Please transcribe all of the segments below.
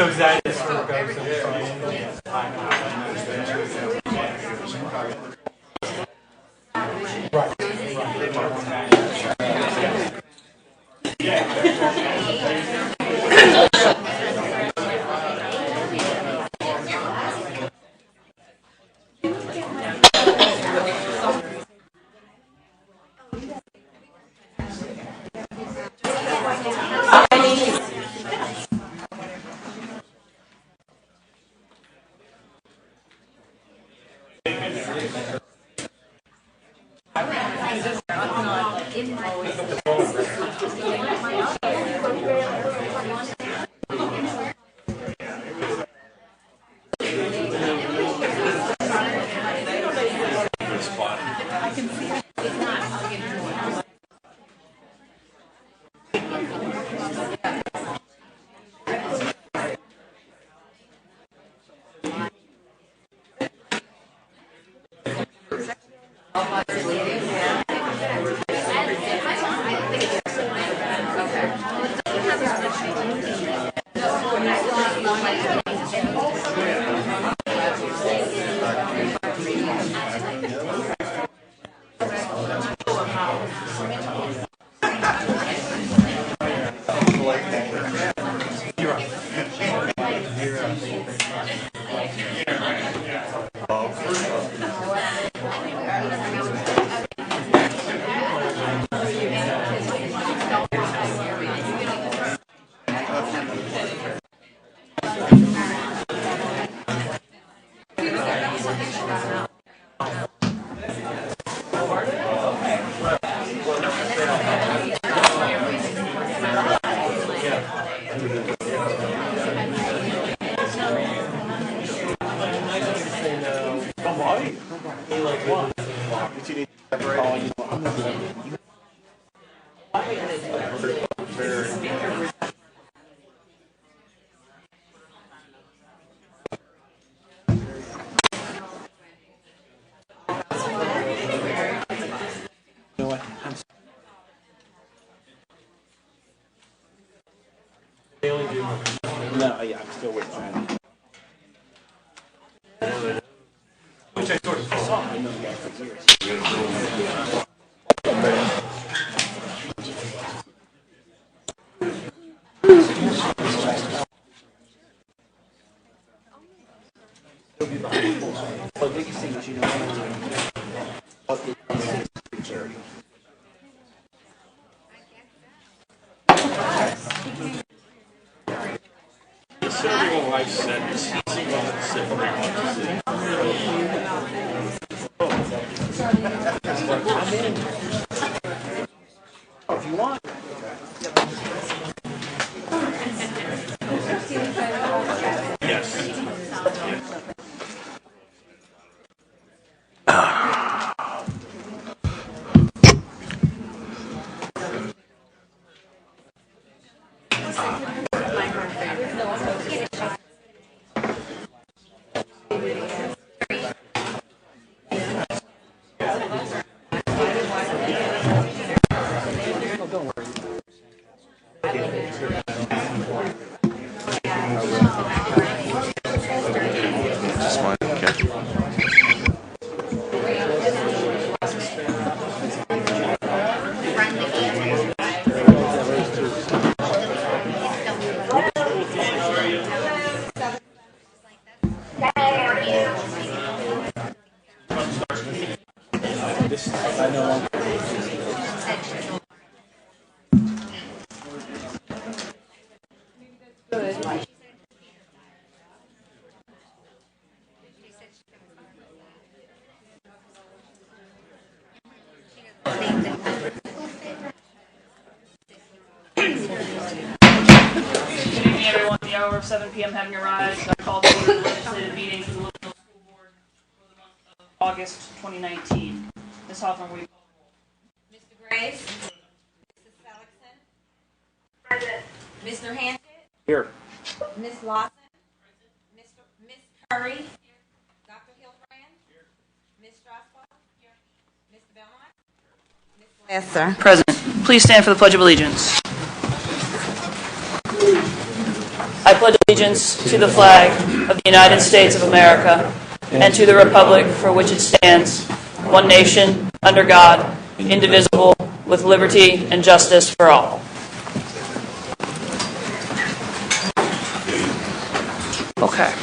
so excited for No, yeah, I'm still with you. which I sort of saw. I know the guy for years. The biggest thing is, you know, charity. The Silver Life sentence, sit where you want to sit. If you want. Yes. Good evening, everyone. The hour of 7 p.m. having arrived. I called to order the legislative meeting for the Woodland School Board for the month of August 2019. Ms. Hoffman, will you call the roll? Mr. Graves? Mrs. Seligson? Present. Mr. Hansett? Here. Ms. Lawson? Ms. Curry? Dr. Hilbrand? Ms. Strasbaugh? Mr. Belmont? Ms. Lesser? Present. Please stand for the Pledge of Allegiance. I pledge allegiance allegiance to the flag of the United States of America and to the republic for which it stands, one nation, under God, indivisible, with liberty and justice for all. Okay.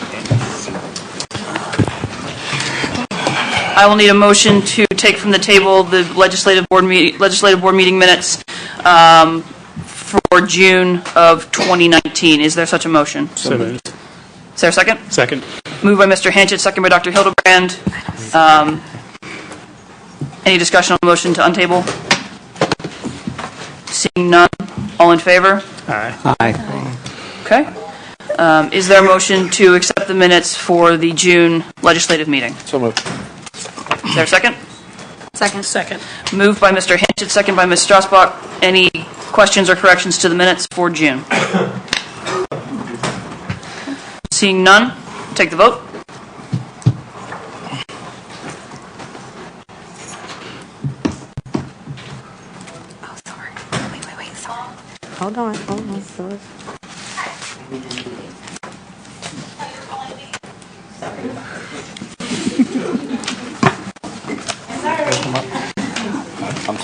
I will need a motion to take from the table the legislative board meeting minutes for June of 2019. Is there such a motion? So moved. Is there a second? Second. Moved by Mr. Hanchett, second by Dr. Hildebrand. Any discussion on the motion to untable? Seeing none, all in favor? Aye. Aye. Okay. Is there a motion to accept the minutes for the June legislative meeting? So moved. Is there a second? Second. Moved by Mr. Hanchett, second by Ms. Strasbach. Any questions or corrections to the minutes for June? Seeing none, take the vote. Oh, sorry. Wait, sorry. Hold on, sorry.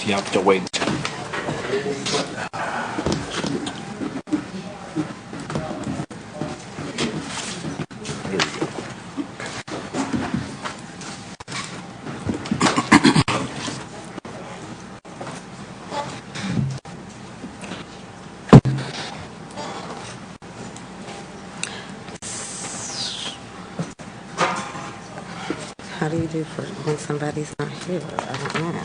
You have to wait. How do you do for when somebody's not here? I don't know.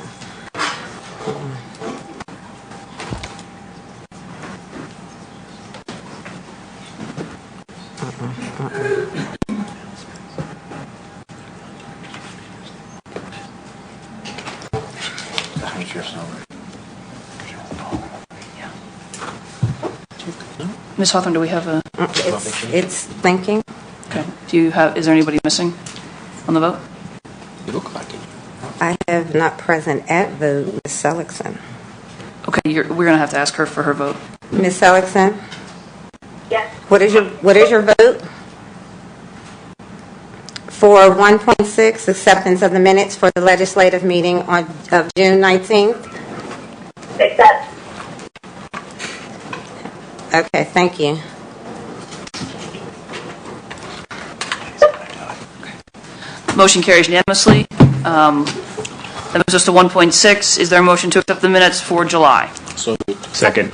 Ms. Hawthorne, do we have a... It's thinking. Okay. Is there anybody missing on the vote? You look like it. I have not present at vote, Ms. Seligson. Okay, we're going to have to ask her for her vote. Ms. Seligson? Yes. What is your vote? For 1.6, acceptance of the minutes for the legislative meeting of June 19th? Accept. Okay, thank you. Motion carries unanimously. That moves us to 1.6. Is there a motion to accept the minutes for July? So moved. Second.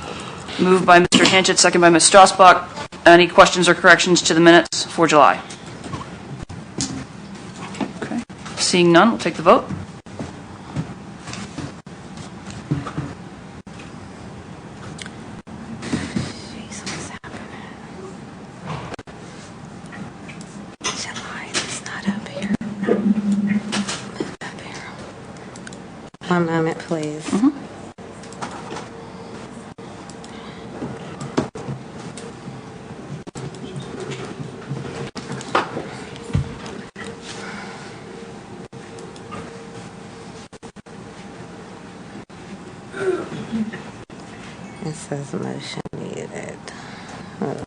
Moved by Mr. Hanchett, second by Ms. Strasbach. Any questions or corrections to the minutes for July? Okay. Seeing none, we'll take the vote. Jeez, what's happening? July is not up here. Move up here. One moment, please. It says motion needed. Oh.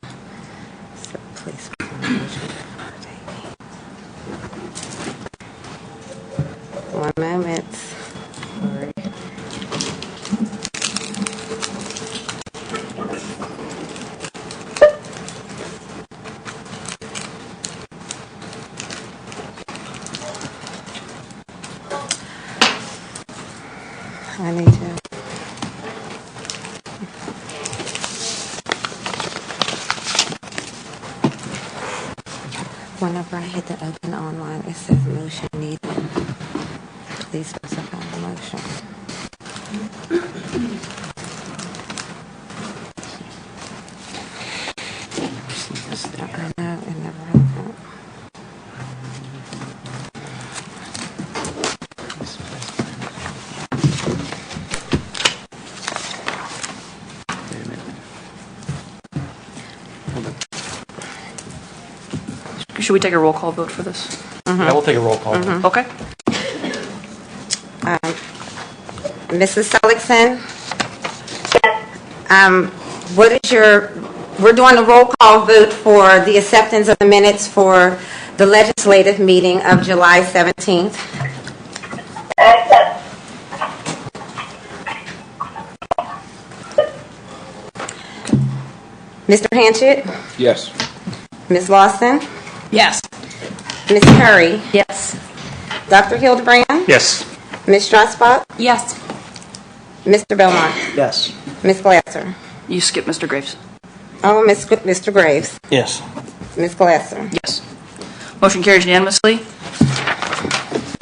So please motion for taking. One moment. Sorry. I need to. Whenever I hit the open online, it says motion needed. Please specify the motion. I know, it never happened. Should we take a roll call vote for this? Yeah, we'll take a roll call. Okay. Mrs. Seligson? What is your we're doing a roll call vote for the acceptance of the minutes for the legislative meeting of July 17th. Accept. Mr. Hanchett, Yes. Ms. Lawson, Yes. Ms. Curry, Yes. Dr. Hildebrand, Yes. Ms. Strasbach, Yes. Mr. Belmont, Yes. Ms. Glasser. You skip Mr. Graves. Oh, Mr. Graves, Yes. Ms. Glasser. Yes. Motion carries unanimously.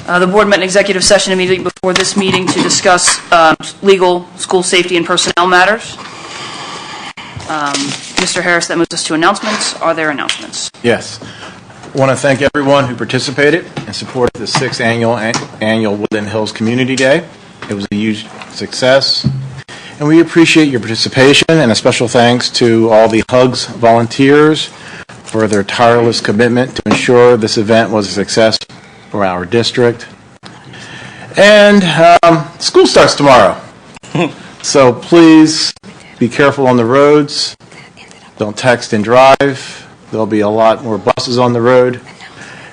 The board met in executive session immediately before this meeting to discuss legal, school safety, and personnel matters. Mr. Harris, that moves us to announcements. Are there announcements? Yes. I want to thank everyone who participated and supported the 6th annual Woodland Hills Community Day. It was a huge success, and we appreciate your participation, and a special thanks to all the HUGS volunteers for their tireless commitment to ensure this event was a success for our district. And school starts tomorrow, so please be careful on the roads. Don't text and drive. There'll be a lot more buses on the road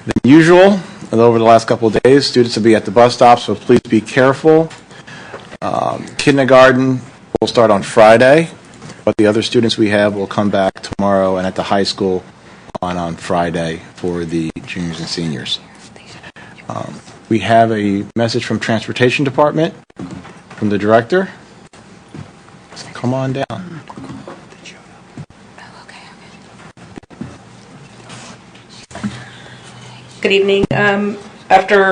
than usual. And over the last couple of days, students will be at the bus stops, so please be careful. Kindergarten will start on Friday, but the other students we have will come back tomorrow, and at the high school on Friday for the juniors and seniors. We have a message from Transportation Department, from the director. Come on down. Good evening. After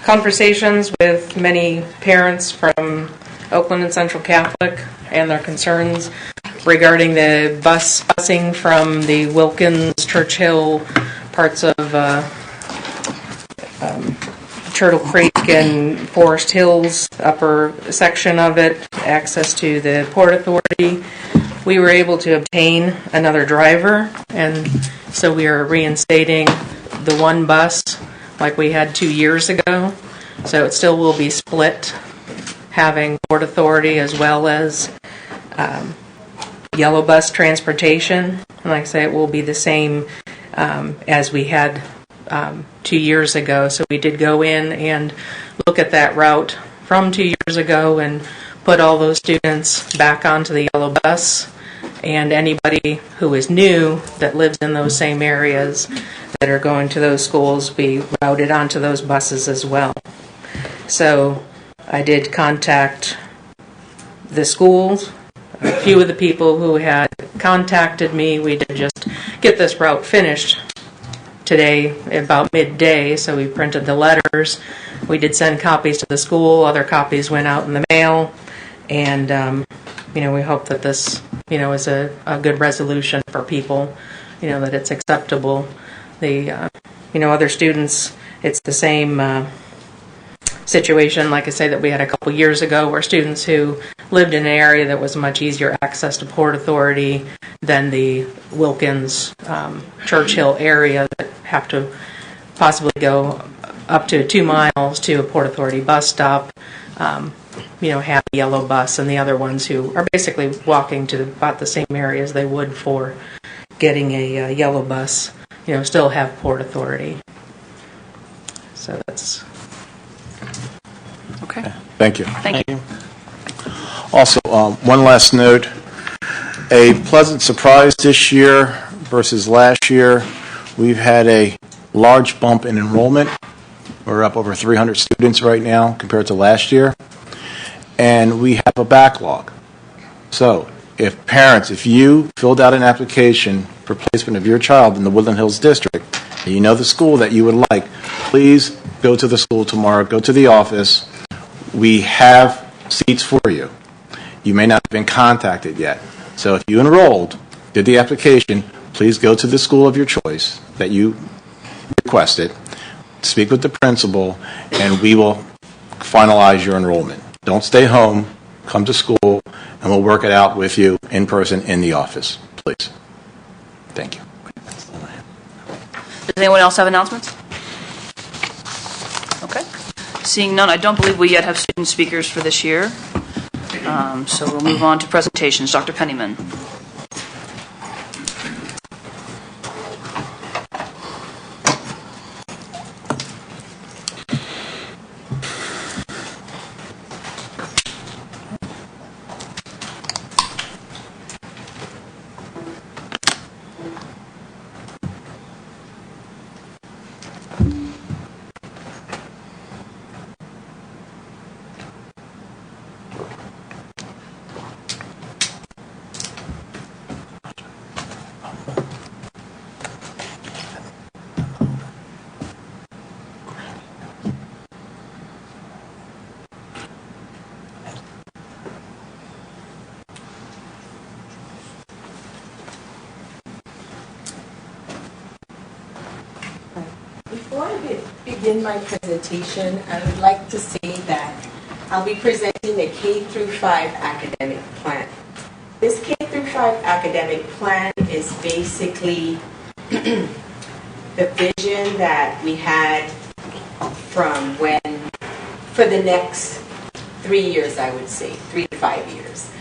conversations with many parents from Oakland and Central Catholic and their concerns regarding the busing from the Wilkins, Churchill, parts of Turtle Creek and Forest Hills, upper section of it, access to the Port Authority, we were able to obtain another driver, and so we are reinstating the one bus like we had 2 years ago. So it still will be split, having Port Authority as well as yellow bus transportation. And like I say, it will be the same as we had 2 years ago. So we did go in and look at that route from 2 years ago and put all those students back onto the yellow bus. And anybody who is new that lives in those same areas that are going to those schools be routed onto those buses as well. So I did contact the schools. A few of the people who had contacted me, we did just get this route finished today about midday, so we printed the letters. We did send copies to the school. Other copies went out in the mail. And, we hope that this, is a good resolution for people, that it's acceptable. The, other students, it's the same situation, like I say, that we had a couple years ago, where students who lived in an area that was much easier access to Port Authority than the Wilkins, Churchill area that have to possibly go up to 2 miles to a Port Authority bus stop, have a yellow bus, and the other ones who are basically walking to about the same areas they would for getting a yellow bus, still have Port Authority. So that's... Okay. Thank you. Thank you. Also, one last note. A pleasant surprise this year versus last year. We've had a large bump in enrollment. We're up over 300 students right now compared to last year. And we have a backlog. So, if you filled out an application for placement of your child in the Woodland Hills District, and you know the school that you would like, please go to the school tomorrow, go to the office. We have seats for you. You may not have been contacted yet. So if you enrolled, did the application, please go to the school of your choice that you requested, speak with the principal, and we will finalize your enrollment. Don't stay home, come to school, and we'll work it out with you in person in the office, please. Thank you. Does anyone else have announcements? Okay. Seeing none, I don't believe we yet have student speakers for this year. So we'll move on to presentations. Dr. Pennyman. Before I begin my presentation, I would like to say that I'll be presenting the K through 5 academic plan. This K through 5 academic plan is basically the vision that we had from for the next 3 years, I would say, 3 to 5 years.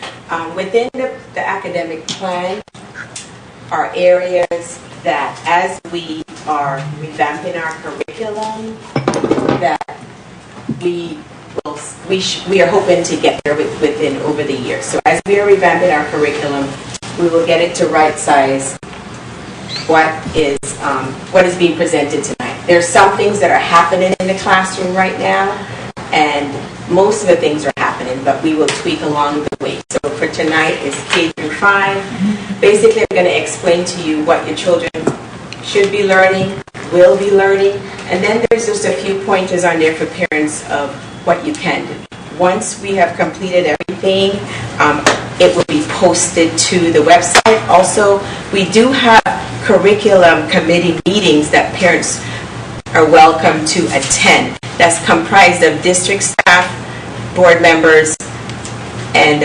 Within the academic plan are areas that as we are revamping our curriculum, that we are hoping to get there within over the years. So as we are revamping our curriculum, we will get it to right size what is being presented tonight. There's some things that are happening in the classroom right now, and most of the things are happening, but we will tweak along the way. So for tonight is K through 5. Basically, I'm going to explain to you what your children should be learning, will be learning, and then there's just a few pointers on there for parents of what you can do. Once we have completed everything, it will be posted to the website. Also, we do have curriculum committee meetings that parents are welcome to attend. That's comprised of district staff, board members, and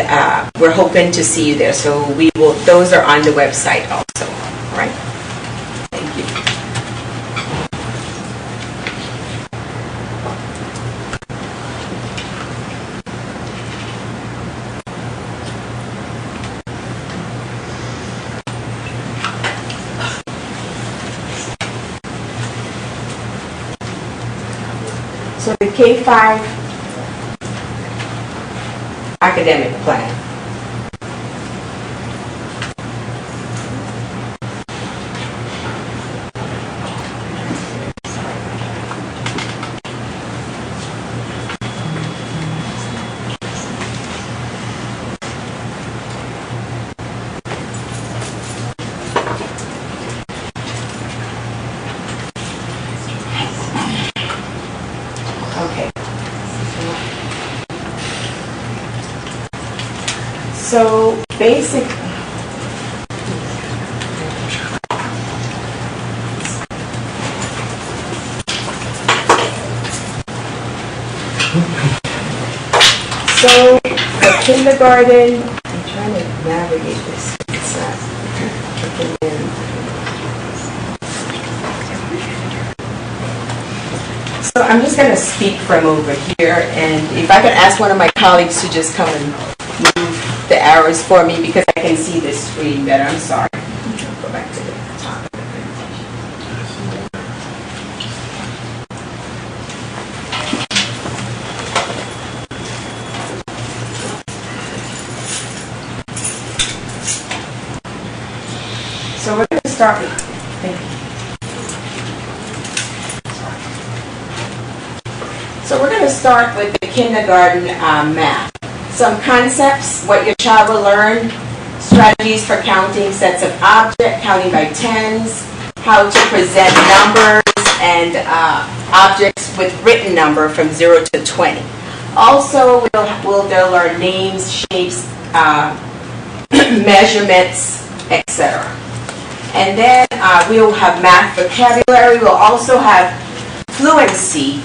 we're hoping to see you there. So those are on the website also. All right? Thank you. So the K-5 academic plan. Okay. So basic. So for kindergarten, I'm trying to navigate this. It's So I'm just going to speak from over here, and if I could ask one of my colleagues to just come and move the arrows for me because I can see this screen better. I'm sorry. Go back to the top of the presentation. So we're going to start with, thank you. So we're going to start with the kindergarten math. Some concepts, what your child will learn, strategies for counting sets of objects, counting by tens, how to present numbers and objects with written number from 0 to 20. Also, they'll learn names, shapes, measurements, etc. And then we'll have math vocabulary. We'll also have fluency,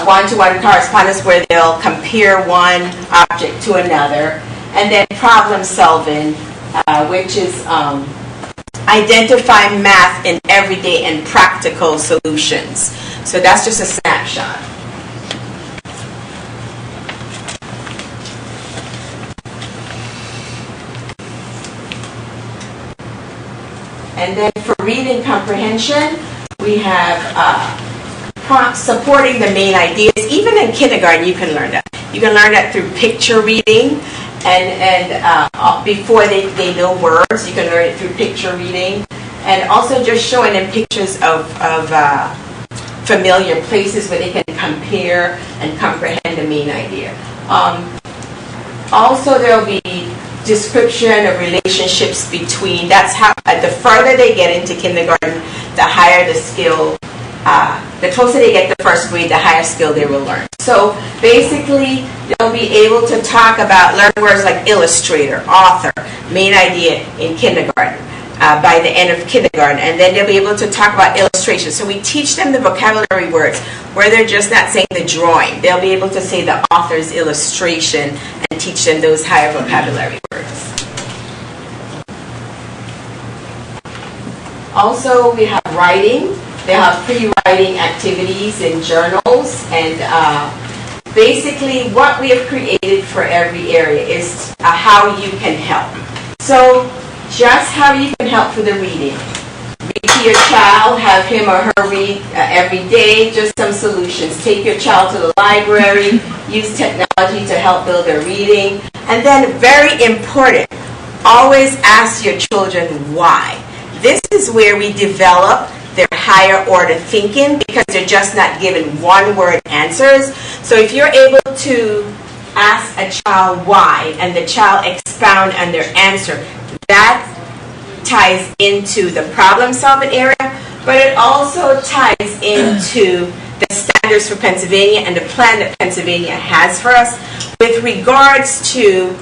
one-to-one correspondence where they'll compare one object to another, and then problem solving, which is identifying math in everyday and practical solutions. So that's just a snapshot. And then for reading comprehension, we have prompts supporting the main ideas. Even in kindergarten, you can learn that. You can learn that through picture reading, and before they know words, you can learn it through picture reading, and also just showing them pictures of familiar places where they can compare and comprehend the main idea. Also, there will be description of relationships between. That's how the further they get into kindergarten, the higher the skill. The closer they get to first grade, the higher skill they will learn. So basically, they'll be able to talk about, learn words like illustrator, author, main idea in kindergarten. by the end of kindergarten, and then they'll be able to talk about illustration. So we teach them the vocabulary words where they're just not saying the drawing. They'll be able to say the author's illustration and teach them those higher vocabulary words. Also, we have writing. They have pre-writing activities in journals, and basically what we have created for every area is how you can help. So just how you can help for the reading. Read to your child, have him or her read every day, just some solutions. Take your child to the library, use technology to help build their reading. And then, very important, always ask your children why. This is where we develop their higher order thinking, because they're just not given one word answers. So if you're able to ask a child why and the child expound on their answer, that ties into the problem solving area, but it also ties into the standards for Pennsylvania and the plan that Pennsylvania has for us with regards to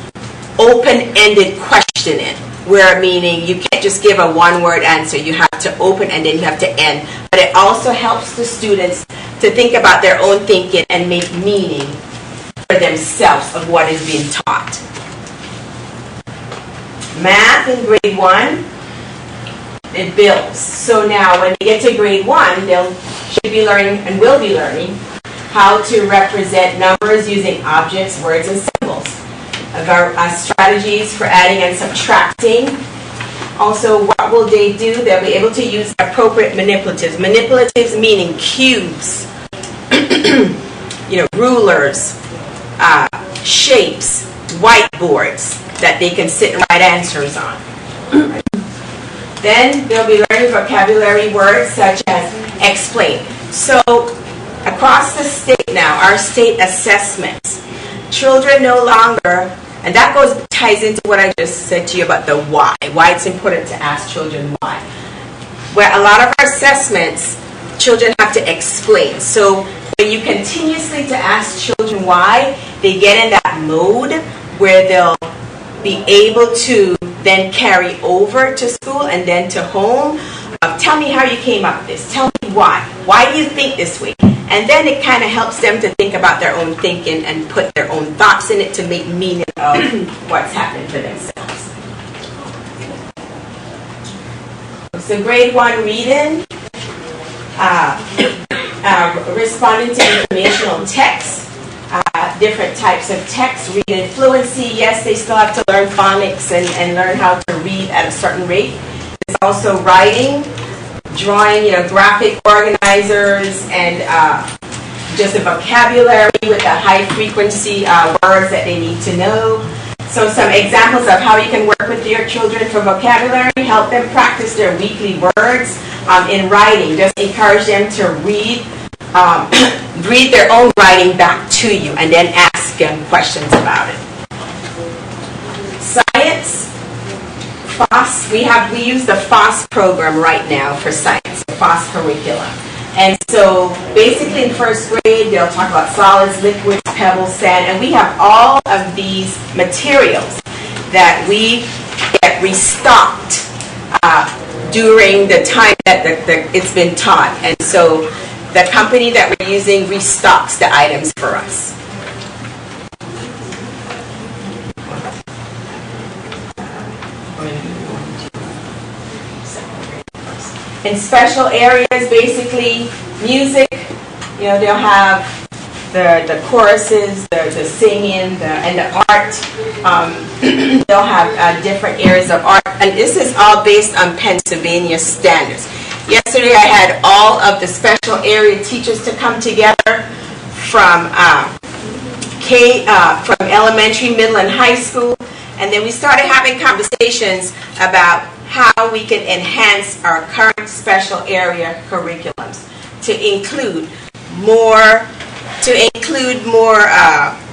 open-ended questioning, where meaning you can't just give a one-word answer. You have to open and then you have to end. But it also helps the students to think about their own thinking and make meaning for themselves of what is being taught. Math in grade 1, it builds. So now when they get to grade 1, they should be learning and will be learning how to represent numbers using objects, words, and symbols. Strategies for adding and subtracting. Also, what will they do? They'll be able to use appropriate manipulatives. Manipulatives meaning cubes, rulers, shapes, whiteboards that they can sit and write answers on. Then they'll be learning vocabulary words such as explain. So across the state now, our state assessments, children no longer, and that ties into what I just said to you about the why it's important to ask children why. Where a lot of our assessments, children have to explain. So when you continuously to ask children why, they get in that mode where they'll be able to then carry over to school and then to home. Tell me how you came up with this. Tell me why. Why do you think this way? And then it kind of helps them to think about their own thinking and put their own thoughts in it to make meaning of what's happening for themselves. So grade 1 reading, responding to informational text, different types of text, reading fluency. Yes, they still have to learn phonics and learn how to read at a certain rate. There's also writing, drawing, graphic organizers, and just a vocabulary with the high frequency words that they need to know. So some examples of how you can work with your children for vocabulary: help them practice their weekly words in writing. Just encourage them to read their own writing back to you and then ask them questions about it. Science. FOSS, we use the FOSS program right now for science, the FOSS curriculum. And so basically in first grade, they'll talk about solids, liquids, pebbles, sand, and we have all of these materials that we get restocked during the time that it's been taught. And so the company that we're using restocks the items for us. In special areas, basically music, they'll have the choruses, the singing, and the art. They'll have different areas of art, and this is all based on Pennsylvania standards. Yesterday I had all of the special area teachers to come together from from elementary, middle, and high school, and then we started having conversations about how we can enhance our current special area curriculums to include more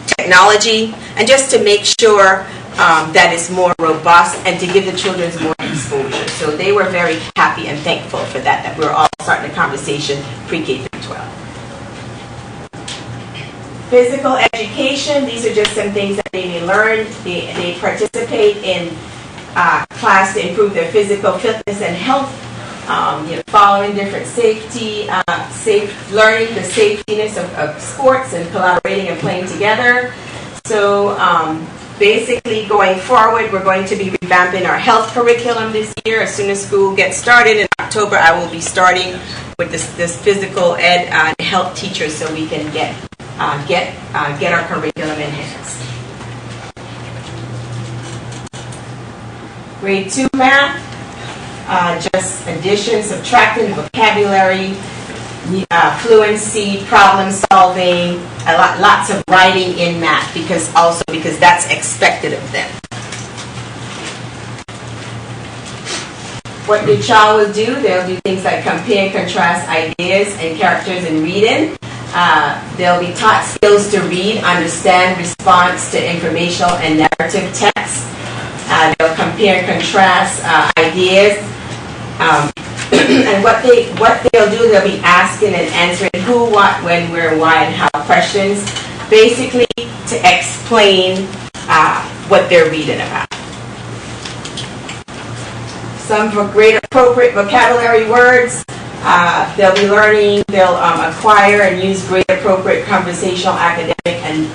technology, and just to make sure that it's more robust and to give the children more exposure. So they were very happy and thankful for that we're all starting a conversation pre-K through 12. Physical education, these are just some things that they may learn. They participate in class to improve their physical fitness and health, following different learning the safetiness of sports and collaborating and playing together. So basically going forward, we're going to be revamping our health curriculum this year. As soon as school gets started in October, I will be starting with this physical ed and health teachers so we can get our curriculum enhanced. Grade 2 math, just addition, subtracting, vocabulary, fluency, problem solving, lots of writing in math because that's expected of them. What the child will do, they'll do things like compare and contrast ideas and characters in reading. They'll be taught skills to read, understand, response to informational and narrative text. They'll compare and contrast ideas. And what they'll do, they'll be asking and answering who, what, when, where, why, and how questions, basically to explain what they're reading about. Some grade appropriate vocabulary words. They'll be learning, they'll acquire and use grade appropriate conversational, academic, and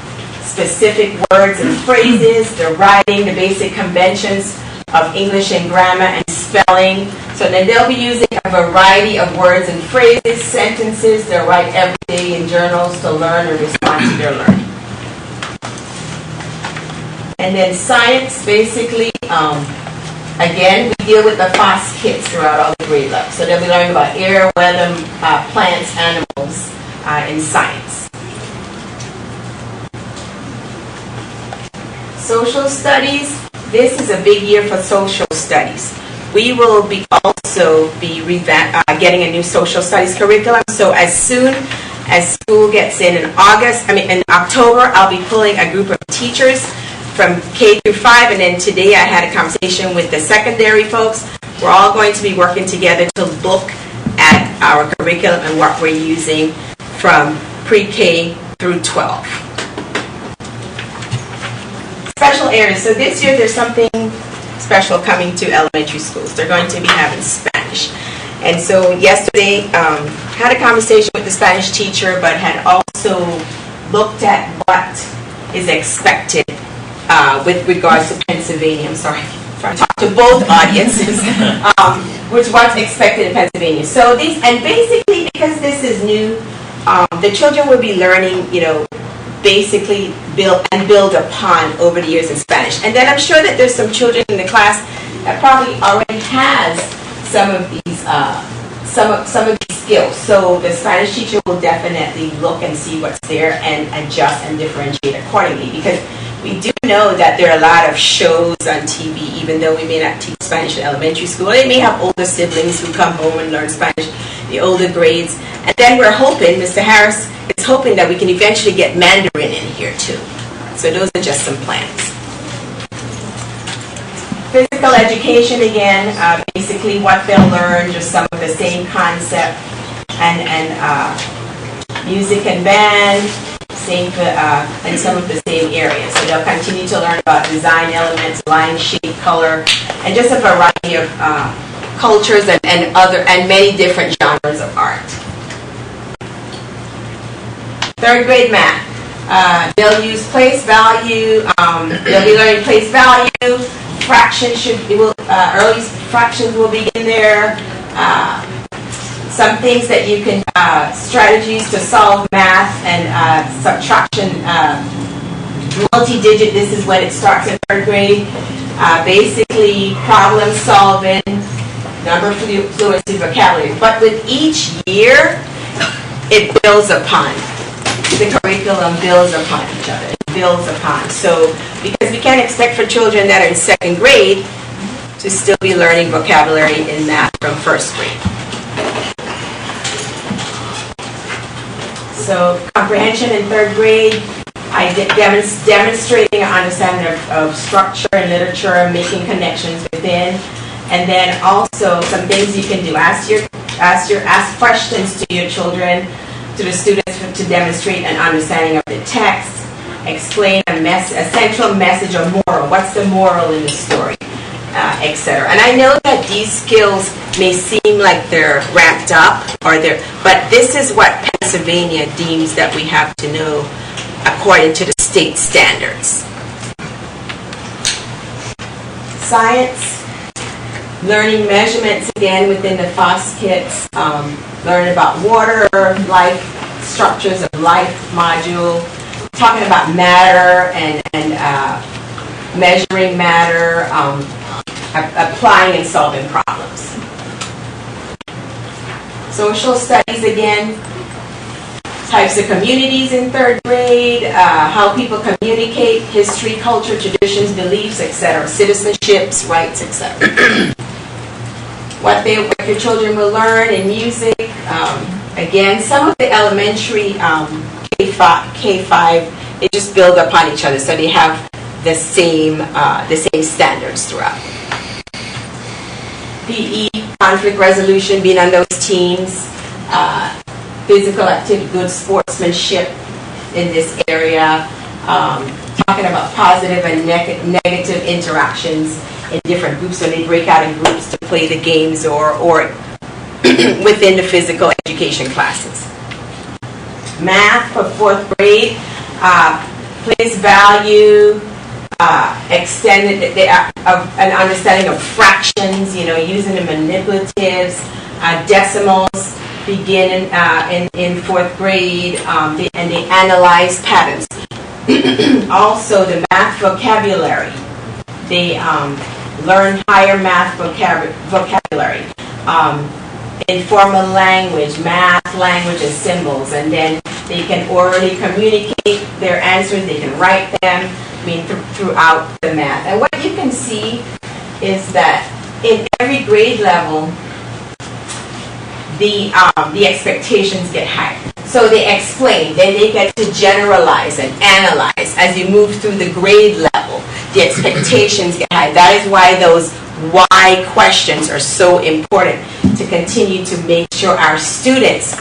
specific words and phrases. They're writing the basic conventions of English and grammar and spelling. So then they'll be using a variety of words and phrases, sentences. They'll write every day in journals to learn and respond to their learning. And then science, basically, again, we deal with the FOSS kits throughout all the grade levels. So they'll be learning about air, weather, plants, animals in science. Social studies, this is a big year for social studies. We will also be getting a new social studies curriculum. So as soon as school gets in October, I'll be pulling a group of teachers from K through 5, and then today I had a conversation with the secondary folks. We're all going to be working together to look at our curriculum and what we're using from pre-K through 12. Special areas. So this year there's something special coming to elementary schools. They're going to be having Spanish. And so yesterday had a conversation with the Spanish teacher, but had also looked at what is expected with regards to Pennsylvania. I'm sorry, I'm trying to talk to both audiences, which what's expected in Pennsylvania. So basically because this is new, the children will be learning, basically build upon over the years in Spanish. And then I'm sure that there's some children in the class that probably already has some of these skills. So the Spanish teacher will definitely look and see what's there and adjust and differentiate accordingly, because we do know that there are a lot of shows on TV, even though we may not teach Spanish in elementary school. They may have older siblings who come home and learn Spanish, the older grades. And then we're hoping, Mr. Harris is hoping that we can eventually get Mandarin in here too. So those are just some plans. Physical education, again, basically what they'll learn, just some of the same concept, and music and band, and some of the same areas. So they'll continue to learn about design elements, line, shape, color, and just a variety of cultures and many different genres of art. Third grade math. They'll use place value. They'll be learning place value. Fractions early fractions will begin there. Some things that you can, strategies to solve math and subtraction, multi-digit, this is when it starts in third grade. Basically, problem solving, number fluency, vocabulary. But with each year, it builds upon. The curriculum builds upon each other. It builds upon. So, because we can't expect for children that are in second grade to still be learning vocabulary in math from first grade. So, comprehension in third grade, demonstrating an understanding of structure and literature, making connections within, and then also some things you can do. Ask questions to your children, to the students, to demonstrate an understanding of the text. Explain a central message or moral. What's the moral in the story? etc. And I know that these skills may seem like they're ramped up, but this is what Pennsylvania deems that we have to know according to the state standards. Science, learning measurements again within the FOSS kits, learn about water, life, structures of life module, talking about matter and measuring matter, applying and solving problems. Social studies again, types of communities in 3rd grade, how people communicate, history, culture, traditions, beliefs, etc., citizenships, rights, etc. What your children will learn in music, again, some of the elementary K5, they just build upon each other, so they have the same standards throughout. PE, conflict resolution, being on those teams, physical activity, good sportsmanship in this area, talking about positive and negative interactions in different groups when they break out in groups to play the games or within the physical education classes. Math for 4th grade, place value, extended an understanding of fractions, using the manipulatives, decimals begin in 4th grade, and they analyze patterns. Also, the math vocabulary, they learn higher math vocabulary, informal language, math, language, and symbols, and then they can orally communicate their answers, they can write them, throughout the math. And what you can see is that in every grade level, the expectations get higher. So they explain, then they get to generalize and analyze. As you move through the grade level, the expectations get higher. That is why those why questions are so important, to continue to make sure our students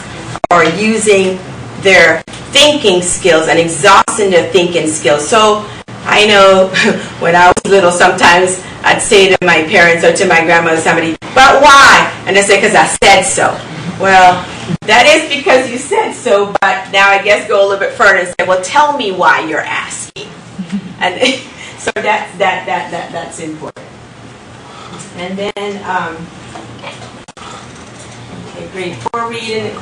are using their thinking skills and exhausting their thinking skills. So I know when I was little, sometimes I'd say to my parents or to my grandmother, somebody, but why? And they say, because I said so. Well, that is because you said so, but now I guess go a little bit further and say, well, tell me why you're asking. And so that's important. And then grade 4 reading.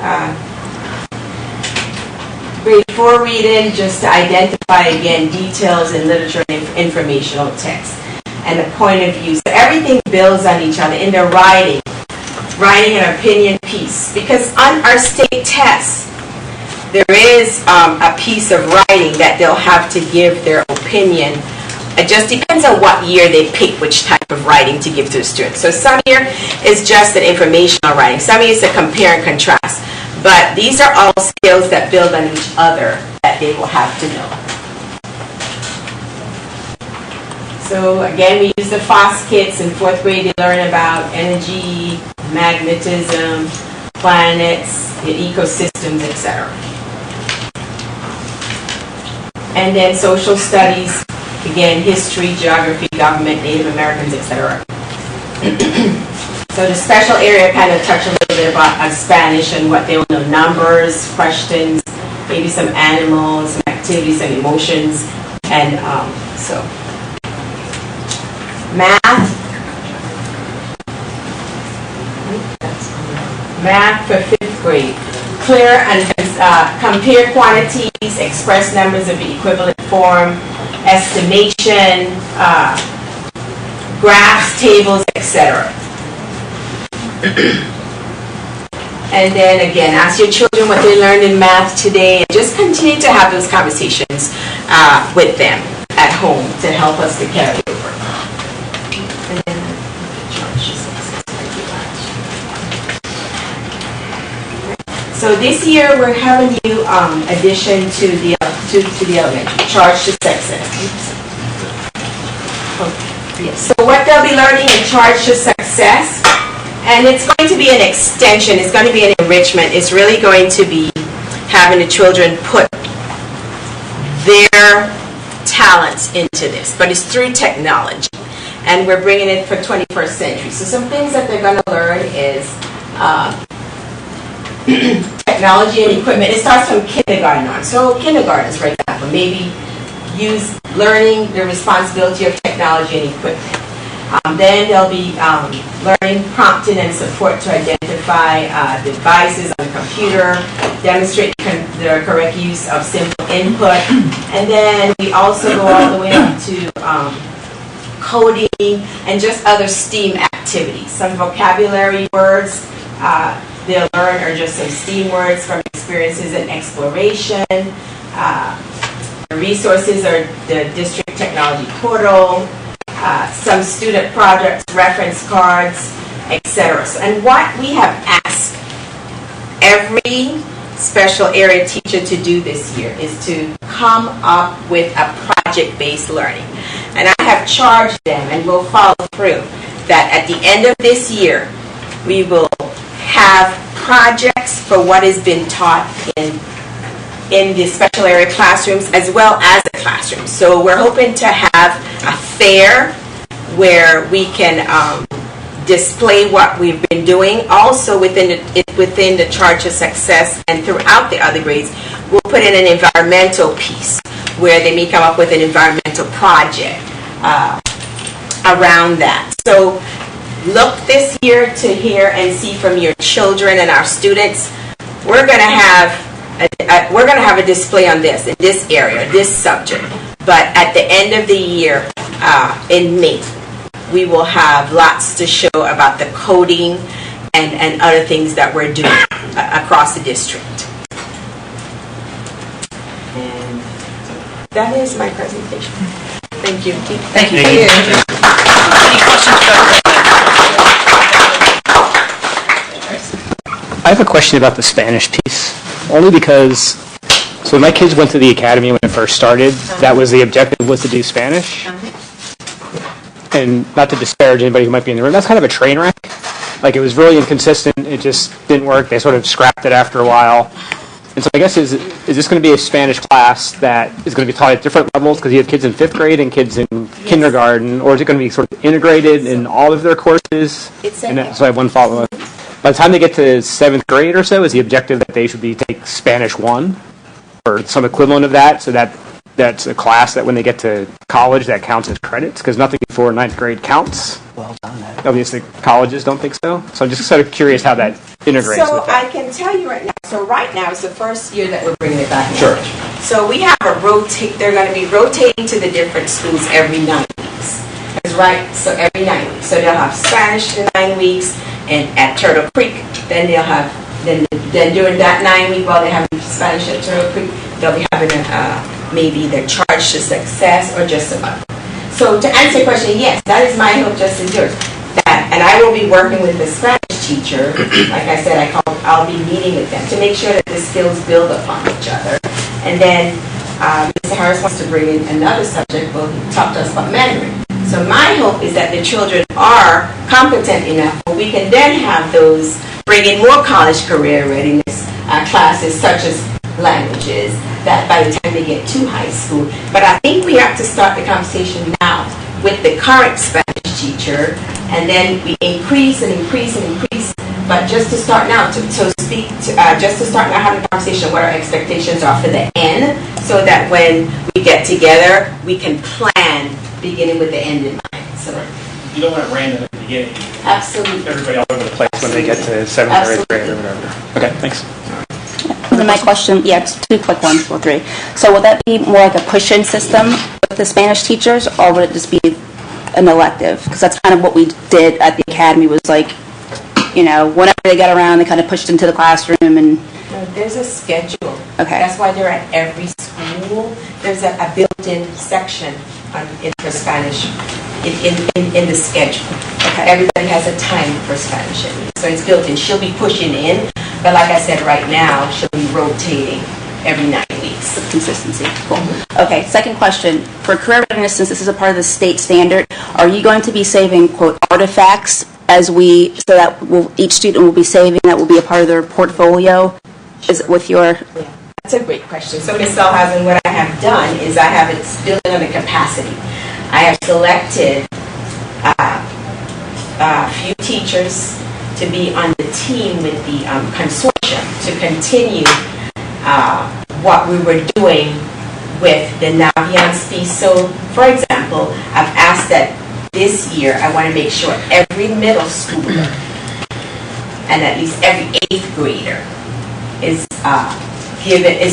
Grade 4 reading, just to identify again details in literature and informational text and the point of view. So everything builds on each other. In their writing an opinion piece. Because on our state tests, there is a piece of writing that they'll have to give their opinion. It just depends on what year they pick which type of writing to give to the students. So some year is just an informational writing. Some year is a compare and contrast. But these are all skills that build on each other that they will have to know. So again, we use the FOSS kits. In 4th grade, they learn about energy, magnetism, planets, ecosystems, etc. And then social studies, again, history, geography, government, Native Americans, etc. So the special area kind of touch a little bit about Spanish and what they will know, numbers, questions, maybe some animals, some activities, some emotions, and so. Math for 5th grade. Clear and compare quantities, express numbers of the equivalent form, estimation, graphs, tables, etc. And then again, ask your children what they learned in math today, and just continue to have those conversations with them at home to help us to carry over. And then, so this year we're having you addition to the elementary, charge to success. Yes. So what they'll be learning in charge to success. And it's going to be an extension, it's going to be an enrichment, it's really going to be having the children put their talents into this, but it's through technology. and we're bringing it for 21st century. So some things that they're going to learn is technology and equipment. It starts from kindergarten on. So kindergartens, for example, maybe learning the responsibility of technology and equipment. Then they'll be learning prompting and support to identify devices on the computer, demonstrate the correct use of simple input, and then we also go all the way up to coding and just other STEAM activities. Some vocabulary words they'll learn are just some STEAM words from experiences and exploration. The resources are the district technology portal, some student projects, reference cards, etc. And what we have asked every special area teacher to do this year is to come up with a project-based learning. And I have charged them, and we'll follow through, that at the end of this year, we will have projects for what has been taught in the special area classrooms as well as the classrooms. So we're hoping to have a fair where we can display what we've been doing. Also within the Charge of Success and throughout the other grades, we'll put in an environmental piece where they may come up with an environmental project around that. So look this year to hear and see from your children and our students. We're going to have a display on this, in this area, this subject. But at the end of the year, in May, we will have lots to show about the coding and other things that we're doing across the district. And that is my presentation. Thank you. Thank you. Any questions about I have a question about the Spanish piece, only because, so my kids went to the academy when it first started. That was the objective, was to do Spanish. And not to disparage anybody who might be in the room, that's kind of a train wreck. Like, it was really inconsistent, it just didn't work. They sort of scrapped it after a while. And so I guess, is this going to be a Spanish class that is going to be taught at different levels, because you have kids in 5th grade and kids in kindergarten, or is it going to be sort of integrated in all of their courses? And so I have one follow-up. By the time they get to 7th grade or so, is the objective that they should take Spanish 1 or some equivalent of that, so that's a class that when they get to college that counts as credits, because nothing before 9th grade counts. Well done. Obviously, colleges don't think so. So I'm just sort of curious how that integrates So with that. I can tell you right now. So right now it's the first year that we're bringing it back. Sure. So we have they're going to be rotating to the different schools every 9 weeks. That's right. So every 9 weeks. So they'll have Spanish for 9 weeks, and at Turtle Creek, then they'll have then during that 9 week while they're having Spanish at Turtle Creek, they'll be having maybe their Charge to Success or just about. So to answer your question, yes, that is my hope, just as yours. And I will be working with the Spanish teacher. Like I said, I'll be meeting with them to make sure that the skills build upon each other. And then Mr. Harris wants to bring in another subject. Well, he talked to us about Mandarin. So my hope is that the children are competent enough where we can then have those bring in more college career readiness classes such as languages that by the time they get to high school. But I think we have to start the conversation now with the current Spanish teacher, and then we increase and increase and increase. But just to start now, just to start now having a conversation what our expectations are for the end, so that when we get together, we can plan beginning with the end in mind. So You don't want it random at the beginning. absolutely. Everybody all over the place. When they get to 7th or 8th grade or whatever. Okay, thanks. And then my question, it's 2 quick ones or 3. So would that be more like a push-in system with the Spanish teachers, or would it just be an elective? Because that's kind of what we did at the academy, was like, whenever they got around, they kind of pushed into the classroom and... No, there's a schedule. Okay. That's why they're at every school. There's a built-in section for Spanish in the schedule. Okay. Everybody has a time for Spanish, so it's built in. She'll be pushing in, but like I said, right now she'll be rotating every 9 weeks. Consistency. Cool. Okay, second question. For career readiness, since this is a part of the state standard, are you going to be saving, quote, artifacts so that each student will be saving, that will be a part of their portfolio? Is it with your... Yeah. That's a great question. So Ms. Selhausen, what I have done is I have it built on the capacity. I have selected a few teachers to be on the team with the consortium to continue what we were doing with the Naviance piece. So, for example, I've asked that this year I want to make sure every middle schooler and at least every 8th grader is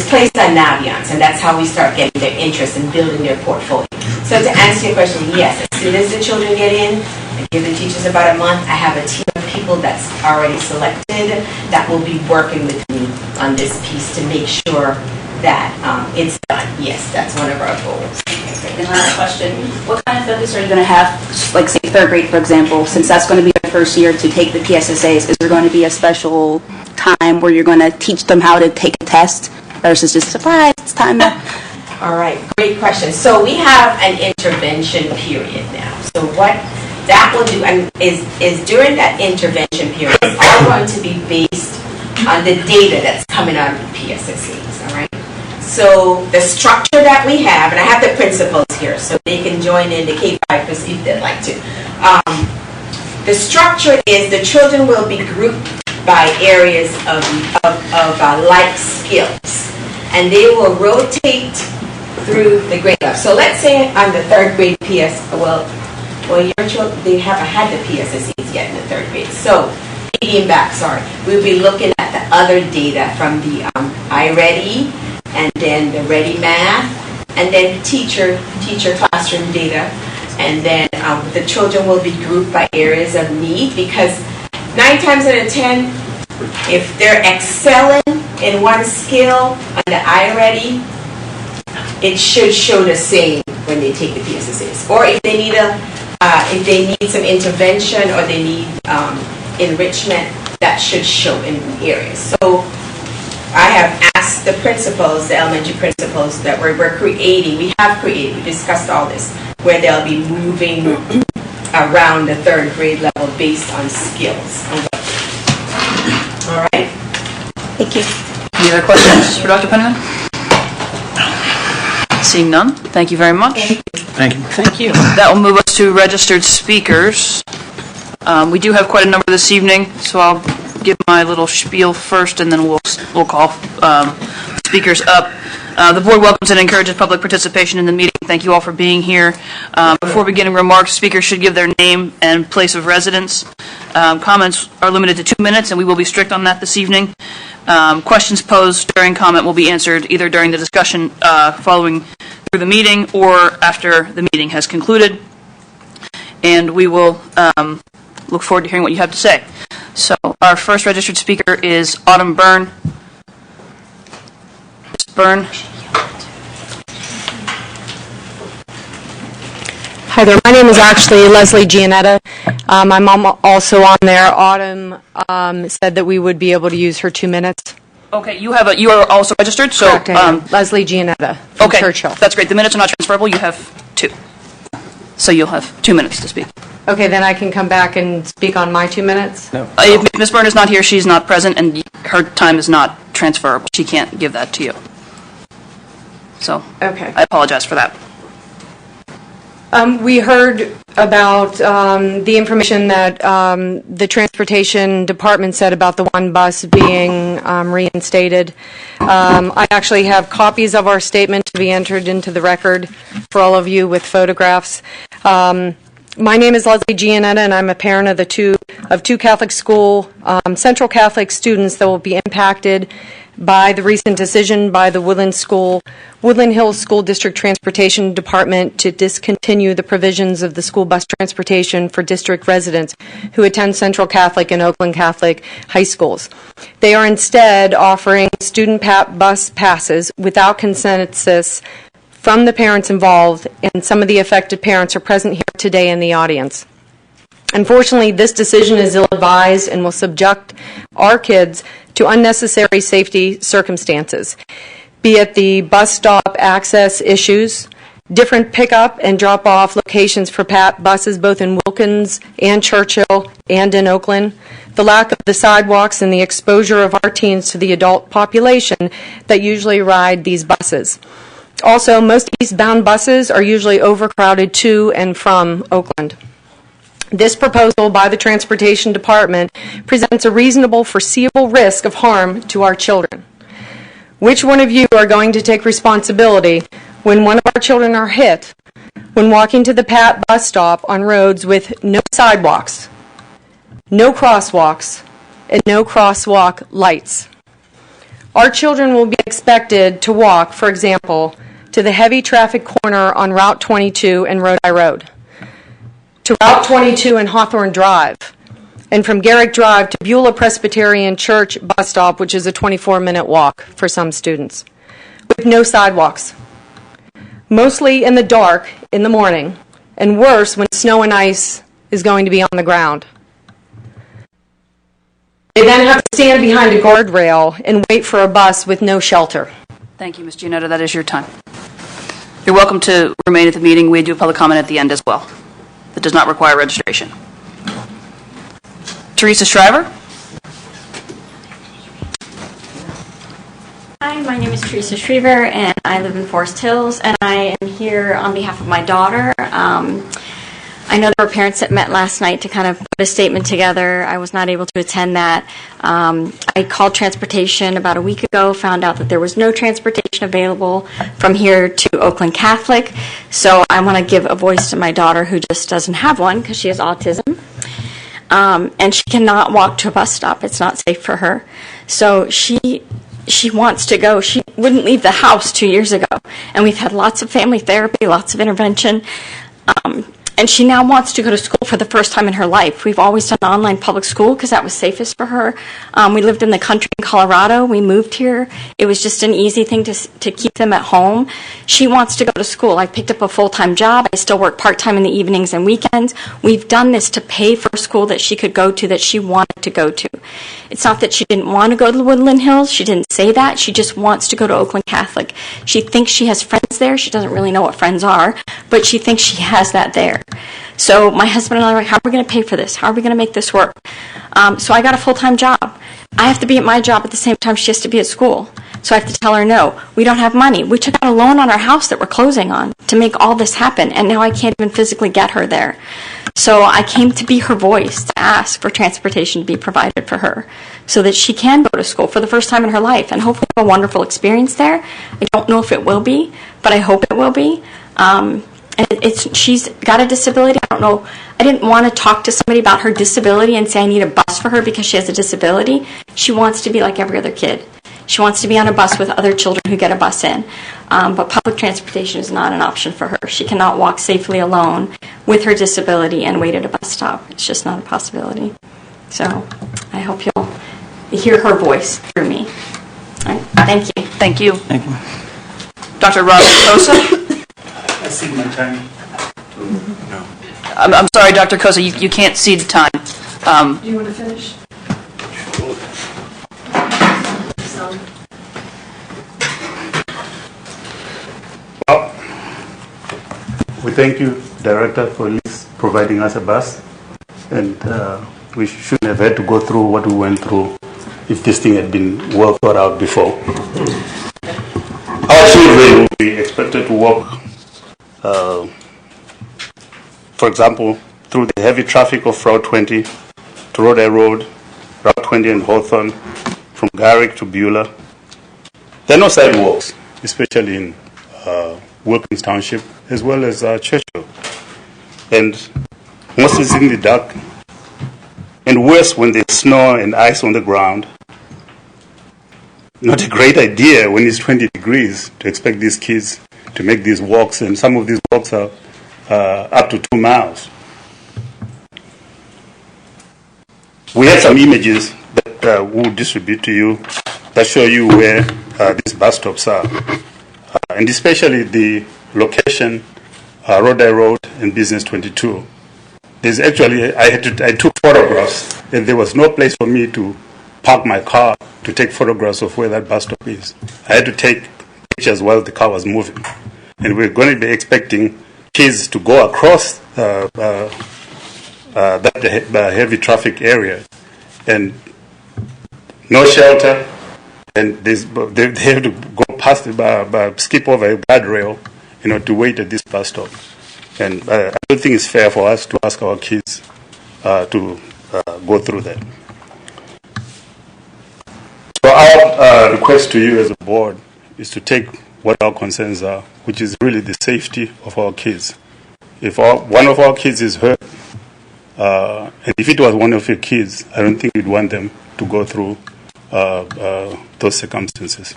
placed on Naviance, and that's how we start getting their interest in building their portfolio. So to answer your question, yes, as soon as the children get in, I give the teachers about a month. I have a team of people that's already selected that will be working with me on this piece to make sure that it's done. Yes, that's one of our goals. And last question, what kind of focus are you going to have, like say 3rd grade, for example, since that's going to be their first year to take the PSSAs? Is there going to be a special time where you're going to teach them how to take a test versus just, surprise, it's time to... All right, great question. So we have an intervention period now. So what that will do is during that intervention period, it's all going to be based on the data that's coming out of the PSSAs, all right? So the structure that we have, and I have the principals here, so they can join in the K-5 if they'd like to. The structure is the children will be grouped by areas of like skills, and they will rotate through the grade level. So let's say on the 3rd grade well, your children, they haven't had the PSSAs yet in the 3rd grade. So, medium back, we'll be looking at the other data from the iReady, and then the Ready Math, and then teacher classroom data, and then the children will be grouped by areas of need, because 9 times out of 10, if they're excelling in one skill on the iReady, it should show the same when they take the PSSAs. Or if they need some intervention or they need enrichment, that should show in areas. So I have asked the principals, the elementary principals that we discussed all this, where they'll be moving around the 3rd grade level based on skills. All right? Thank you. Any other questions for Dr. Penniman? Seeing none, thank you very much. Thank you. Thank you. That will move us to registered speakers. We do have quite a number this evening, so I'll give my little spiel first, and then we'll call speakers up. The board welcomes and encourages public participation in the meeting. Thank you all for being here. Before beginning remarks, speakers should give their name and place of residence. Comments are limited to 2 minutes, and we will be strict on that this evening. Questions posed during comment will be answered either during the discussion following through the meeting or after the meeting has concluded. And we will look forward to hearing what you have to say. So our first registered speaker is Autumn Byrne. Ms. Byrne. Hi there. My name is actually Leslie Gianetta. I'm also on there. Autumn said that we would be able to use her 2 minutes. Okay, you are also registered, so Correct, I am. Leslie Gianetta from Churchill. That's great. The minutes are not transferable. You have 2, so you'll have 2 minutes to speak. Okay, then I can come back and speak on my 2 minutes. No. If Ms. Byrne is not here, she's not present, and her time is not transferable. She can't give that to you. So, okay. I apologize for that. We heard about the information that the transportation department said about the one bus being reinstated. I actually have copies of our statement to be entered into the record for all of you with photographs. My name is Leslie Gianetta, and I'm a parent of two Catholic school, Central Catholic students that will be impacted by the recent decision by the Woodland Hills School District Transportation Department to discontinue the provisions of the school bus transportation for district residents who attend Central Catholic and Oakland Catholic high schools. They are instead offering student bus passes without consensus from the parents involved, and some of the affected parents are present here today in the audience. Unfortunately, this decision is ill-advised and will subject our kids to unnecessary safety circumstances, be it the bus stop access issues, different pickup and drop-off locations for buses both in Wilkins and Churchill and in Oakland, the lack of the sidewalks and the exposure of our teens to the adult population that usually ride these buses. Also, most eastbound buses are usually overcrowded to and from Oakland. This proposal by the Transportation Department presents a reasonable, foreseeable risk of harm to our children. Which one of you are going to take responsibility when one of our children are hit when walking to the PAT bus stop on roads with no sidewalks, no crosswalks, and no crosswalk lights? Our children will be expected to walk, for example, to the heavy traffic corner on Route 22 and Rodi Road, to Route 22 and Hawthorne Drive, and from Garrick Drive to Beulah Presbyterian Church bus stop, which is a 24-minute walk for some students, with no sidewalks, mostly in the dark in the morning, and worse when snow and ice is going to be on the ground. They then have to stand behind a guardrail and wait for a bus with no shelter. Thank you, Ms. Gianetta. That is your time. You're welcome to remain at the meeting. We do a public comment at the end as well. That does not require registration. Teresa Shriver. Hi, my name is Teresa Shriver, and I live in Forest Hills, and I am here on behalf of my daughter. I know there were parents that met last night to kind of put a statement together. I was not able to attend that. I called transportation about a week ago, found out that there was no transportation available from here to Oakland Catholic. So I want to give a voice to my daughter who just doesn't have one because she has autism. And she cannot walk to a bus stop. It's not safe for her. So she wants to go. She wouldn't leave the house 2 years ago. And we've had lots of family therapy, lots of intervention. And she now wants to go to school for the first time in her life. We've always done online public school because that was safest for her. We lived in the country in Colorado. We moved here. It was just an easy thing to keep them at home. She wants to go to school. I picked up a full-time job. I still work part-time in the evenings and weekends. We've done this to pay for a school that she could go to, that she wanted to go to. It's not that she didn't want to go to the Woodland Hills. She didn't say that. She just wants to go to Oakland Catholic. She thinks she has friends there. She doesn't really know what friends are, but she thinks she has that there. So my husband and I are like, how are we going to pay for this? How are we going to make this work? So I got a full-time job. I have to be at my job at the same time she has to be at school. So I have to tell her, no, we don't have money. We took out a loan on our house that we're closing on to make all this happen, and now I can't even physically get her there. So I came to be her voice to ask for transportation to be provided for her so that she can go to school for the first time in her life and hopefully have a wonderful experience there. I don't know if it will be, but I hope it will be. And she's got a disability. I don't know. I didn't want to talk to somebody about her disability and say I need a bus for her because she has a disability. She wants to be like every other kid. She wants to be on a bus with other children who get a bus in. But public transportation is not an option for her. She cannot walk safely alone with her disability and wait at a bus stop. It's just not a possibility. So I hope you'll hear her voice through me. All right. Thank you. Thank you. Thank you. Dr. Robert Kosa. I see my time. I'm sorry, Dr. Kosa, you can't see the time. Do you want to finish? Well, we thank you, Director, for at least providing us a bus. And we shouldn't have had to go through what we went through if this thing had been well thought out before. Our children will be expected to walk, for example, through the heavy traffic of Route 20 to Rodi Road, Route 20 and Hawthorne, from Garrick to Beulah. There are no sidewalks, especially in Wilkins Township, as well as Churchill. And most is in the dark. And worse when there's snow and ice on the ground. Not a great idea when it's 20 degrees to expect these kids to make these walks, and some of these walks are up to 2 miles. We have some images that we'll distribute to you that show you where these bus stops are, and especially the location, Rodi Road and Business 22. There's actually, I took photographs, and there was no place for me to park my car to take photographs of where that bus stop is. I had to take pictures while the car was moving. And we're going to be expecting kids to go across that heavy traffic area, and no shelter, and they have to go past, skip over a guardrail, to wait at this bus stop. And I don't think it's fair for us to ask our kids to go through that. So our request to you as a board is to take what our concerns are, which is really the safety of our kids. If one of our kids is hurt, and if it was one of your kids, I don't think you'd want them to go through those circumstances.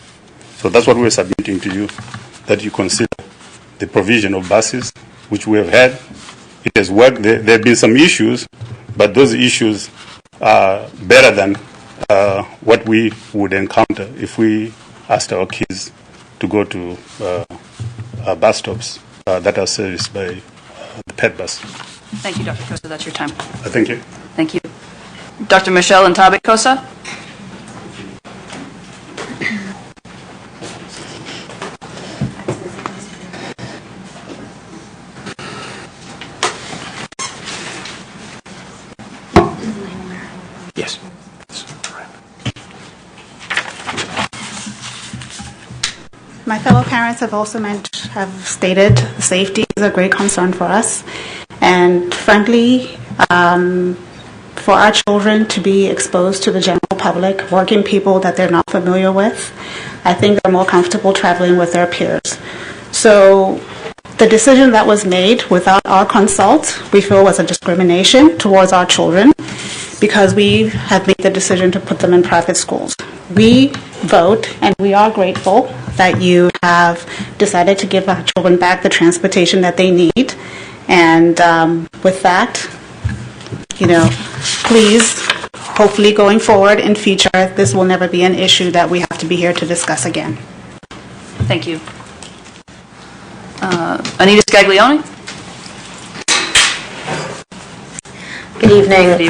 So that's what we're submitting to you, that you consider the provision of buses, which we have had. It has worked. There have been some issues, but those issues are better than what we would encounter if we asked our kids to go to bus stops that are serviced by the pet bus. Thank you, Dr. Kosa. That's your time. Thank you. Thank you. Dr. Michelle Ntabe Kosa? Yes. My fellow parents have stated safety is a great concern for us. And frankly, for our children to be exposed to the general public, working people that they're not familiar with, I think they're more comfortable traveling with their peers. So the decision that was made without our consult, we feel was a discrimination towards our children because we have made the decision to put them in private schools. We vote, and we are grateful that you have decided to give our children back the transportation that they need. And with that, please, hopefully going forward in future, this will never be an issue that we have to be here to discuss again. Thank you. Anita Scaglione? Good evening.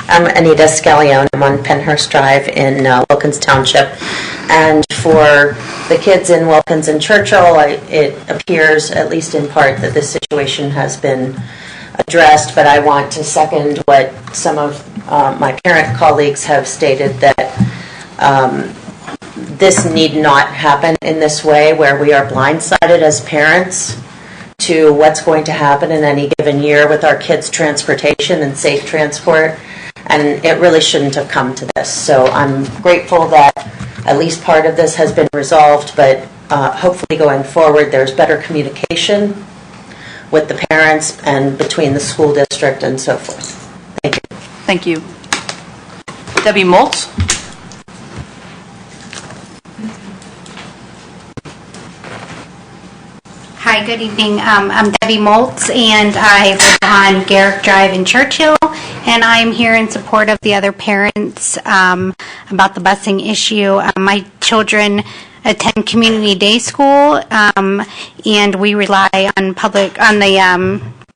I'm Anita Scaglione. I'm on Penhurst Drive in Wilkins Township. And for the kids in Wilkins and Churchill, it appears, at least in part, that this situation has been addressed. But I want to second what some of my parent colleagues have stated, that this need not happen in this way, where we are blindsided as parents to what's going to happen in any given year with our kids' transportation and safe transport. And it really shouldn't have come to this. So I'm grateful that at least part of this has been resolved, but hopefully going forward there's better communication with the parents and between the school district and so forth. Thank you. Thank you. Debbie Moltz? Hi, good evening. I'm Debbie Moltz, and I live on Garrick Drive in Churchill, and I'm here in support of the other parents about the busing issue. My children attend community day school, and we rely on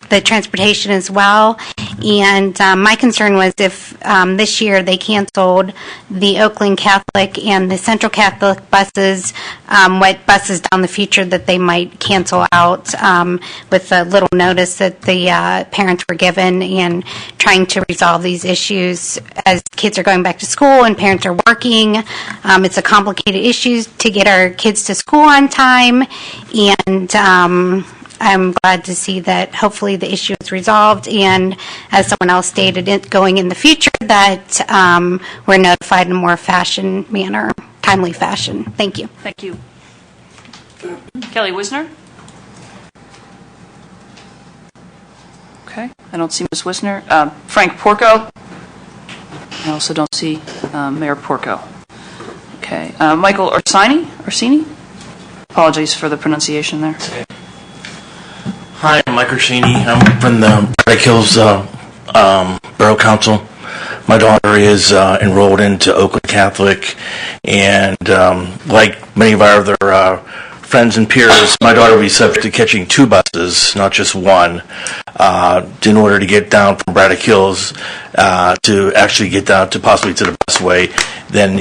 the transportation as well. And my concern was if this year they canceled the Oakland Catholic and the Central Catholic buses, what buses down the future that they might cancel out with a little notice that the parents were given, and trying to resolve these issues as kids are going back to school and parents are working. It's a complicated issue to get our kids to school on time, and I'm glad to see that hopefully the issue is resolved, and as someone else stated, going in the future that we're notified in a more timely fashion. Thank you. Thank you. Kelly Wisner? Okay, I don't see Ms. Wisner. Frank Porco? I also don't see Mayor Porco. Okay, Michael Orsini? Apologies for the pronunciation there. Hi, I'm Mike Orsini. I'm from the Braddock Hills Borough Council. My daughter is enrolled into Oakland Catholic, and like many of our other friends and peers, my daughter will be subject to catching 2 buses, not just one, in order to get down from Braddock Hills to actually get down to possibly to the busway. Then,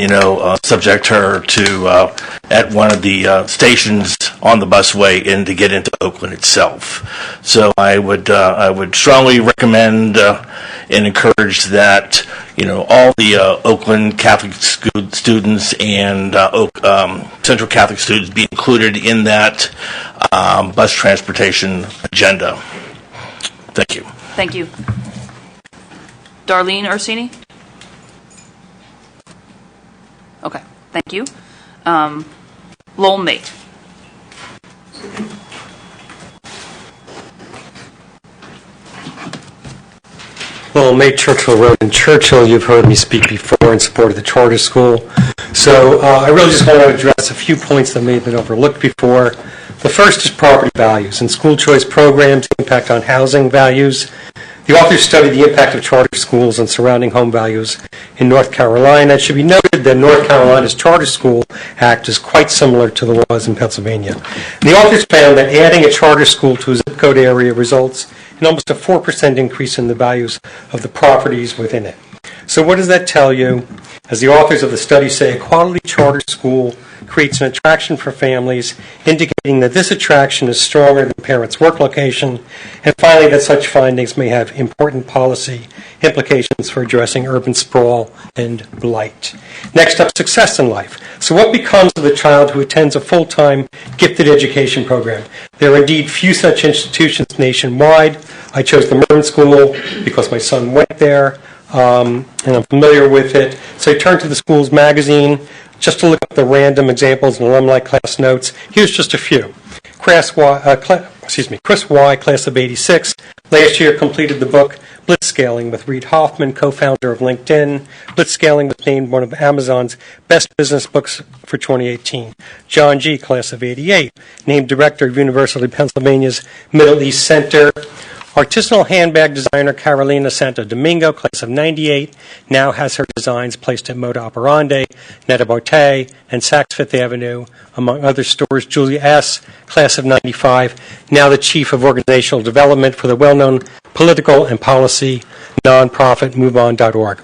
subject her to at one of the stations on the busway and to get into Oakland itself. So I would strongly recommend and encourage that all the Oakland Catholic students and Central Catholic students be included in that bus transportation agenda. Thank you. Thank you. Darlene Orsini? Okay, thank you. Lowell Mate. Well, May Churchill Road in Churchill, you've heard me speak before in support of the charter school. So I really just want to address a few points that may have been overlooked before. The first is property values and school choice programs' impact on housing values. The authors studied the impact of charter schools on surrounding home values in North Carolina. It should be noted that North Carolina's Charter School Act is quite similar to the laws in Pennsylvania. And the authors found that adding a charter school to a zip code area results in almost a 4% increase in the values of the properties within it. So what does that tell you? As the authors of the study say, a quality charter school creates an attraction for families, indicating that this attraction is stronger than parents' work location, and finally that such findings may have important policy implications for addressing urban sprawl and blight. Next up, success in life. So what becomes of the child who attends a full-time gifted education program? There are indeed few such institutions nationwide. I chose the Merton School because my son went there, and I'm familiar with it. So I turned to the school's magazine just to look up the random examples and alumni class notes. Here's just a few. Chris Y, class of 86, last year completed the book Blitzscaling with Reid Hoffman, co-founder of LinkedIn. Blitzscaling was named one of Amazon's best business books for 2018. John G., class of 88, named director of University of Pennsylvania's Middle East Center. Artisanal handbag designer Carolina Santo Domingo, class of 98, now has her designs placed at Moda Operandi, Netta Barte, and Saks Fifth Avenue, among other stores. Julia S., class of 95, now the chief of organizational development for the well-known political and policy nonprofit MoveOn.org.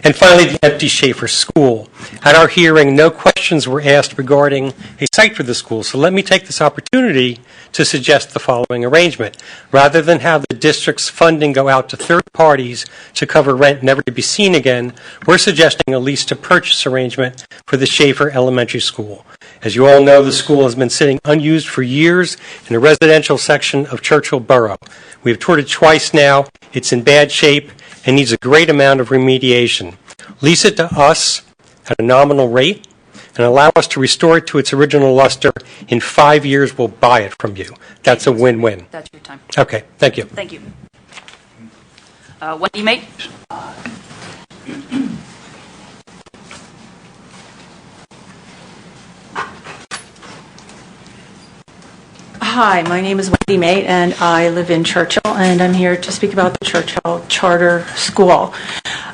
And finally, the Empty Schaefer School. At our hearing, no questions were asked regarding a site for the school, so let me take this opportunity to suggest the following arrangement. Rather than have the district's funding go out to third parties to cover rent never to be seen again, we're suggesting a lease-to-purchase arrangement for the Schaefer Elementary School. As you all know, the school has been sitting unused for years in a residential section of Churchill Borough. We've toured it twice now. It's in bad shape and needs a great amount of remediation. Lease it to us at a nominal rate and allow us to restore it to its original luster. In 5 years, we'll buy it from you. That's a win-win. That's your time. Okay, thank you. Thank you. Wendy Mate? Hi, my name is Wendy Mate, and I live in Churchill, and I'm here to speak about the Churchill Charter School.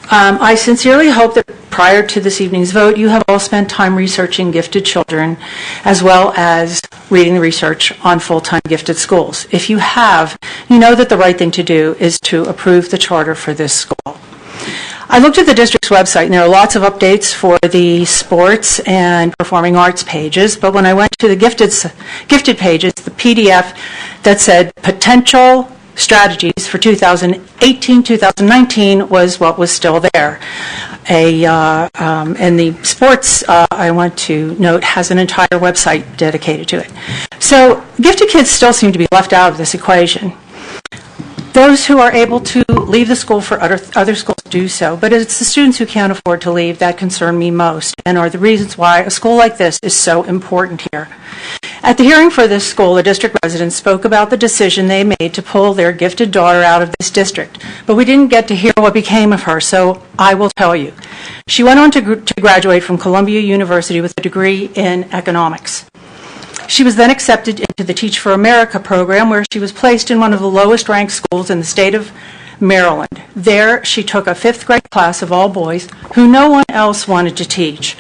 I sincerely hope that prior to this evening's vote, you have all spent time researching gifted children, as well as reading the research on full-time gifted schools. If you have, you know that the right thing to do is to approve the charter for this school. I looked at the district's website, and there are lots of updates for the sports and performing arts pages, but when I went to the gifted pages, the PDF that said potential strategies for 2018-2019 was what was still there. And the sports, I want to note, has an entire website dedicated to it. So gifted kids still seem to be left out of this equation. Those who are able to leave the school for other schools do so, but it's the students who can't afford to leave that concern me most and are the reasons why a school like this is so important here. At the hearing for this school, the district residents spoke about the decision they made to pull their gifted daughter out of this district, but we didn't get to hear what became of her, so I will tell you. She went on to graduate from Columbia University with a degree in economics. She was then accepted into the Teach for America program, where she was placed in one of the lowest ranked schools in the state of Maryland. There, she took a 5th grade class of all boys who no one else wanted to teach.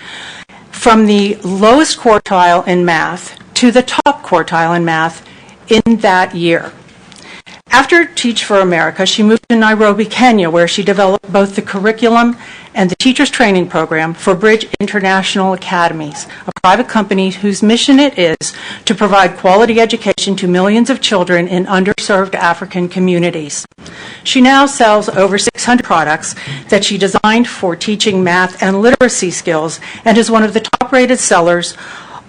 From the lowest quartile in math to the top quartile in math in that year. After Teach for America, she moved to Nairobi, Kenya, where she developed both the curriculum and the teacher's training program for Bridge International Academies, a private company whose mission it is to provide quality education to millions of children in underserved African communities. She now sells over 600 products that she designed for teaching math and literacy skills and is one of the top-rated sellers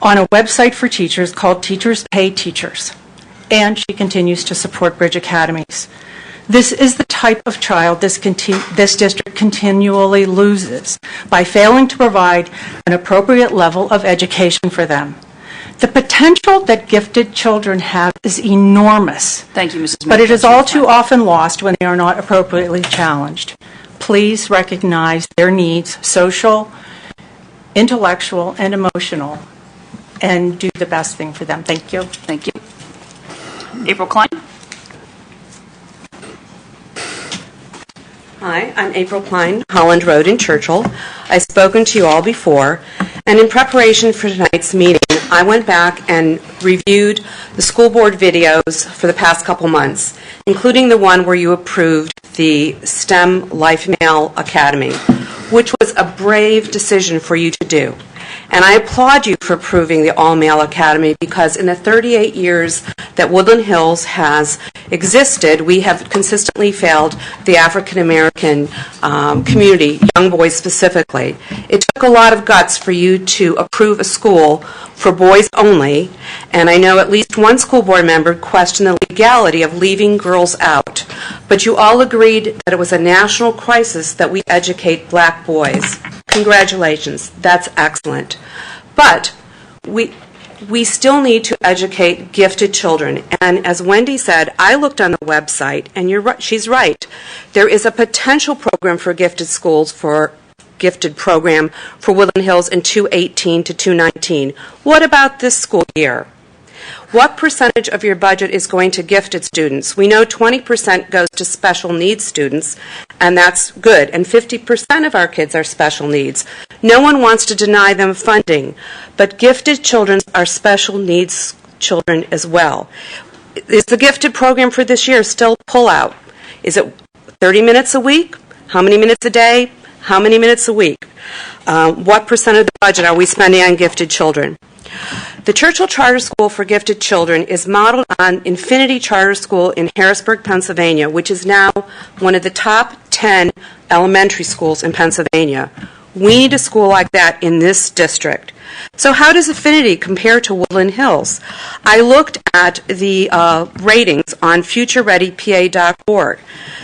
on a website for teachers called Teachers Pay Teachers. And she continues to support Bridge Academies. This is the type of child this district continually loses by failing to provide an appropriate level of education for them. The potential that gifted children have is enormous. Thank you, Mrs. But it is all too often lost when they are not appropriately challenged. Please recognize their needs, social, intellectual, and emotional, and do the best thing for them. Thank you. Thank you. April Klein. Hi, I'm April Klein, Holland Road in Churchill. I've spoken to you all before, and in preparation for tonight's meeting, I went back and reviewed the school board videos for the past couple months, including the one where you approved the STEM Life Mail Academy, which was a brave decision for you to do. And I applaud you for approving the All-Male Academy because in the 38 years that Woodland Hills has existed, we have consistently failed the African American community, young boys specifically. It took a lot of guts for you to approve a school for boys only, and I know at least one school board member questioned the legality of leaving girls out. But you all agreed that it was a national crisis that we educate black boys. Congratulations, that's excellent. But we still need to educate gifted children. And as Wendy said, I looked on the website, and you're right, she's right. There is a potential program for gifted schools for gifted program for Woodland Hills in 2018 to 2019. What about this school year? What percentage of your budget is going to gifted students? We know 20% goes to special needs students, and that's good, and 50% of our kids are special needs. No one wants to deny them funding, but gifted children are special needs children as well. Is the gifted program for this year still pull out? Is it 30 minutes a week? How many minutes a day? How many minutes a week? What percent of the budget are we spending on gifted children? The Churchill Charter School for Gifted Children is modeled on Infinity Charter School in Harrisburg, Pennsylvania, which is now one of the top 10 elementary schools in Pennsylvania. We need a school like that in this district. So how does Affinity compare to Woodland Hills? I looked at the ratings on futurereadypa.org.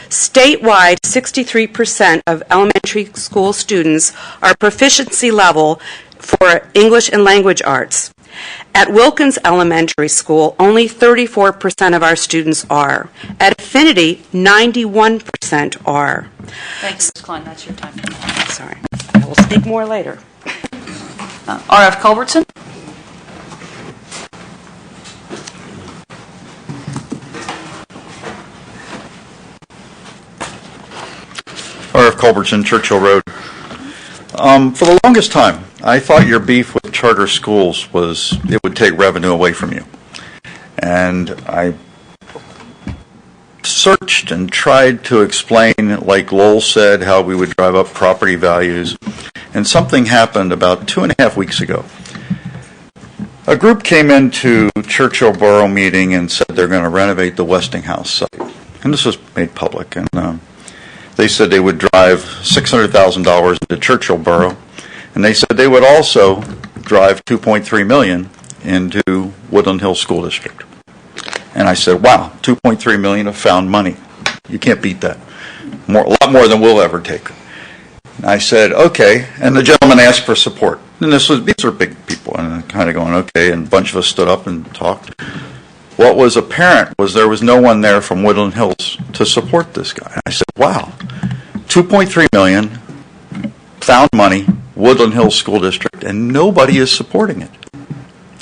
Statewide, 63% of elementary school students are proficiency level for English and language arts. At Wilkins Elementary School, only 34% of our students are. At Affinity, 91% are. Thanks, Ms. Klein. That's your time. Sorry. I will speak more later. R.F. Culbertson. R.F. Culbertson, Churchill Road. For the longest time, I thought your beef with charter schools was it would take revenue away from you. And I searched and tried to explain, like Lowell said, how we would drive up property values. And something happened about 2.5 weeks ago. A group came into Churchill Borough meeting and said they're going to renovate the Westinghouse site. And this was made public. And they said they would drive $600,000 into Churchill Borough. And they said they would also drive $2.3 million into Woodland Hills School District. And I said, wow, $2.3 million of found money. You can't beat that. A lot more than we'll ever take. And I said, okay. And the gentleman asked for support. And these are big people. And I'm kind of going, okay. And a bunch of us stood up and talked. What was apparent was there was no one there from Woodland Hills to support this guy. I said, wow, $2.3 million, found money, Woodland Hills School District, and nobody is supporting it.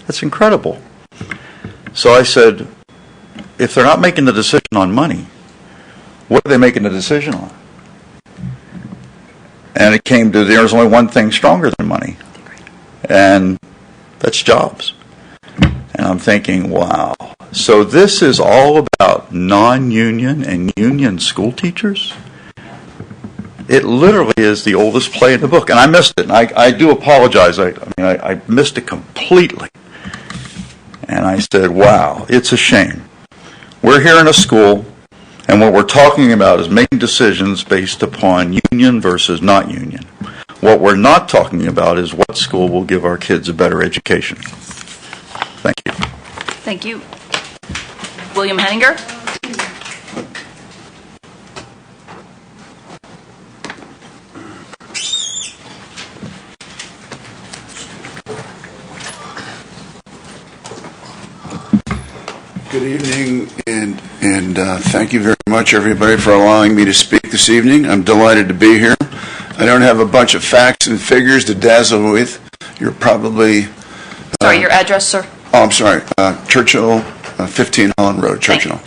That's incredible. So I said, if they're not making the decision on money, what are they making the decision on? And it came to there's only one thing stronger than money, and that's jobs. And I'm thinking, wow. So this is all about non-union and union school teachers? It literally is the oldest play in the book. And I missed it. And I do apologize. I missed it completely. And I said, wow, it's a shame. We're here in a school, and what we're talking about is making decisions based upon union versus not union. What we're not talking about is what school will give our kids a better education. Thank you. Thank you. William Henninger. Good evening, and thank you very much, everybody, for allowing me to speak this evening. I'm delighted to be here. I don't have a bunch of facts and figures to dazzle with. You're probably... Sorry, your address, sir? Oh, I'm sorry. Churchill, 15 Holland Road, Churchill.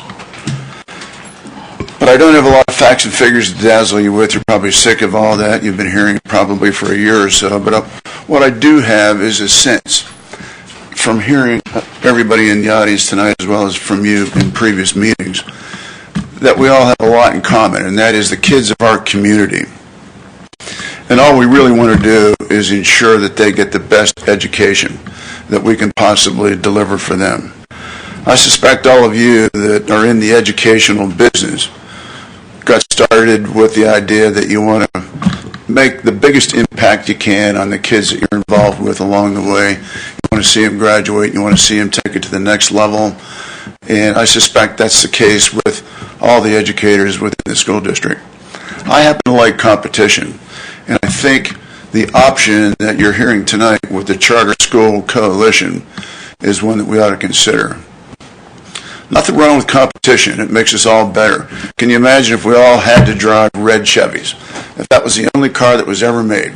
But I don't have a lot of facts and figures to dazzle you with. You're probably sick of all that. You've been hearing it probably for a year or so. But what I do have is a sense from hearing everybody in the audience tonight, as well as from you in previous meetings, that we all have a lot in common, and that is the kids of our community. And all we really want to do is ensure that they get the best education that we can possibly deliver for them. I suspect all of you that are in the educational business got started with the idea that you want to make the biggest impact you can on the kids that you're involved with along the way. You want to see them graduate. You want to see them take it to the next level. And I suspect that's the case with all the educators within the school district. I happen to like competition. And I think the option that you're hearing tonight with the Charter School Coalition is one that we ought to consider. Nothing wrong with competition. It makes us all better. Can you imagine if we all had to drive red Chevys? If that was the only car that was ever made,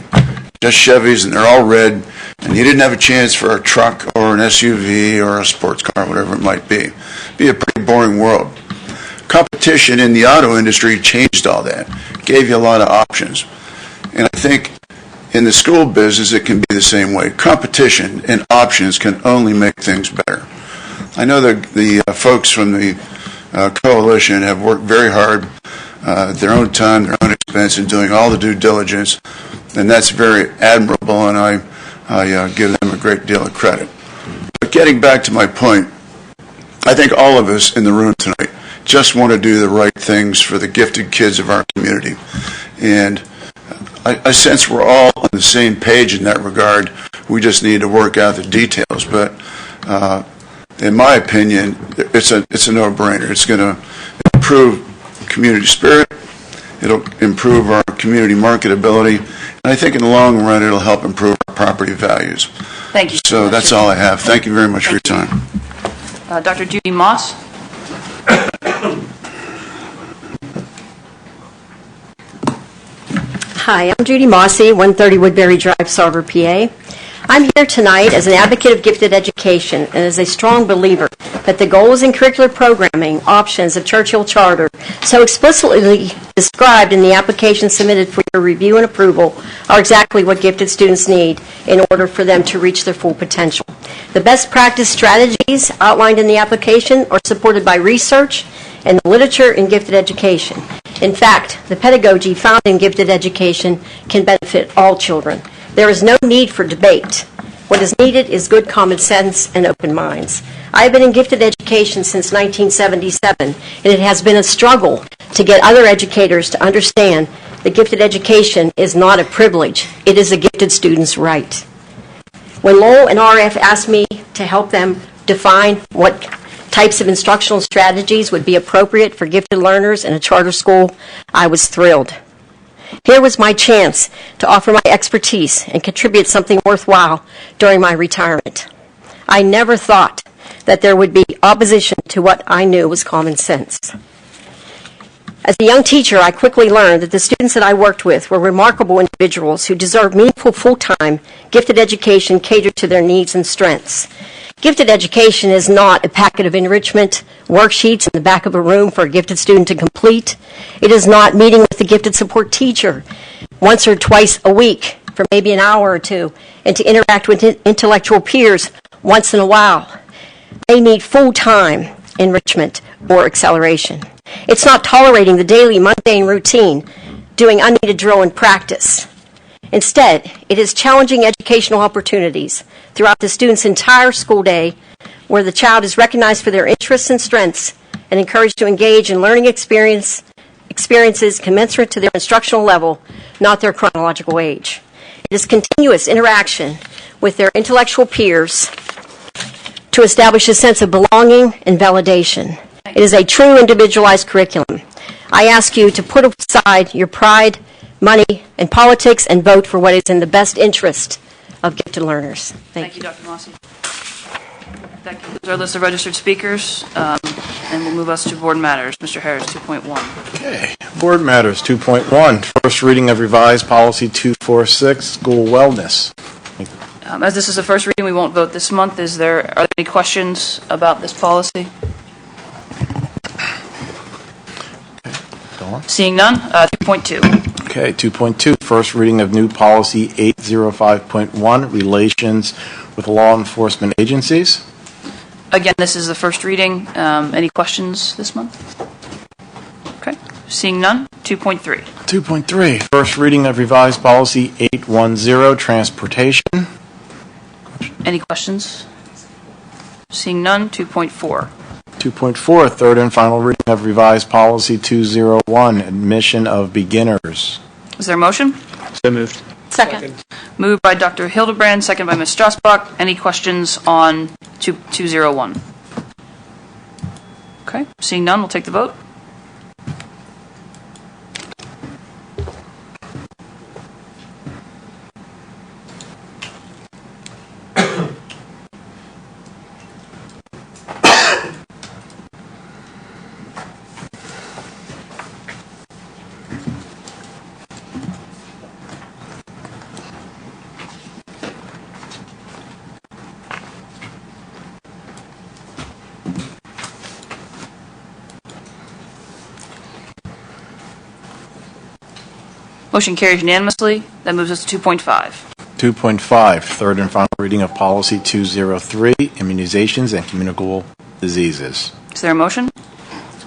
just Chevys, and they're all red, and you didn't have a chance for a truck or an SUV or a sports car, whatever it might be. It'd be a pretty boring world. Competition in the auto industry changed all that, gave you a lot of options. And I think in the school business it can be the same way. Competition and options can only make things better. I know the folks from the coalition have worked very hard at their own time, their own expense, in doing all the due diligence, and that's very admirable, and I give them a great deal of credit. But getting back to my point, I think all of us in the room tonight just want to do the right things for the gifted kids of our community. And I sense we're all on the same page in that regard. We just need to work out the details. But in my opinion, it's a no-brainer. It's going to improve community spirit. It'll improve our community marketability. And I think in the long run, it'll help improve our property values. Thank you. So that's all I have. Thank you very much for your time. Dr. Judy Moss? Hi, I'm Judy Mossy, 130 Woodbury Drive, Sarver, PA. I'm here tonight as an advocate of gifted education and as a strong believer that the goals and curricular programming options of Churchill Charter, so explicitly described in the application submitted for your review and approval, are exactly what gifted students need in order for them to reach their full potential. The best practice strategies outlined in the application are supported by research and the literature in gifted education. In fact, the pedagogy found in gifted education can benefit all children. There is no need for debate. What is needed is good common sense and open minds. I have been in gifted education since 1977, and it has been a struggle to get other educators to understand that gifted education is not a privilege. It is a gifted student's right. When Lowell and RF asked me to help them define what types of instructional strategies would be appropriate for gifted learners in a charter school, I was thrilled. Here was my chance to offer my expertise and contribute something worthwhile during my retirement. I never thought that there would be opposition to what I knew was common sense. As a young teacher, I quickly learned that the students that I worked with were remarkable individuals who deserved meaningful, full-time, gifted education catered to their needs and strengths. Gifted education is not a packet of enrichment worksheets in the back of a room for a gifted student to complete. It is not meeting with the gifted support teacher once or twice a week for maybe an hour or two and to interact with intellectual peers once in a while. They need full-time enrichment or acceleration. It's not tolerating the daily mundane routine, doing unneeded drill and practice. Instead, it is challenging educational opportunities throughout the student's entire school day where the child is recognized for their interests and strengths and encouraged to engage in learning experiences commensurate to their instructional level, not their chronological age. It is continuous interaction with their intellectual peers to establish a sense of belonging and validation. It is a true individualized curriculum. I ask you to put aside your pride, money, and politics and vote for what is in the best interest of gifted learners. Thank you. Dr. Mossy. That concludes our list of registered speakers, and we'll move us to board matters. Mr. Harris, 2.1. Okay, Board Matters 2.1, first reading of revised policy 246, school wellness. As this is the first reading, we won't vote this month. Are there any questions about this policy? Go on. Seeing none, 2.2. Okay, 2.2, first reading of new policy 805.1, relations with law enforcement agencies. Again, this is the first reading. Any questions this month? Okay. Seeing none, 2.3. 2.3, first reading of revised policy 810, transportation. Any questions? Seeing none, 2.4. 2.4, third and final reading of revised policy 201, admission of beginners. Is there a motion? So moved. Second. Moved by Dr. Hildebrand, second by Ms. Strasbach. Any questions on 201? Okay, seeing none, we'll take the vote. Motion carries unanimously. That moves us to 2.5. 2.5, third and final reading of policy 203, immunizations and communicable diseases. Is there a motion?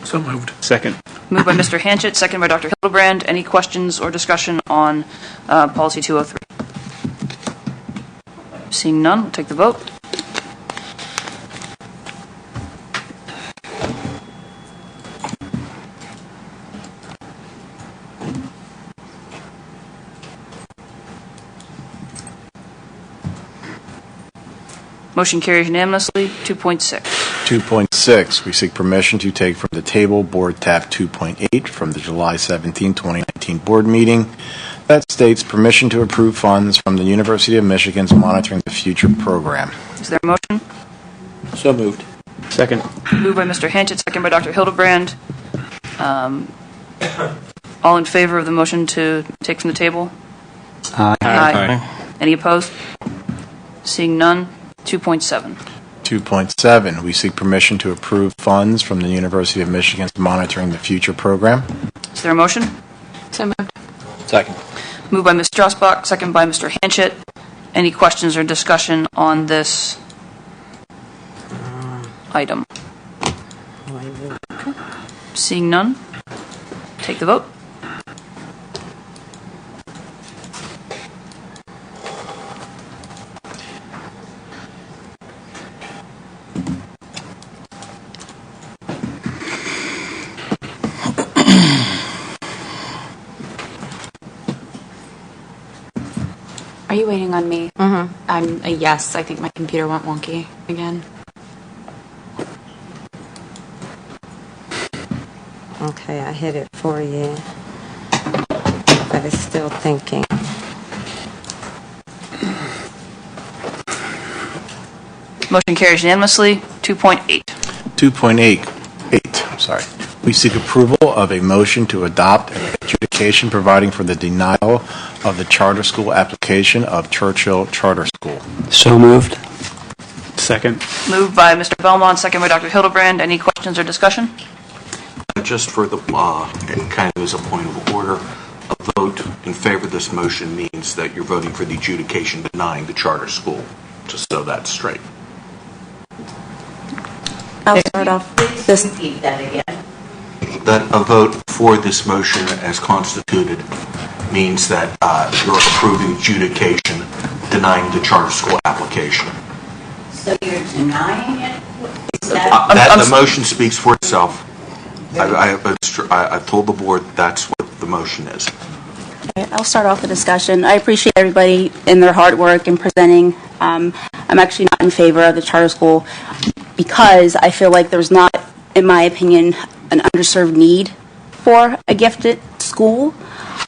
So moved. Second. Moved by Mr. Hanchett, second by Dr. Hildebrand. Any questions or discussion on policy 203? Seeing none, we'll take the vote. Motion carries unanimously. 2.6. 2.6, we seek permission to take from the table Board Tab 2.8 from the July 17, 2019 board meeting that states permission to approve funds from the University of Michigan's Monitoring the Future program. Is there a motion? So moved. Second. Moved by Mr. Hanchett, second by Dr. Hildebrand. All in favor of the motion to take from the table? Aye. Any opposed? Seeing none, 2.7. 2.7, we seek permission to approve funds from the University of Michigan's Monitoring the Future program. Is there a motion? So moved. Second. Moved by Ms. Strasbach, second by Mr. Hanchett. Any questions or discussion on this item? Okay. Seeing none, take the vote. Are you waiting on me? Mm-hmm. I'm a yes. I think my computer went wonky again. Okay, I hit it for you, but it's still thinking. Motion carries unanimously. 2.8. 2.8, sorry. We seek approval of a motion to adopt an adjudication providing for the denial of the charter school application of Churchill Charter School. So moved. Second. Moved by Mr. Belmont, second by Dr. Hildebrand. Any questions or discussion? Just for the, kind of as a point of order, a vote in favor of this motion means that you're voting for the adjudication denying the charter school, just so that's straight. I'll start off this. Repeat that again. That a vote for this motion as constituted means that you're approving adjudication denying the charter school application. So you're denying it? The motion speaks for itself. I told the board that's what the motion is. Okay, I'll start off the discussion. I appreciate everybody in their hard work in presenting. I'm actually not in favor of the charter school because I feel like there's not, in my opinion, an underserved need for a gifted school.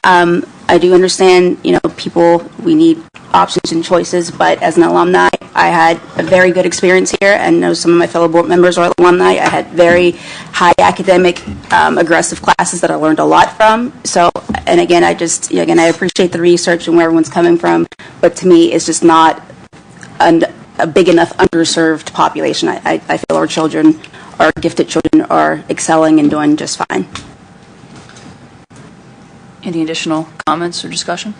I do understand, people, we need options and choices, but as an alumni, I had a very good experience here, and know some of my fellow board members are alumni. I had very high academic, aggressive classes that I learned a lot from. So, and again, I appreciate the research and where everyone's coming from, but to me, it's just not a big enough underserved population. I feel our children, our gifted children, are excelling and doing just fine. Any additional comments or discussion?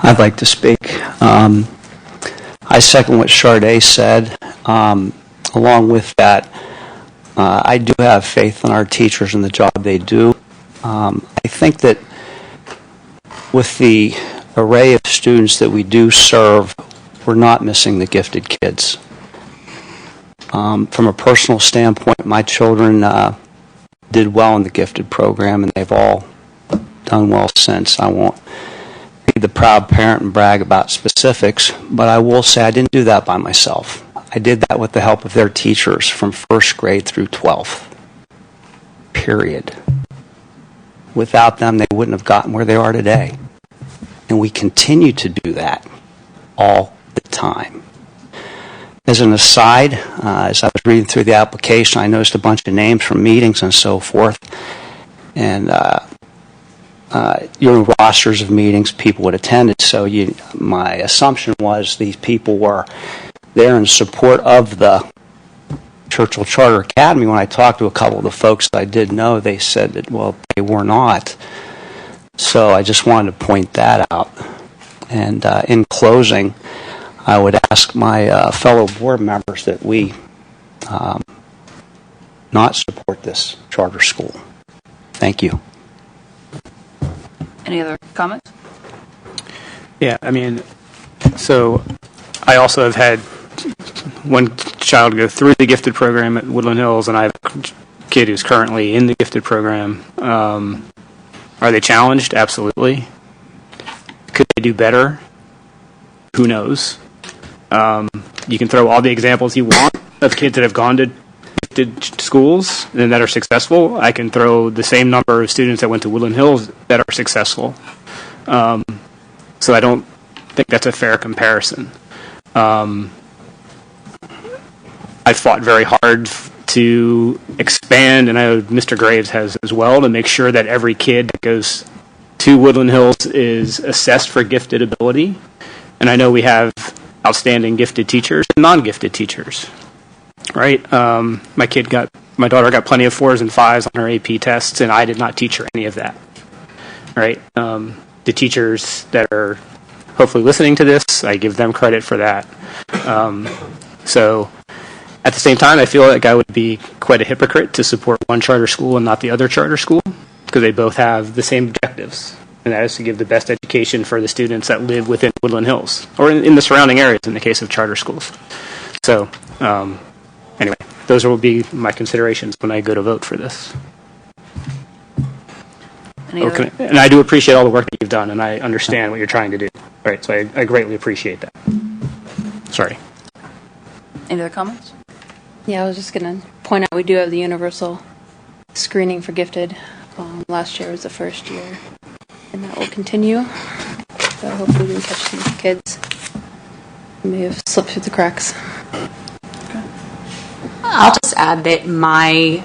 I'd like to speak. I second what Sade said. Along with that, I do have faith in our teachers and the job they do. I think that with the array of students that we do serve, we're not missing the gifted kids. From a personal standpoint, my children did well in the gifted program, and they've all done well since. I won't be the proud parent and brag about specifics, but I will say I didn't do that by myself. I did that with the help of their teachers from first grade through 12th. Period. Without them, they wouldn't have gotten where they are today. And we continue to do that all the time. As an aside, as I was reading through the application, I noticed a bunch of names from meetings and so forth. And your rosters of meetings, people would attend it. So my assumption was these people were there in support of the Churchill Charter Academy. When I talked to a couple of the folks that I did know, they said that, well, they were not. So I just wanted to point that out. And in closing, I would ask my fellow board members that we not support this charter school. Thank you. Any other comments? Yeah, I mean, so I also have had one child go through the gifted program at Woodland Hills, and I have a kid who's currently in the gifted program. Are they challenged? Absolutely. Could they do better? Who knows? You can throw all the examples you want of kids that have gone to gifted schools and that are successful. I can throw the same number of students that went to Woodland Hills that are successful. So I don't think that's a fair comparison. I fought very hard to expand, and I know Mr. Graves has as well, to make sure that every kid that goes to Woodland Hills is assessed for gifted ability. And I know we have outstanding gifted teachers and non-gifted teachers, right? My daughter got plenty of 4s and 5s on her AP tests, and I did not teach her any of that, right? The teachers that are hopefully listening to this, I give them credit for that. So at the same time, I feel like I would be quite a hypocrite to support one charter school and not the other charter school, because they both have the same objectives, and that is to give the best education for the students that live within Woodland Hills, or in the surrounding areas in the case of charter schools. So anyway, those will be my considerations when I go to vote for this. And I do appreciate all the work that you've done, and I understand what you're trying to do. All right, so I greatly appreciate that. Sorry. Any other comments? Yeah, I was just going to point out we do have the universal screening for gifted. Last year was the first year, and that will continue. So hopefully we can catch some kids who may have slipped through the cracks. I'll just add that my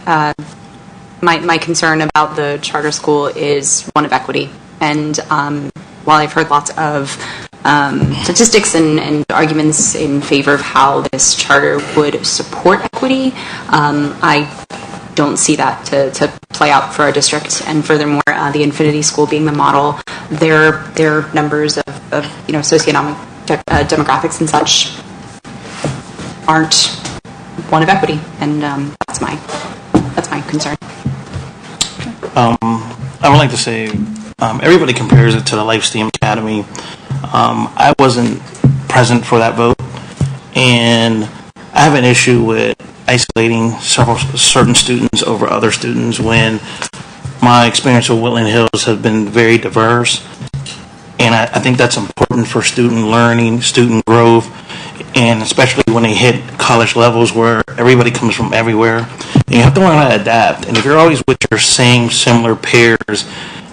concern about the charter school is one of equity. And while I've heard lots of statistics and arguments in favor of how this charter would support equity, I don't see that to play out for our district. And furthermore, the Infinity School being the model, their numbers of socioeconomic demographics and such aren't one of equity, and that's my concern. I would like to say everybody compares it to the Lifesteam Academy. I wasn't present for that vote, and I have an issue with isolating certain students over other students when my experience with Woodland Hills has been very diverse, and I think that's important for student learning, student growth, and especially when they hit college levels where everybody comes from everywhere. And you have to learn how to adapt, and if you're always with your same similar peers,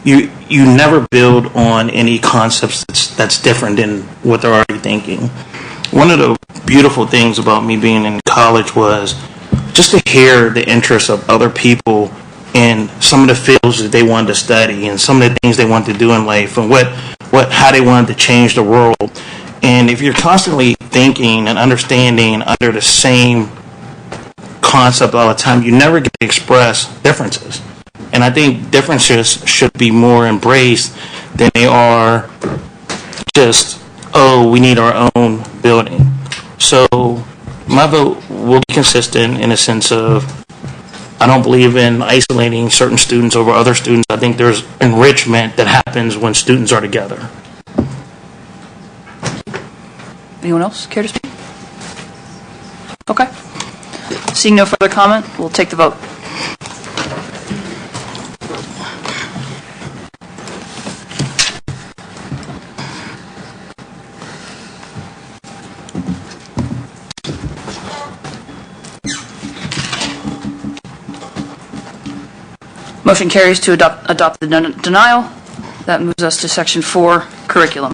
you never build on any concepts that's different than what they're already thinking. One of the beautiful things about me being in college was just to hear the interests of other people in some of the fields that they wanted to study and some of the things they wanted to do in life and how they wanted to change the world. And if you're constantly thinking and understanding under the same concept all the time, you never get to express differences. And I think differences should be more embraced than they are just, oh, we need our own building. So my vote will be consistent in a sense of I don't believe in isolating certain students over other students. I think there's enrichment that happens when students are together. Anyone else care to speak? Okay. Seeing no further comment, we'll take the vote. Motion carries to adopt the denial. That moves us to Section 4, Curriculum.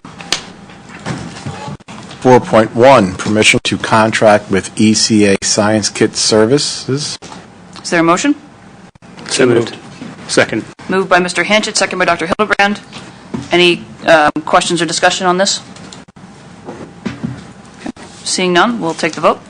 4.1, permission to contract with ECA Science Kit Services. Is there a motion? So moved. Second. Moved by Mr. Hanchett, second by Dr. Hildebrand. Any questions or discussion on this? Okay. Seeing none, we'll take the vote.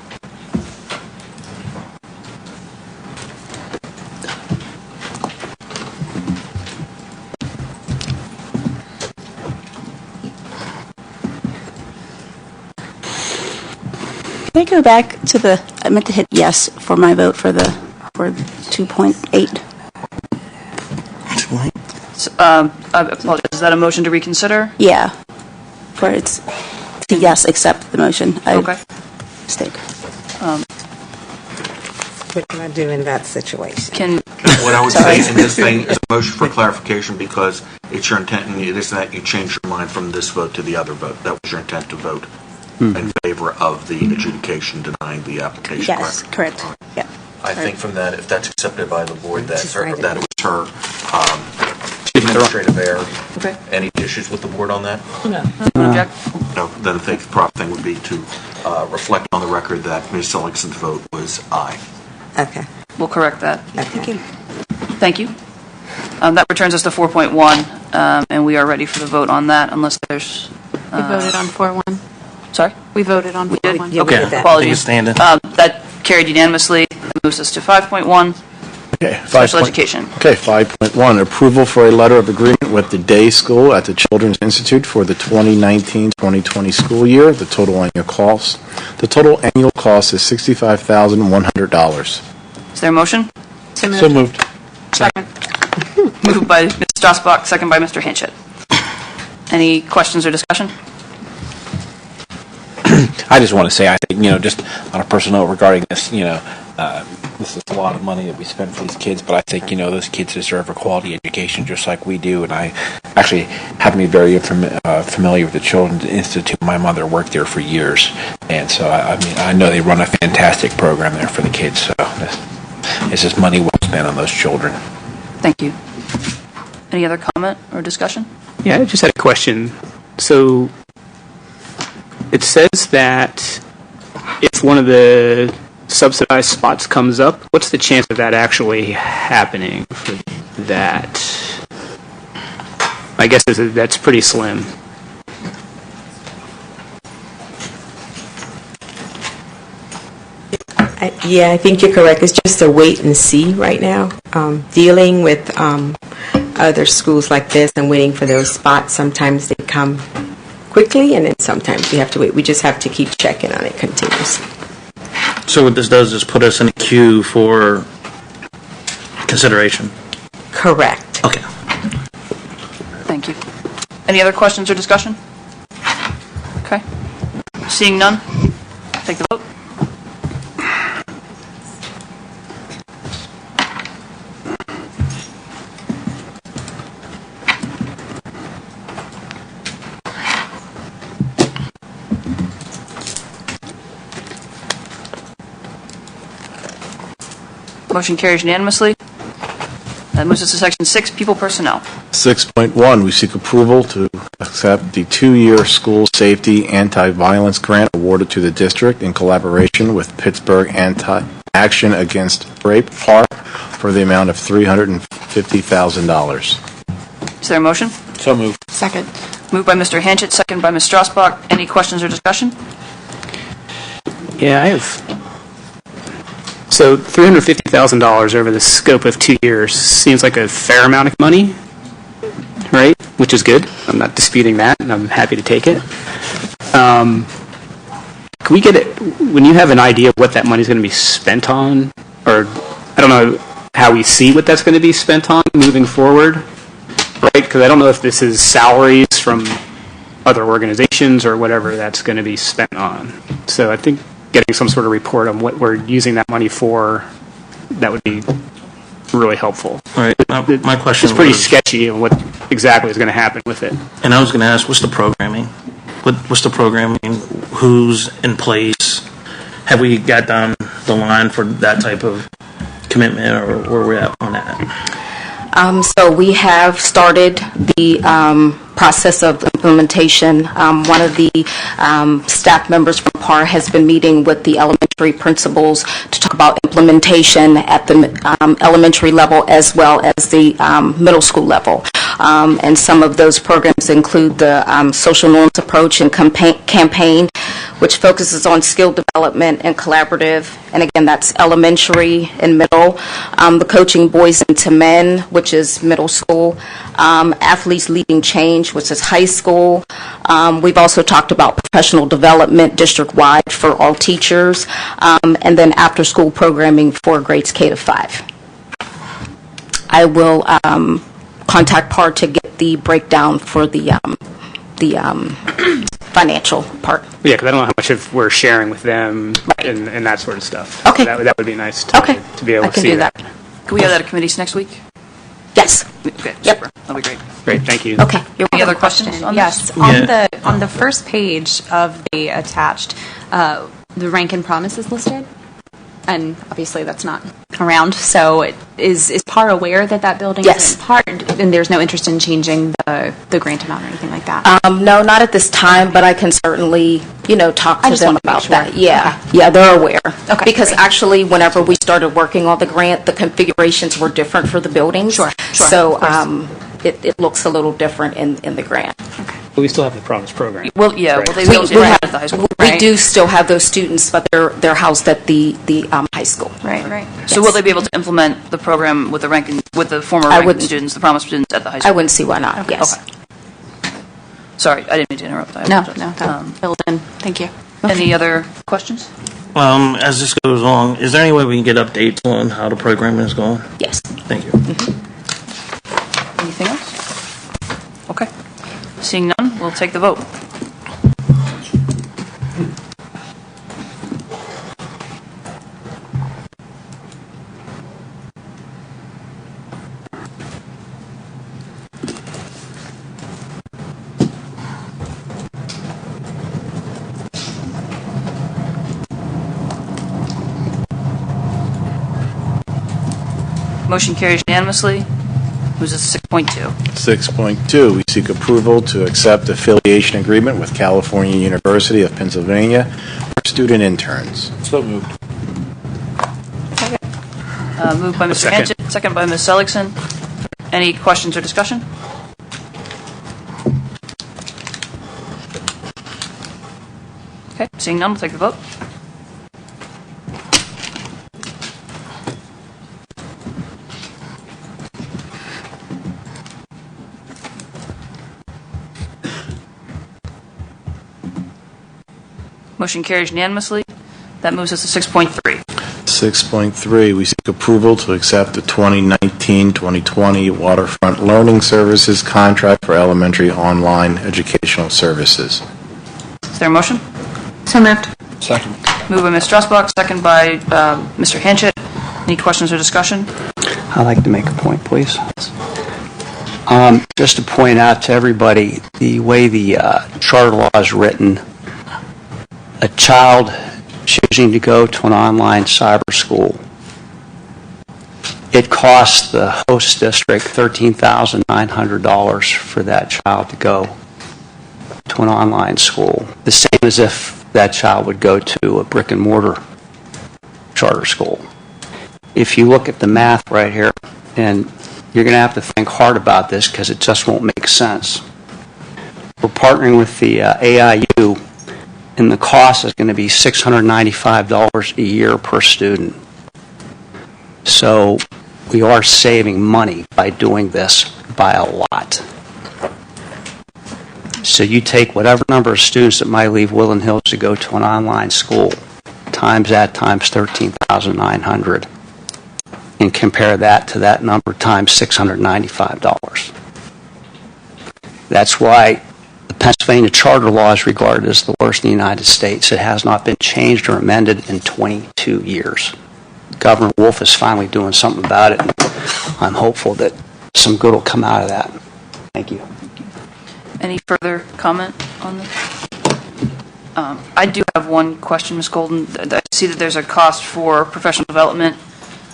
Can I go back to I meant to hit yes for my vote for 2.8. I apologize. Is that a motion to reconsider? Yeah. For it's to yes, accept the motion. Okay. Mistake. What can I do in that situation? What I would say in this thing is a motion for clarification because it's your intent, and it is that you change your mind from this vote to the other vote. That was your intent to vote in favor of the adjudication denying the application. Yes, correct. Yeah. I think from that, if that's accepted by the board, that it was her administrative error. Okay. Any issues with the board on that? No. No. Then I think the proper thing would be to reflect on the record that Ms. Sellickson's vote was aye. Okay. We'll correct that. Thank you. Thank you. That returns us to 4.1, and we are ready for the vote on that unless there's... We voted on 4.1. Sorry? We voted on 4.1. Yeah, okay, apologies. That carried unanimously. That moves us to 5.1. Okay, Special education. Okay, 5.1, approval for a letter of agreement with the day school at the Children's Institute for the 2019-2020 school year. The total annual cost is $65,100. Is there a motion? So moved. Second. Moved by Ms. Strasbach, second by Mr. Hanchett. Any questions or discussion? I just want to say, I think, just on a personal note regarding this, this is a lot of money that we spend for these kids, but I think, those kids deserve a quality education just like we do. And I actually happen to be very familiar with the Children's Institute. My mother worked there for years. And so, I know they run a fantastic program there for the kids. So it's just money well spent on those children. Thank you. Any other comment or discussion? Yeah, I just had a question. So it says that if one of the subsidized spots comes up, what's the chance of that actually happening for that? I guess that's pretty slim. I think you're correct. It's just a wait and see right now. Dealing with other schools like this and waiting for those spots, sometimes they come quickly and then sometimes we have to wait. We just have to keep checking on it continuously. So what this does is put us in a queue for consideration. Correct. Okay. Thank you. Any other questions or discussion? Okay. Seeing none, take the vote. Motion carries unanimously. That moves us to Section 6, People Personnel. 6.1, we seek approval to accept the 2-year school safety anti-violence grant awarded to the district in collaboration with Pittsburgh Action Against Rape FARC for the amount of $350,000. Is there a motion? So moved. Second. Moved by Mr. Hanchett, second by Ms. Strasbach. Any questions or discussion? Yeah, I have. So $350,000 over the scope of 2 years seems like a fair amount of money, right? Which is good. I'm not disputing that, and I'm happy to take it. Can we get it, when you have an idea of what that money is going to be spent on, or I don't know how we see what that's going to be spent on moving forward, right? Because I don't know if this is salaries from other organizations or whatever that's going to be spent on. So I think getting some sort of report on what we're using that money for, that would be really helpful. All right. My question It's pretty was, sketchy on what exactly is going to happen with it. and I was going to ask, what's the programming? What's the programming? Who's in place? Have we got down the line for that type of commitment, or where we're at on that? So we have started the process of implementation. One of the staff members from PAR has been meeting with the elementary principals to talk about implementation at the elementary level as well as the middle school level. And some of those programs include the social norms approach and campaign, which focuses on skill development and collaborative. And again, that's elementary and middle. The coaching boys into men, which is middle school. Athletes leading change, which is high school. We've also talked about professional development district-wide for all teachers. And then after-school programming for grades K to 5. I will contact PAR to get the breakdown for the financial part. Yeah, because I don't know how much of we're sharing with them and that sort of stuff. Okay. That would be nice to be able I to can see do that. Can we have that at committees next week? Yes. Okay, super. That'll be great. Great, thank you. Okay. Any other questions on Yes, this? on the first page of the attached, the rank and promise is listed, and obviously that's not around. So is PAR aware that building Yes. is in PAR, and there's no interest in changing the grant amount or anything like that? No, not at this time, but I can certainly, talk I to just them wanted to make about sure. that. Yeah, yeah, they're aware. Okay, Because actually, whenever we started working on the grant, the configurations were different for the buildings. Sure, So it looks a little different in the grant. But we still have the Promise program. Well, yeah, well, they We, don't we, right have, at the high school. we do still have those students, but they're housed at the high school. Right. So will they be able to implement the program with the former I ranking wouldn't- students, the Promise students at the high school? I wouldn't see why not, yes. Okay. Sorry, I didn't mean to interrupt. I No, apologize. that filled in. Thank you. Any other questions? As this goes along, is there any way we can get updates on how the program is going? Yes. Thank you. Anything else? Okay. Seeing none, we'll take the vote. Motion carries unanimously. Moves us to 6.2. 6.2, we seek approval to accept affiliation agreement with California University of Pennsylvania for student interns. So moved. Moved by Mr. Second. Hanchett, second by Ms. Seligson. Any questions or discussion? Okay, seeing none, we'll take the vote. Motion carries unanimously. That moves us to 6.3. 6.3, we seek approval to accept the 2019-2020 Waterfront Learning Services contract for elementary online educational services. Is there a motion? So moved. Second. Moved by Ms. Strasbach, second by Mr. Hanchett. Any questions or discussion? I'd like to make a point, please. Just to point out to everybody, the way the charter law is written, a child choosing to go to an online cyber school it costs the host district $13,900 for that child to go to an online school, the same as if that child would go to a brick and mortar charter school. If you look at the math right here, and you're going to have to think hard about this because it just won't make sense. We're partnering with the AIU, and the cost is going to be $695 a year per student. So we are saving money by doing this by a lot. So you take whatever number of students that might leave Woodland Hills to go to an online school, times that times 13,900, and compare that to that number times $695. That's why the Pennsylvania charter law is regarded as the worst in the United States. It has not been changed or amended in 22 years. Governor Wolf is finally doing something about it, and I'm hopeful that some good will come out of that. Thank you. Any further comment on this? I do have one question, Ms. Golden. I see that there's a cost for professional development.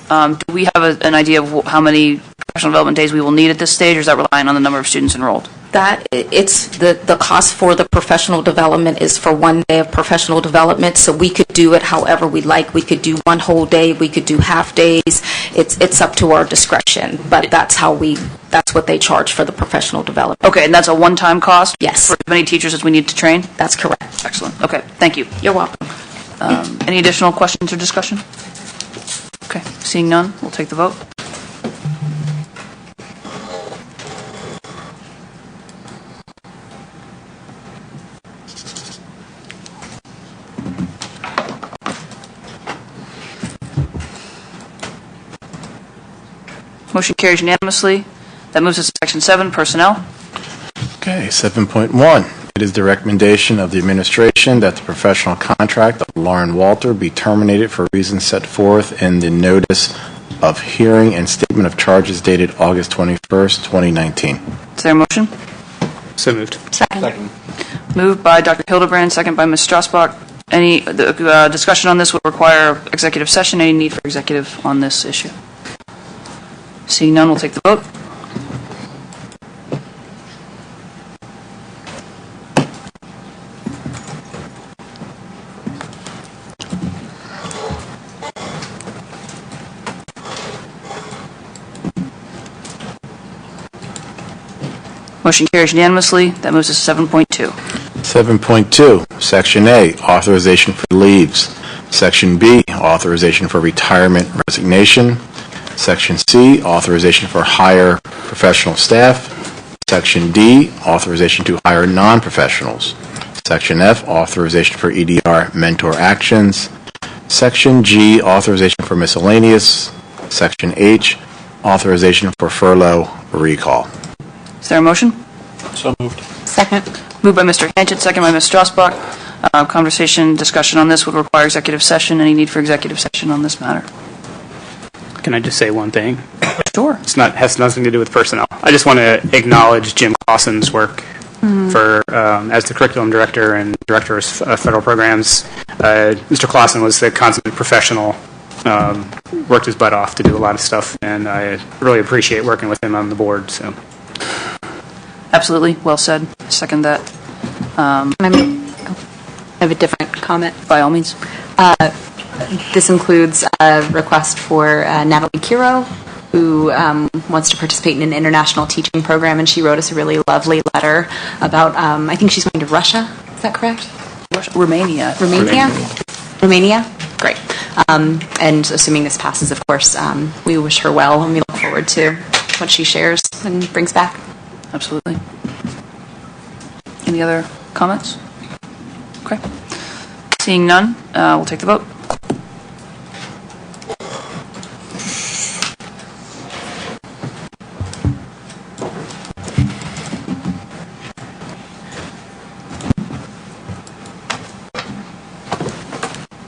Do we have an idea of how many professional development days we will need at this stage, or is that relying on the number of students enrolled? That it's the cost for the professional development is for 1 day of professional development, so we could do it however we like. We could do one whole day, we could do half days. It's up to our discretion, but that's what they charge for the professional development. Okay, and that's a one-time cost? Yes. For as many teachers as we need to train? That's correct. Excellent. Okay, thank you. You're welcome. Any additional questions or discussion? Okay, seeing none, we'll take the vote. Motion carries unanimously. That moves us to Section 7, Personnel. Okay, 7.1. It is the recommendation of the administration that the professional contract of Lauren Walter be terminated for reasons set forth in the notice of hearing and statement of charges dated August 21st, 2019. Is there a motion? So moved. Second. Moved by Dr. Hildebrand, second by Ms. Strasbach. Any discussion on this would require executive session. Any need for executive on this issue? Seeing none, we'll take the vote. Motion carries unanimously. That moves us to 7.2. 7.2, Section A, authorization for leaves. Section B, authorization for retirement resignation. Section C, authorization for hire professional staff. Section D, authorization to hire non-professionals. Section F, authorization for EDR mentor actions. Section G, authorization for miscellaneous. Section H, authorization for furlough recall. Is there a motion? So moved. Second. Moved by Mr. Hanchett, second by Ms. Strasbach. Discussion on this would require executive session. Any need for executive session on this matter? Can I just say one thing? Sure. Has nothing to do with personnel. I just want to acknowledge Jim Clausen's work for as the curriculum director and director of federal programs. Mr. Clausen was the consummate professional, worked his butt off to do a lot of stuff, and I really appreciate working with him on the board. So, absolutely, well said. Second that. I have a different comment. By all means. This includes a request for Natalie Kiro, who wants to participate in an international teaching program, and she wrote us a really lovely letter about, I think she's going to Russia. Is that correct? Romania. Romania? Great. And assuming this passes, of course, we wish her well, and we look forward to what she shares and brings back. Absolutely. Any other comments? Okay. Seeing none, we'll take the vote.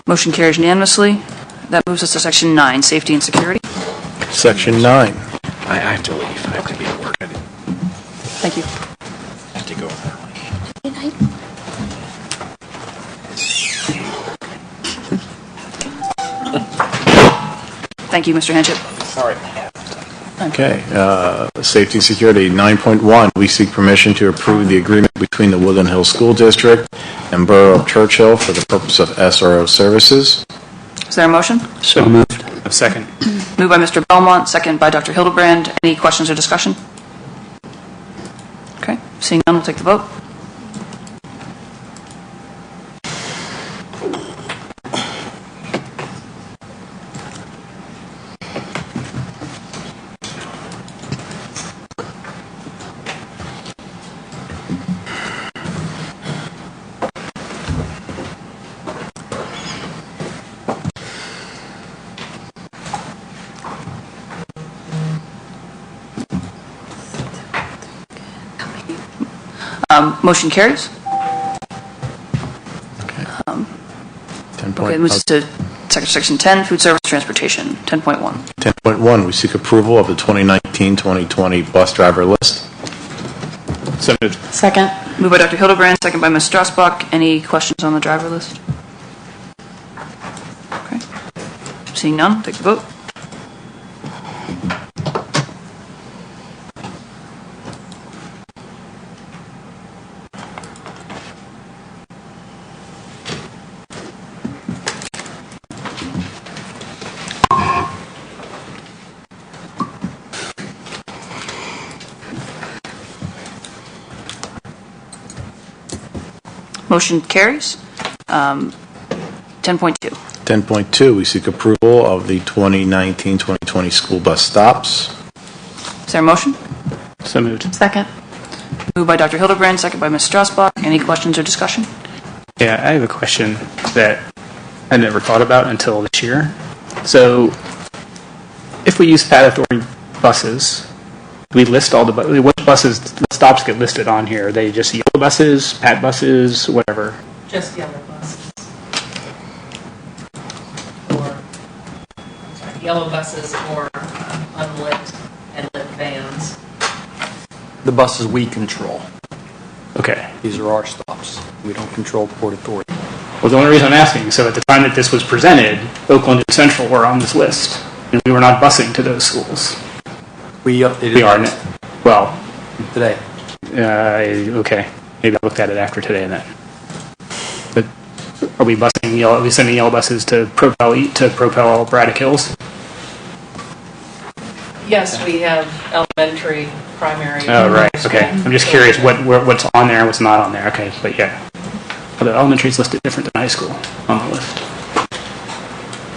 Motion carries unanimously. That moves us to Section 9, Safety and Security. Section 9. I have to leave. I have to be at work. Thank you. I have to go early. Thank you, Mr. Hanchett. Okay, safety and security, 9.1, we seek permission to approve the agreement between the Woodland Hills School District and Borough of Churchill for the purpose of SRO services. Is there a motion? So moved. A second. Moved by Mr. Belmont, second by Dr. Hildebrand. Any questions or discussion? Okay, seeing none, we'll take the vote. Motion carries. Okay, moves to section 10, food service transportation, 10.1. 10.1, we seek approval of the 2019-2020 bus driver list. So moved. Second. Moved by Dr. Hildebrand, second by Ms. Strassbach. Any questions on the driver list? Okay. Seeing none, take the vote. Motion carries. 10.2. 10.2, we seek approval of the 2019-2020 school bus stops. Is there a motion? So moved. Second. Moved by Dr. Hildebrand, second by Ms. Strassbach. Any questions or discussion? Yeah, I have a question that I never thought about until this year. So, if we use PAT authority buses, we list all the which buses, the stops get listed on here. Are they just yellow buses, PAT buses, whatever? Just yellow buses. Yellow buses or unlit and lit vans. The buses we control. Okay. These are our stops. We don't control Port Authority. Well, the only reason I'm asking, so at the time that this was presented, Oakland and Central were on this list, and we were not busing to those schools. We updated We are, that well, today. Okay. Maybe I looked at it after today then. But are we busing yellow? Are we sending yellow buses to Propel Braddock Hills? Yes, we have elementary, primary. Oh, right. middle Okay. school. I'm just curious what's on there and what's not on there. Okay, but yeah. The elementary is listed different than high school on the list.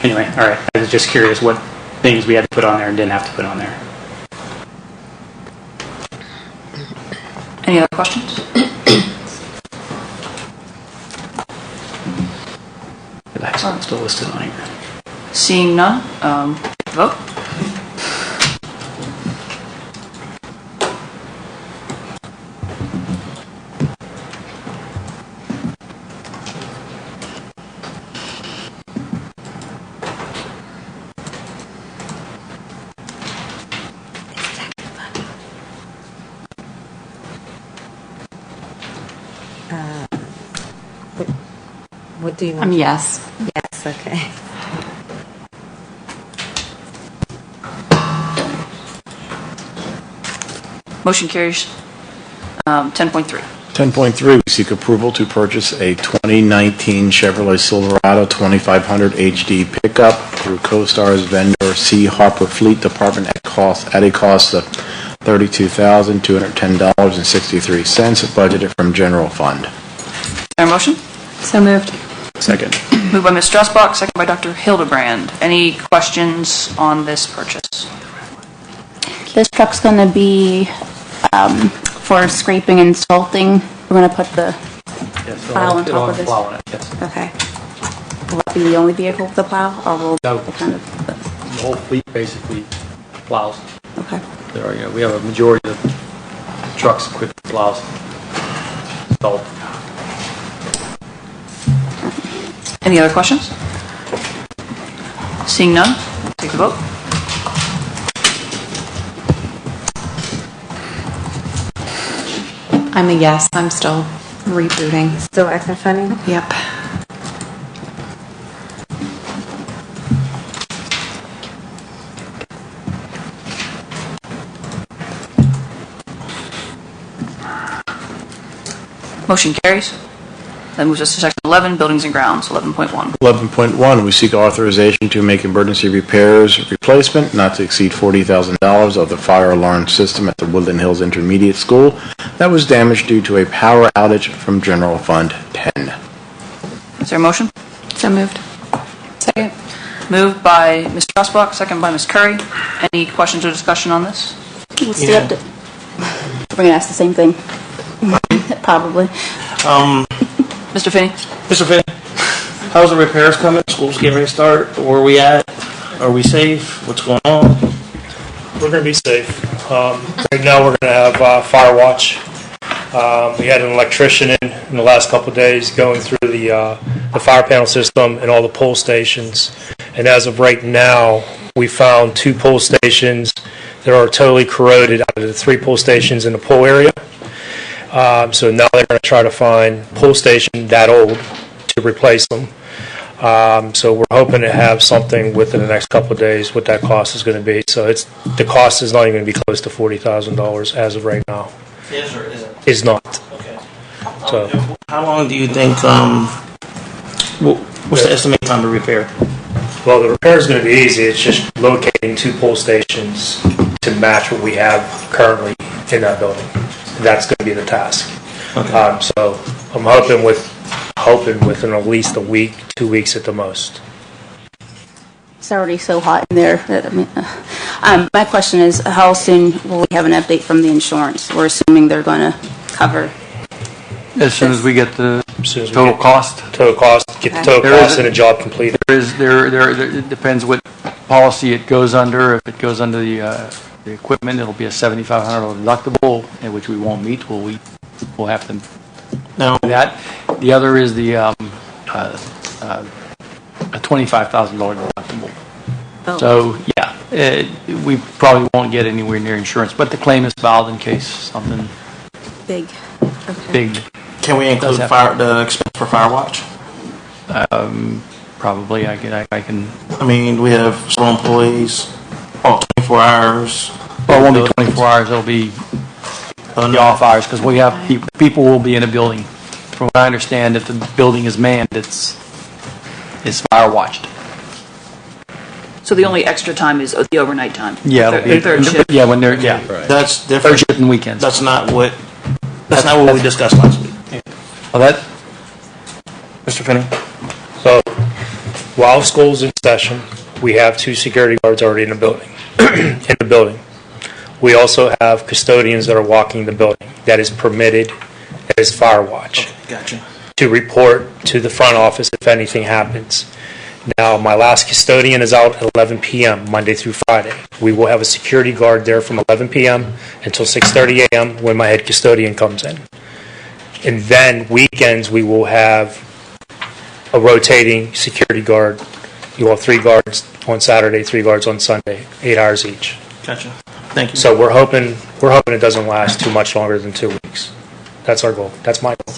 Anyway, all right. I was just curious what things we had to put on there and didn't have to put on there. Any other questions? The high school is still listed on here. Seeing none, vote. What do you want? I'm yes. Yes, okay. Motion carries. 10.3. 10.3, we seek approval to purchase a 2019 Chevrolet Silverado 2500 HD pickup through CoStar's vendor C. Harper Fleet Department at a cost of $32,210.63, budgeted from general fund. Is there a motion? So moved. Second. Moved by Ms. Strassbach, second by Dr. Hildebrand. Any questions on this purchase? This truck's going to be for scraping and salting. We're going to put the plow on top of this. Plow on it, yes. Okay. Will that be the only vehicle with the plow, or will No. it kind of? The whole fleet basically plows. Okay. There are, we have a majority of trucks equipped with plows. So, Any other questions? Seeing none, take the vote. I'm a yes. I'm still rebooting. Still acting funny? Yep. Motion carries. That moves us to section 11, buildings and grounds, 11.1. 11.1, we seek authorization to make emergency repairs replacement not to exceed $40,000 of the fire alarm system at the Woodland Hills Intermediate School that was damaged due to a power outage from General Fund 10. Is there a motion? So moved. Second. Moved by Ms. Strasbach, second by Ms. Curry. Any questions or discussion on this? What's the update? We're going to ask the same thing. Probably. Mr. Finney? Mr. Finney, how's the repairs coming? School's getting ready to start. Where are we at? Are we safe? What's going on? We're going to be safe. Right now, we're going to have fire watch. We had an electrician in the last couple of days going through the fire panel system and all the pull stations. And as of right now, we found 2 pull stations that are totally corroded out of the 3 pull stations in the pull area. So now they're going to try to find pull station that old to replace them. So we're hoping to have something within the next couple of days what that cost is going to be. So the cost is not even going to be close to $40,000 as of right now. Is or isn't? Is not. Okay. So How long do you think, what's the estimated time to repair? well, the repair is going to be easy. It's just locating 2 pull stations to match what we have currently in that building. That's going to be the task. Okay. So I'm hoping within at least a week, 2 weeks at the most. It's already so hot in there. My question is, how soon will we have an update from the insurance? We're assuming they're going to cover. As soon as we get the total cost. Total cost, get the total cost and a job completed. It depends what policy it goes under. If it goes under the equipment, it'll be a $7,500 deductible, which we won't meet. We'll have to. No. That. The other is the a $25,000 deductible. Oh. So yeah, we probably won't get anywhere near insurance, but the claim is filed in case something Big. big. Can we include the expense for fire watch? Probably I can. I mean, we have several employees, 24 hours. Well, it won't be 24 hours. It'll be the off hours because we have people will be in a building. From what I understand, if the building is manned, it's fire watched. So the only extra time is the overnight time? Yeah, The third shift? Yeah, when they're That's different. third shift and weekends. That's not what we discussed last week. Well, that Mr. Finney? So while school's in session, we have 2 security guards already in the building. We also have custodians that are walking the building. That is permitted as fire watch. Okay, gotcha. To report to the front office if anything happens. Now, my last custodian is out at 11 p.m. Monday through Friday. We will have a security guard there from 11 p.m. until 6:30 a.m. when my head custodian comes in. And then weekends we will have a rotating security guard. You will have 3 guards on Saturday, 3 guards on Sunday, 8 hours each. Gotcha. Thank you. So we're hoping it doesn't last too much longer than 2 weeks. That's our goal. That's my goal.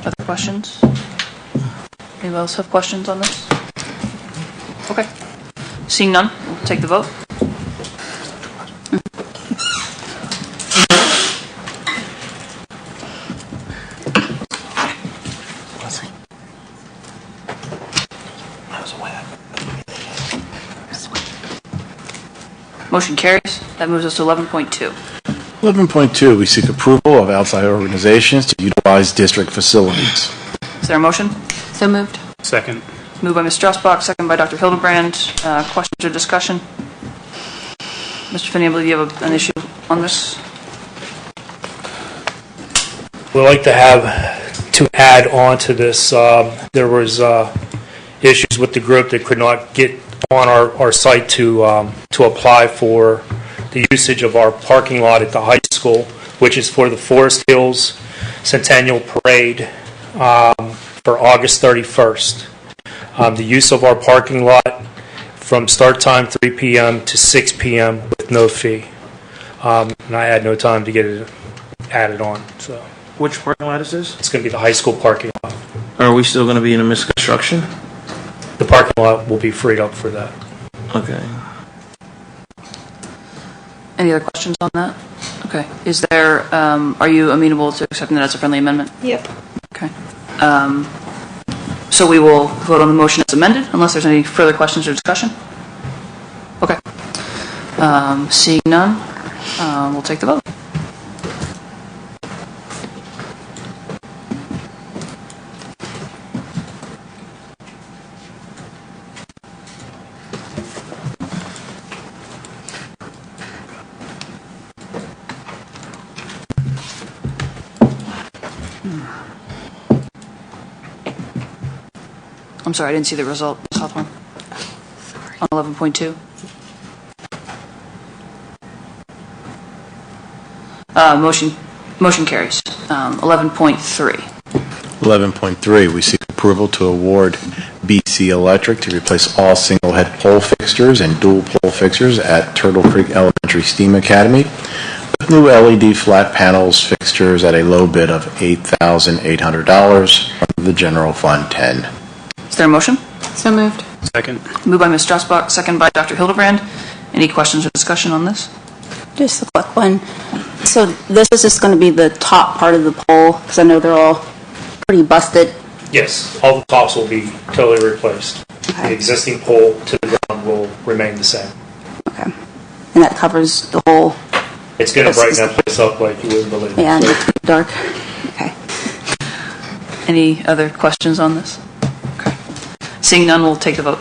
Other questions? Anybody else have questions on this? Okay. Seeing none, we'll take the vote. Motion carries. That moves us to 11.2. 11.2, we seek approval of outside organizations to utilize district facilities. Is there a motion? So moved. Second. Moved by Ms. Strasbach, second by Dr. Hildebrand. Questions or discussion? Mr. Finney, I believe you have an issue on this. We'd like to add on to this. There was issues with the group that could not get on our site to apply for the usage of our parking lot at the high school, which is for the Forest Hills Centennial Parade for August 31st. The use of our parking lot from start time 3 p.m. to 6 p.m. with no fee. And I had no time to get it added on. So Which parking lot is this? it's going to be the high school parking lot. Are we still going to be in a misconstruction? The parking lot will be freed up for that. Okay. Any other questions on that? Okay. Is there, are you amenable to accepting that as a friendly amendment? Yep. Okay. So we will vote on the motion as amended, unless there's any further questions or discussion? Okay. Seeing none, we'll take the vote. I'm sorry, I didn't see the result, Ms. Hawthorne. On 11.2. Motion carries. 11.3. 11.3, we seek approval to award BC Electric to replace all single-head pole fixtures and dual pole fixtures at Turtle Creek Elementary Steam Academy with new LED flat panels fixtures at a low bid of $8,800 from the General Fund 10. Is there a motion? So moved. Second. Moved by Ms. Strassbach, second by Dr. Hildebrand. Any questions or discussion on this? Just a quick one. So this is just going to be the top part of the pole, because I know they're all pretty busted. Yes, all the tops will be totally replaced. The existing pole to the ground will remain the same. Okay. And that covers the whole... It's going to brighten that place up like you wouldn't believe. Yeah, it's dark. Okay. Any other questions on this? Okay. Seeing none, we'll take the vote.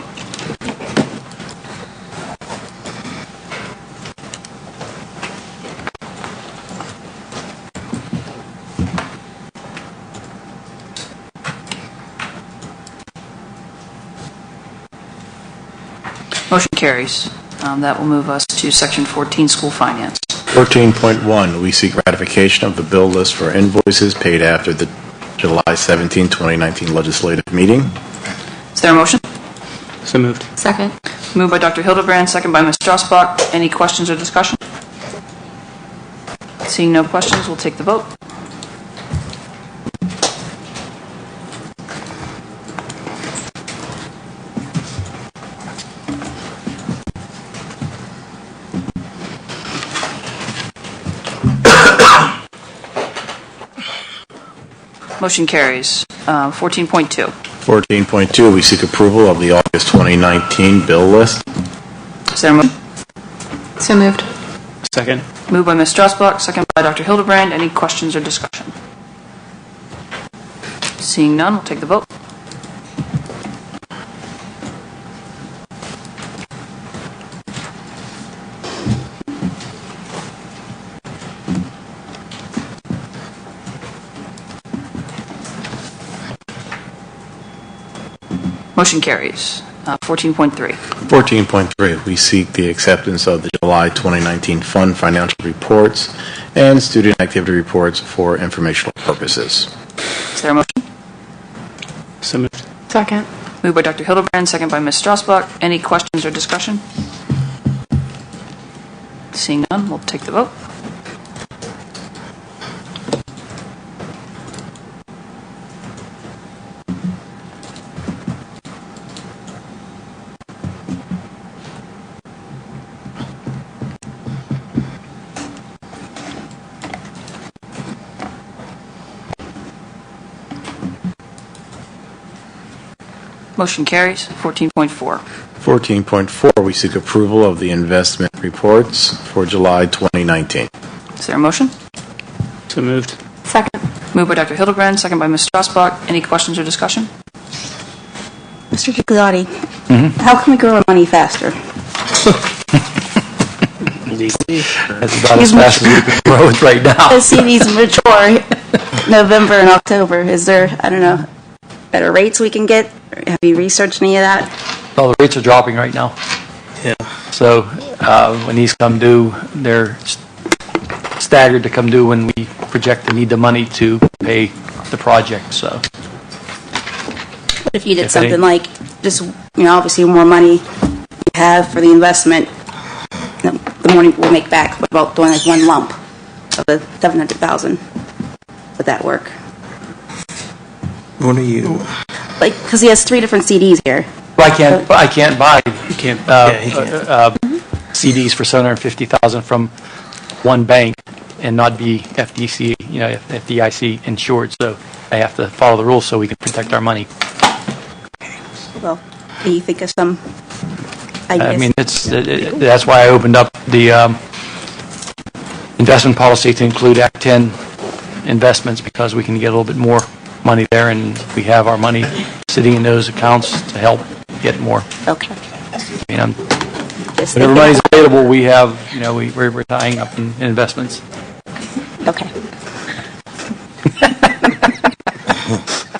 Motion carries. That will move us to Section 14, School Finance. 14.1, we seek ratification of the bill list for invoices paid after the July 17, 2019 legislative meeting. Is there a motion? So moved. Second. Moved by Dr. Hildebrand, second by Ms. Strassbach. Any questions or discussion? Seeing no questions, we'll take the vote. Motion carries. 14.2. 14.2, we seek approval of the August 2019 bill list. Is there a motion? So moved. Second. Moved by Ms. Strassbach, second by Dr. Hildebrand. Any questions or discussion? Seeing none, we'll take the vote. Motion carries. 14.3. 14.3, we seek the acceptance of the July 2019 fund financial reports and student activity reports for informational purposes. Is there a motion? So moved. Second. Moved by Dr. Hildebrand, second by Ms. Strassbach. Any questions or discussion? Seeing none, we'll take the vote. Motion carries. 14.4. 14.4, we seek approval of the investment reports for July 2019. Is there a motion? So moved. Second. Moved by Dr. Hildebrand, second by Ms. Strassbach. Any questions or discussion? Mr. Gigliotti, how can we grow our money faster? That's about as fast as we can grow it right now. The CDs mature November and October. Is there, I don't know, better rates we can get? Have you researched any of that? Well, the rates are dropping right now. Yeah. So when these come due, they're staggered to come due when we project to need the money to pay the project. So What if you did If something any- like, just, obviously more money you have for the investment, the more we'll make back. What about doing like one lump of the 700,000? Would that work? What are you? Like, because he has 3 different CDs here. I can't buy. You can't. CDs for $750,000 from one bank and not be FDIC insured. So they have to follow the rules so we can protect our money. Well, can you think of some I ideas? mean, that's why I opened up the investment policy to include Act 10 investments, because we can get a little bit more money there, and we have our money sitting in those accounts to help get more. Okay. I mean, whenever money's available, we have, we're tying up in investments. Okay.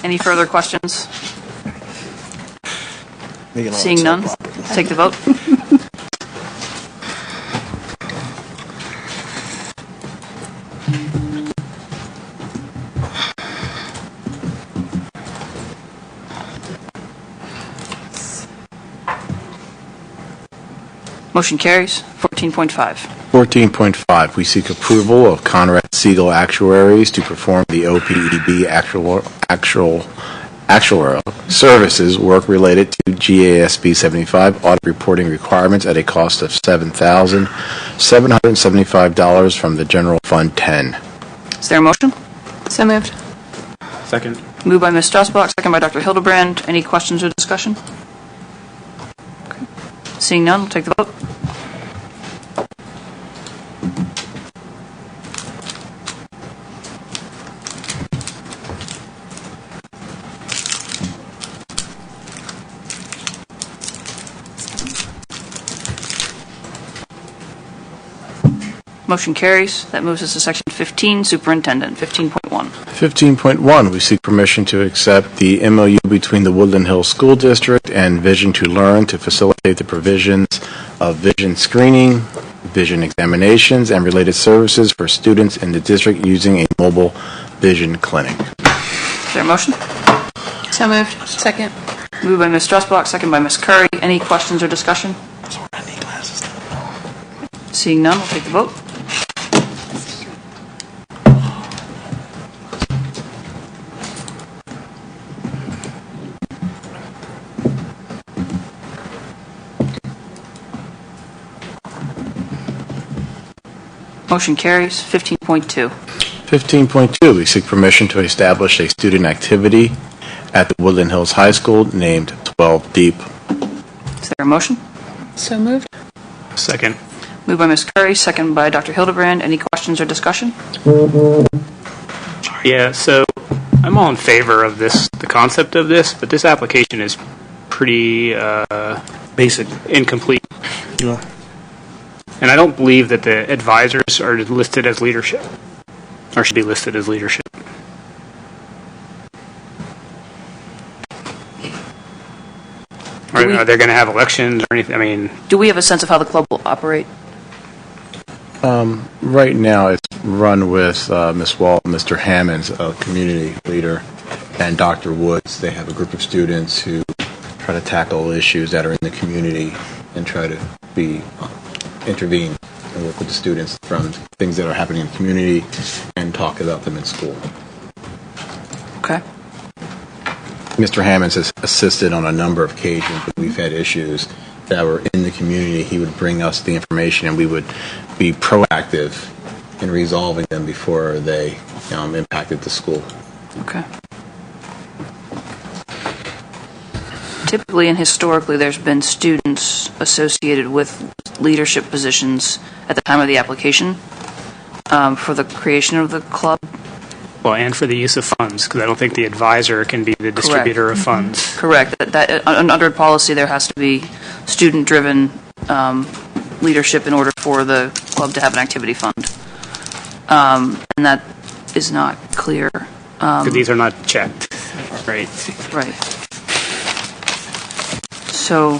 Any further questions? Seeing none, take the vote. Motion carries. 14.5. 14.5, we seek approval of Conrad Siegel Actuaries to perform the OPEB actuarial services work related to GASB 75 audit reporting requirements at a cost of $7,775 from the General Fund 10. Is there a motion? So moved. Second. Moved by Ms. Strasbach, second by Dr. Hildebrand. Any questions or discussion? Okay. Seeing none, we'll take the vote. Motion carries. That moves us to section 15, Superintendent. 15.1. 15.1, we seek permission to accept the MOU between the Woodland Hills School District and Vision to Learn to facilitate the provisions of vision screening, vision examinations, and related services for students in the district using a mobile vision clinic. Is there a motion? So moved. Second. Moved by Ms. Strasbach, second by Ms. Curry. Any questions or discussion? Seeing none, we'll take the vote. Motion carries. 15.2. 15.2, we seek permission to establish a student activity at the Woodland Hills High School named 12 Deep. Is there a motion? So moved. Second. Moved by Ms. Curry, second by Dr. Hildebrand. Any questions or discussion? Yeah, so I'm all in favor of this, the concept of this, but this application is pretty basic, incomplete. Yeah. And I don't believe that the advisors are listed as leadership, or should be listed as leadership. Are they going to have elections or anything? I mean, Do we have a sense of how the club will operate? Right now, it's run with Ms. Wall, Mr. Hammonds, a community leader, and Dr. Woods. They have a group of students who try to tackle issues that are in the community and try to intervene and work with the students from things that are happening in the community and talk about them in school. Okay. Mr. Hammonds has assisted on a number of occasions when we've had issues that were in the community. He would bring us the information and we would be proactive in resolving them before they impacted the school. Okay. Typically and historically, there's been students associated with leadership positions at the time of the application for the creation of the club. well, and for the use of funds, because I don't think the advisor can be the distributor of funds. Correct. Under policy, there has to be student-driven leadership in order for the club to have an activity fund. And that is not clear. Because these are not checked, right? Right. So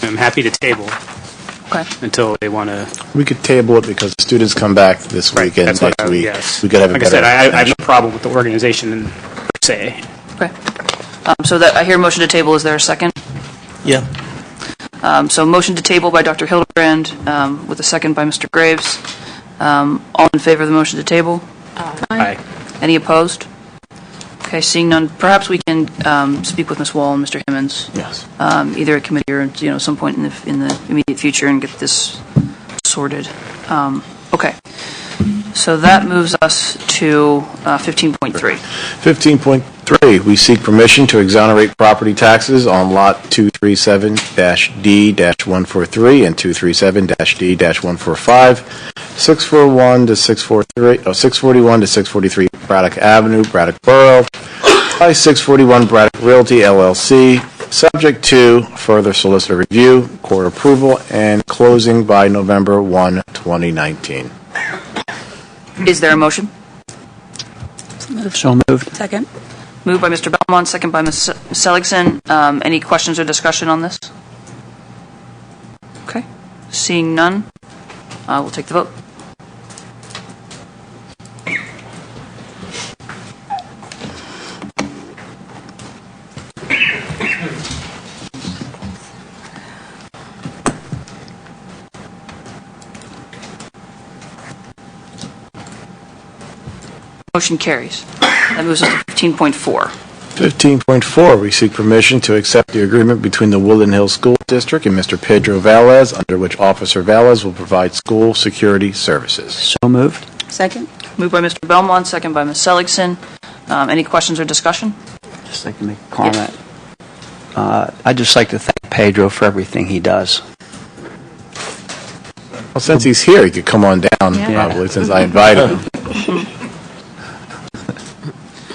I'm happy to table. Okay. Until they want to. We could table it because the students come back this week and That's next what week. yes. We could have a like better. I said, I have no problem with the organization per se. Okay. So that I hear motion to table. Is there a second? Yeah. So motion to table by Dr. Hildebrand with a second by Mr. Graves. All in favor of the motion to table? Aye. Any opposed? Okay, seeing none, perhaps we can speak with Ms. Wall and Mr. Himmons. Yes. Either at committee or, some point in the immediate future and get this sorted. Okay. So that moves us to 15.3. 15.3, we seek permission to exonerate property taxes on Lot 237-D-143 and 237-D-145, 641 to 643 Braddock Avenue, Braddock Borough, by 641 Braddock Realty LLC, subject to further solicitor review, court approval, and closing by November 1, 2019. Is there a motion? So moved. Second. Moved by Mr. Belmont, second by Ms. Seligson. Any questions or discussion on this? Okay. Seeing none, we'll take the vote. Motion carries. That moves us to 15.4. 15.4, we seek permission to accept the agreement between the Woodland Hills School District and Mr. Pedro Valles, under which Officer Valles will provide school security services. So moved. Second. Moved by Mr. Belmont, second by Ms. Seligson. Any questions or discussion? Just like to make a comment. I'd just like to thank Pedro for everything he does. Well, since he's here, he could come on down, probably, since I invited him.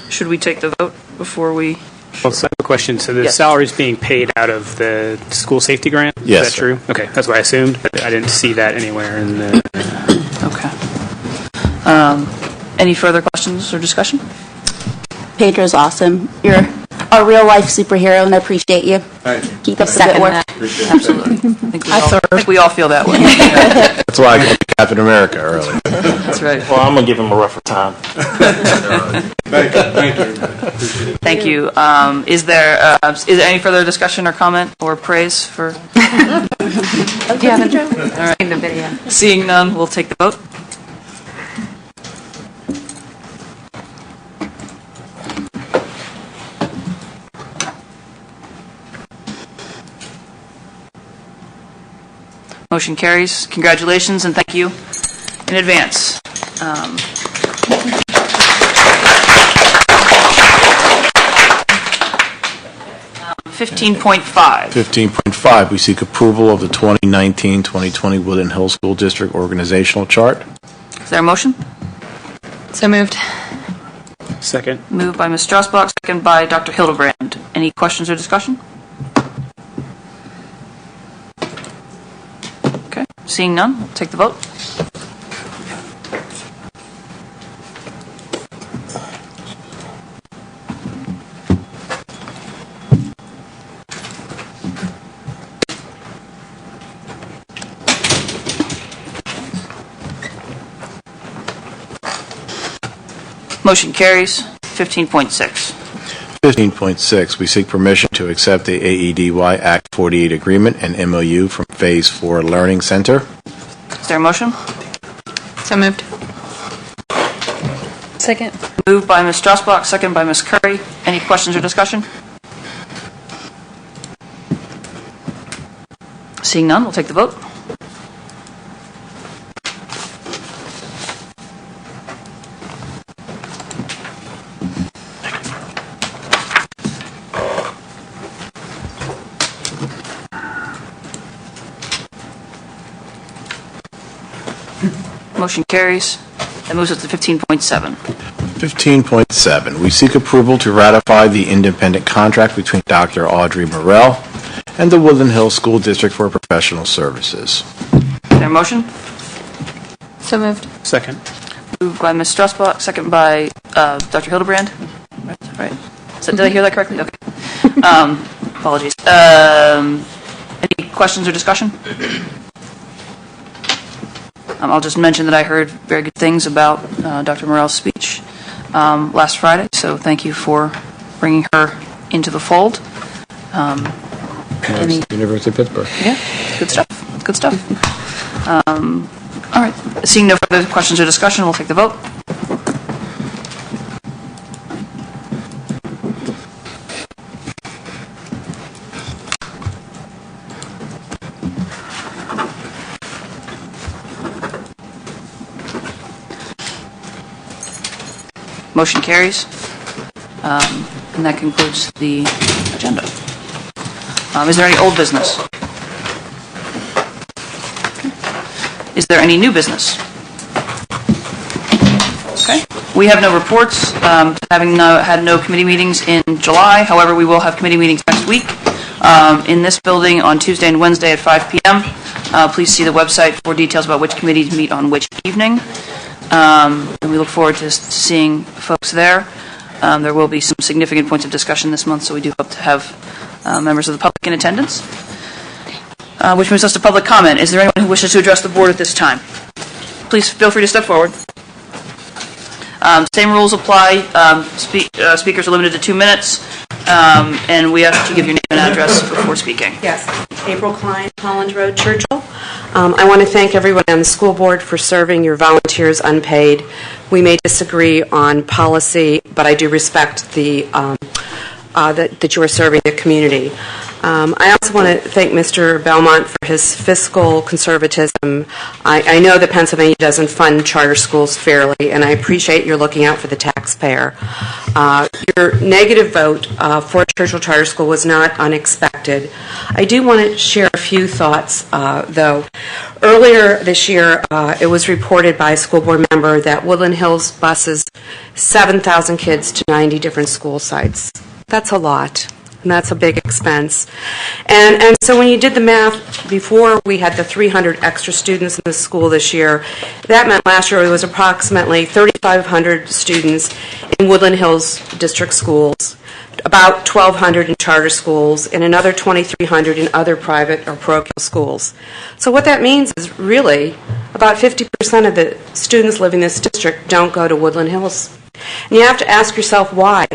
Should we take the vote before we... Well, so I have a question. So the Yes. salary's being paid out of the school safety grant? Yes, Is that true? Okay, that's what I assumed, but I didn't see that anywhere in the... Okay. Any further questions or discussion? Pedro's awesome. You're a real-life superhero, and I appreciate you. Keep up the good work. Absolutely. I think we all feel that way. That's why I called you Captain America earlier. That's right. Well, I'm going to give him a rougher time. Thank you. Is there any further discussion or comment or praise for... You haven't seen the video. Seeing none, we'll take the vote. Motion carries. Congratulations and thank you in advance. 15.5. 15.5, we seek approval of the 2019-2020 Woodland Hills School District organizational chart. Is there a motion? So moved. Second. Moved by Ms. Strasbach, second by Dr. Hildebrand. Any questions or discussion? Okay, seeing none, we'll take the vote. Motion carries. 15.6. 15.6, we seek permission to accept the AEDY Act 48 agreement and MOU from Phase 4 Learning Center. Is there a motion? So moved. Second. Moved by Ms. Strasbach, second by Ms. Curry. Any questions or discussion? Seeing none, we'll take the vote. Motion carries. That moves us to 15.7. 15.7, we seek approval to ratify the independent contract between Dr. Audrey Morell and the Woodland Hills School District for professional services. Is there a motion? So moved. Second. Moved by Ms. Strasbach, second by Dr. Hildebrand. Right. So, did I hear that correctly? Okay. Apologies. Any questions or discussion? I'll just mention that I heard very good things about Dr. Morell's speech last Friday, so thank you for bringing her into the fold. University of Pittsburgh. Yeah, good stuff. Good stuff. All right. Seeing no further questions or discussion, we'll take the vote. Motion carries. And that concludes the agenda. Is there any old business? Is there any new business? Okay. We have no reports, having had no committee meetings in July. However, we will have committee meetings next week in this building on Tuesday and Wednesday at 5 p.m. Please see the website for details about which committees meet on which evening. And we look forward to seeing folks there. There will be some significant points of discussion this month, so we do hope to have members of the public in attendance. Which moves us to public comment. Is there anyone who wishes to address the board at this time? Please feel free to step forward. Same rules apply. Speakers are limited to 2 minutes, and we ask you give your name and address before speaking. Yes, April Klein, Holland Road, Churchill. I want to thank everyone on the school board for serving your volunteers unpaid. We may disagree on policy, but I do respect the that you are serving the community. I also want to thank Mr. Belmont for his fiscal conservatism. I know that Pennsylvania doesn't fund charter schools fairly, and I appreciate your looking out for the taxpayer. Your negative vote for Churchill Charter School was not unexpected. I do want to share a few thoughts, though. Earlier this year, it was reported by a school board member that Woodland Hills buses 7,000 kids to 90 different school sites. That's a lot. And that's a big expense. And so when you did the math, before we had the 300 extra students in the school this year, that meant last year it was approximately 3,500 students in Woodland Hills district schools, about 1,200 in charter schools, and another 2,300 in other private or parochial schools. So what that means is really about 50% of the students living in this district don't go to Woodland Hills. And you have to ask yourself why.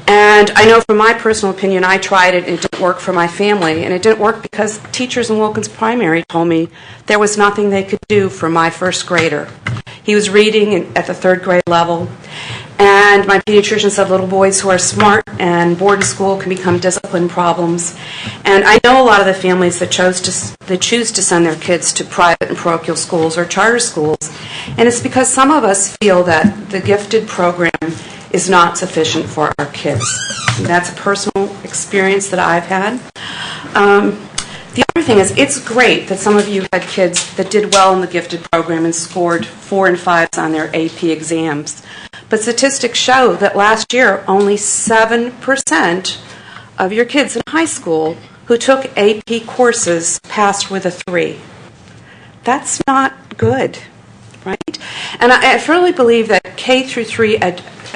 And I know from my personal opinion, I tried it, and it didn't work for my family. And it didn't work because teachers in Wilkins Primary told me there was nothing they could do for my first grader. He was reading at the 3rd grade level. And my pediatrician said little boys who are smart and board in school can become discipline problems. And I know a lot of the families that choose to send their kids to private and parochial schools or charter schools. And it's because some of us feel that the gifted program is not sufficient for our kids. And that's a personal experience that I've had. The other thing is, it's great that some of you had kids that did well in the gifted program and scored 4 and 5s on their AP exams. But statistics show that last year, only 7% of your kids in high school who took AP courses passed with a 3. That's not good, right? And I firmly believe that K through 3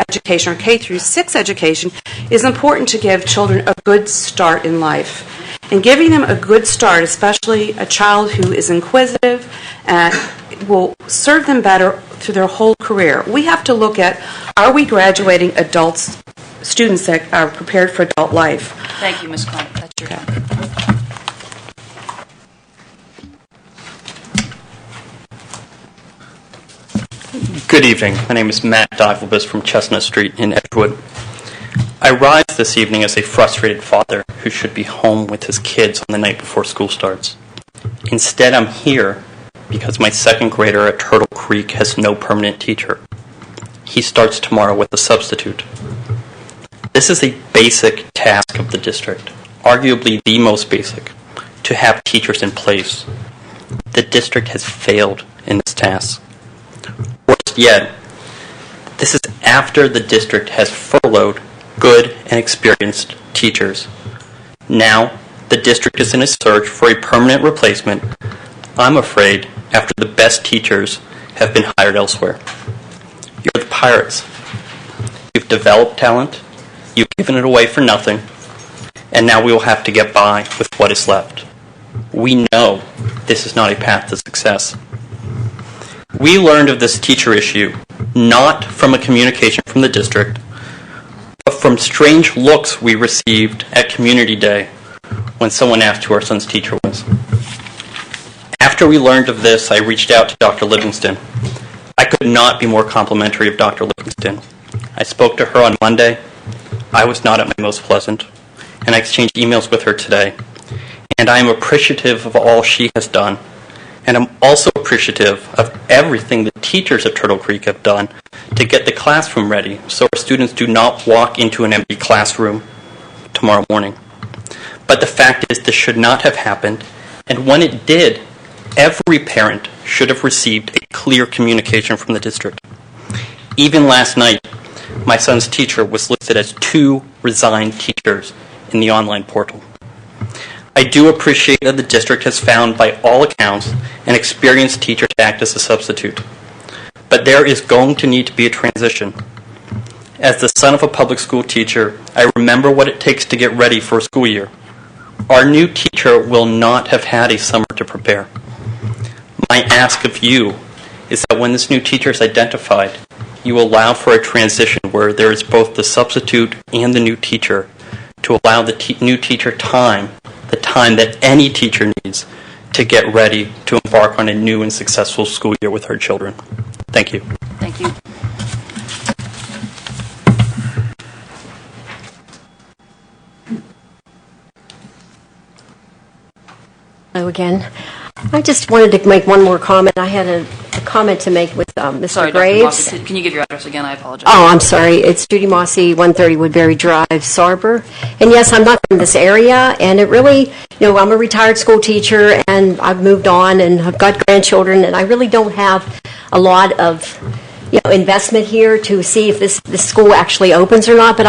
education or K through 6 education is important to give children a good start in life. And giving them a good start, especially a child who is inquisitive, will serve them better through their whole career. We have to look at, are we graduating students that are prepared for adult life? Thank you, Ms. Klein. That's your time. Good evening. My name is Matt Divelbus from Chestnut Street in Edgewood. I rise this evening as a frustrated father who should be home with his kids on the night before school starts. Instead, I'm here because my 2nd grader at Turtle Creek has no permanent teacher. He starts tomorrow with a substitute. This is a basic task of the district, arguably the most basic, to have teachers in place. The district has failed in this task. Worse yet, this is after the district has furloughed good and experienced teachers. Now, the district is in a search for a permanent replacement, I'm afraid, after the best teachers have been hired elsewhere. You're the Pirates. You've developed talent, you've given it away for nothing, and now we will have to get by with what is left. We know this is not a path to success. We learned of this teacher issue not from a communication from the district, but from strange looks we received at Community Day when someone asked who our son's teacher was. After we learned of this, I reached out to Dr. Livingston. I could not be more complimentary of Dr. Livingston. I spoke to her on Monday. I was not at my most pleasant, and I exchanged emails with her today. And I am appreciative of all she has done, And I'm also appreciative of everything the teachers at Turtle Creek have done to get the classroom ready so our students do not walk into an empty classroom tomorrow morning. But the fact is, this should not have happened, and when it did, every parent should have received a clear communication from the district. Even last night, my son's teacher was listed as 2 resigned teachers in the online portal. I do appreciate that the district has found, by all accounts, an experienced teacher to act as a substitute. But there is going to need to be a transition. As the son of a public school teacher, I remember what it takes to get ready for a school year. Our new teacher will not have had a summer to prepare. My ask of you is that when this new teacher is identified, you allow for a transition where there is both the substitute and the new teacher to allow the new teacher time, the time that any teacher needs to get ready to embark on a new and successful school year with our children. Thank you. Thank you. Hello again. I just wanted to make one more comment. I had a comment to make with Mr. Sorry, Graves. Dr. Mossy, can you give your address again? I apologize. Oh, I'm sorry. It's Judy Mossy, 130 Woodbury Drive, Sarber. And yes, I'm not from this area, and it really, I'm a retired school teacher, and I've moved on, and I've got grandchildren, and I really don't have a lot of investment here to see if this school actually opens or not. But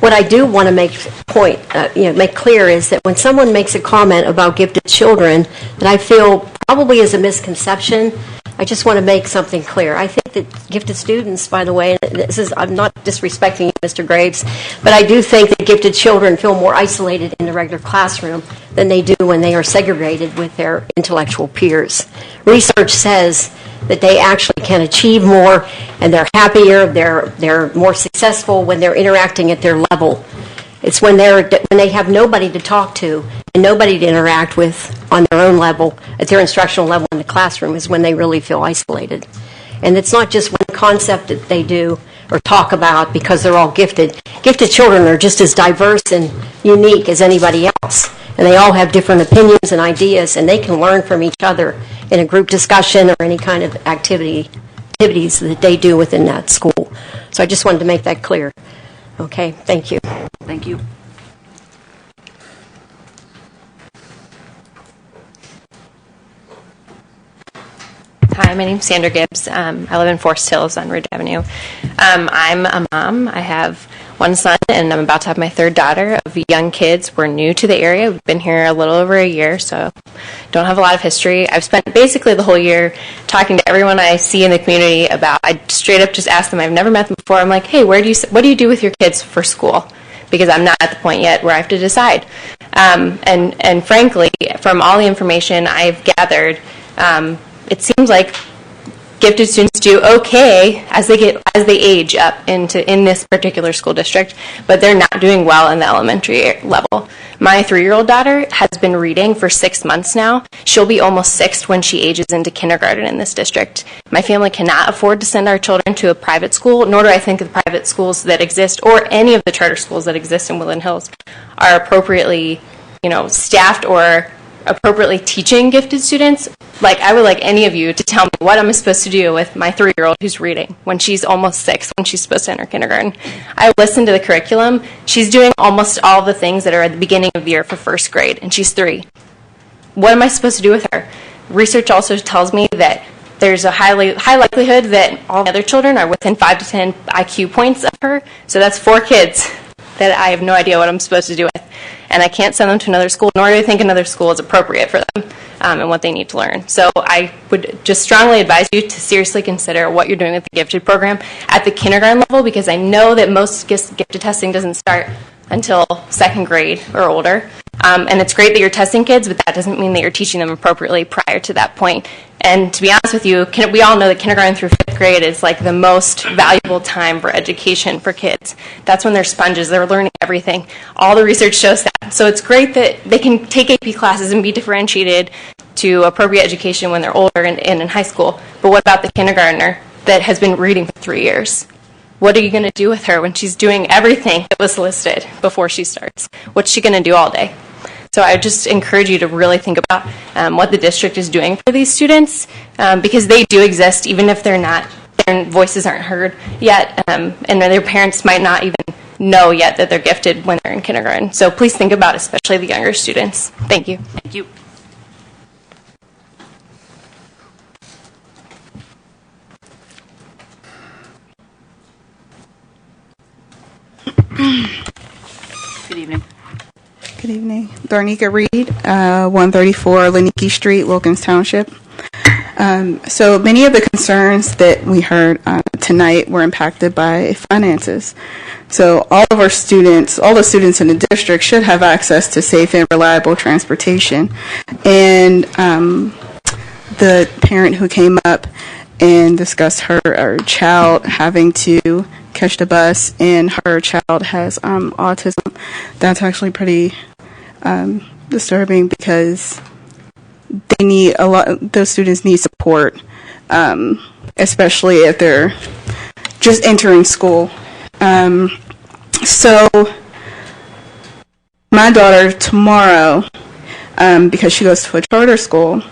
what I do want to make clear is that when someone makes a comment about gifted children that I feel probably is a misconception, I just want to make something clear. I think that gifted students, by the way, and I'm not disrespecting you, Mr. Graves, but I do think that gifted children feel more isolated in the regular classroom than they do when they are segregated with their intellectual peers. Research says that they actually can achieve more, and they're happier, they're more successful when they're interacting at their level. It's when they have nobody to talk to and nobody to interact with on their own level, at their instructional level in the classroom, is when they really feel isolated. And it's not just one concept that they do or talk about because they're all gifted. Gifted children are just as diverse and unique as anybody else. And they all have different opinions and ideas, and they can learn from each other in a group discussion or any kind of activities that they do within that school. So I just wanted to make that clear. Okay, thank you. Thank you. Hi, my name's Sandra Gibbs. I live in Forest Hills on Ridge Avenue. I'm a mom. I have one son, and I'm about to have my 3rd daughter of young kids. We're new to the area. We've been here a little over a year, so don't have a lot of history. I've spent basically the whole year talking to everyone I see in the community about, I straight up just ask them, I've never met them before. I'm like, hey, what do you do with your kids for school? Because I'm not at the point yet where I have to decide. And frankly, from all the information I've gathered, it seems like gifted students do okay as they age up in this particular school district, but they're not doing well in the elementary level. My 3-year-old daughter has been reading for 6 months now. She'll be almost 6 when she ages into kindergarten in this district. My family cannot afford to send our children to a private school, nor do I think the private schools that exist or any of the charter schools that exist in Woodland Hills are appropriately, staffed or appropriately teaching gifted students. Like, I would like any of you to tell me what I'm supposed to do with my 3-year-old who's reading when she's almost 6, when she's supposed to enter kindergarten. I listened to the curriculum. She's doing almost all the things that are at the beginning of the year for 1st grade, and she's 3. What am I supposed to do with her? Research also tells me that there's a high likelihood that all the other children are within 5 to 10 IQ points of her, so that's 4 kids that I have no idea what I'm supposed to do with. And I can't send them to another school, nor do I think another school is appropriate for them and what they need to learn. So I would just strongly advise you to seriously consider what you're doing with the gifted program at the kindergarten level, because I know that most gifted testing doesn't start until 2nd grade or older. And it's great that you're testing kids, but that doesn't mean that you're teaching them appropriately prior to that point. And to be honest with you, we all know that kindergarten through 5th grade is like the most valuable time for education for kids. That's when they're sponges. They're learning everything. All the research shows that. So it's great that they can take AP classes and be differentiated to appropriate education when they're older and in high school. But what about the kindergartner that has been reading for 3 years? What are you going to do with her when she's doing everything that was listed before she starts? What's she going to do all day? So I just encourage you to really think about what the district is doing for these students, because they do exist, even if their voices aren't heard yet, and their parents might not even know yet that they're gifted when they're in kindergarten. So please think about especially the younger students. Thank you. Thank you. Good evening. Good evening. Darnika Reed, 134 Laniki Street, Wilkins Township. So many of the concerns that we heard tonight were impacted by finances. So all of our students, all the students in the district should have access to safe and reliable transportation. And the parent who came up and discussed her child having to catch the bus and her child has autism, that's actually pretty disturbing because they need those students need support, especially if they're just entering school. So my daughter tomorrow, because she goes to a charter school,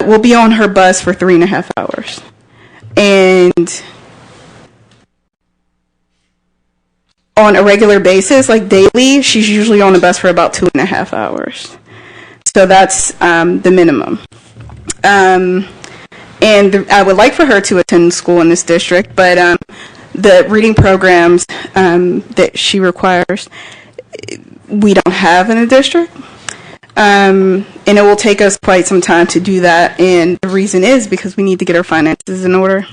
will be on her bus for 3.5 hours. And on a regular basis, like daily, she's usually on the bus for about 2.5 hours. So that's the minimum. And I would like for her to attend school in this district, but the reading programs that she requires, we don't have in the district. And it will take us quite some time to do that. And the reason is because we need to get our finances in order.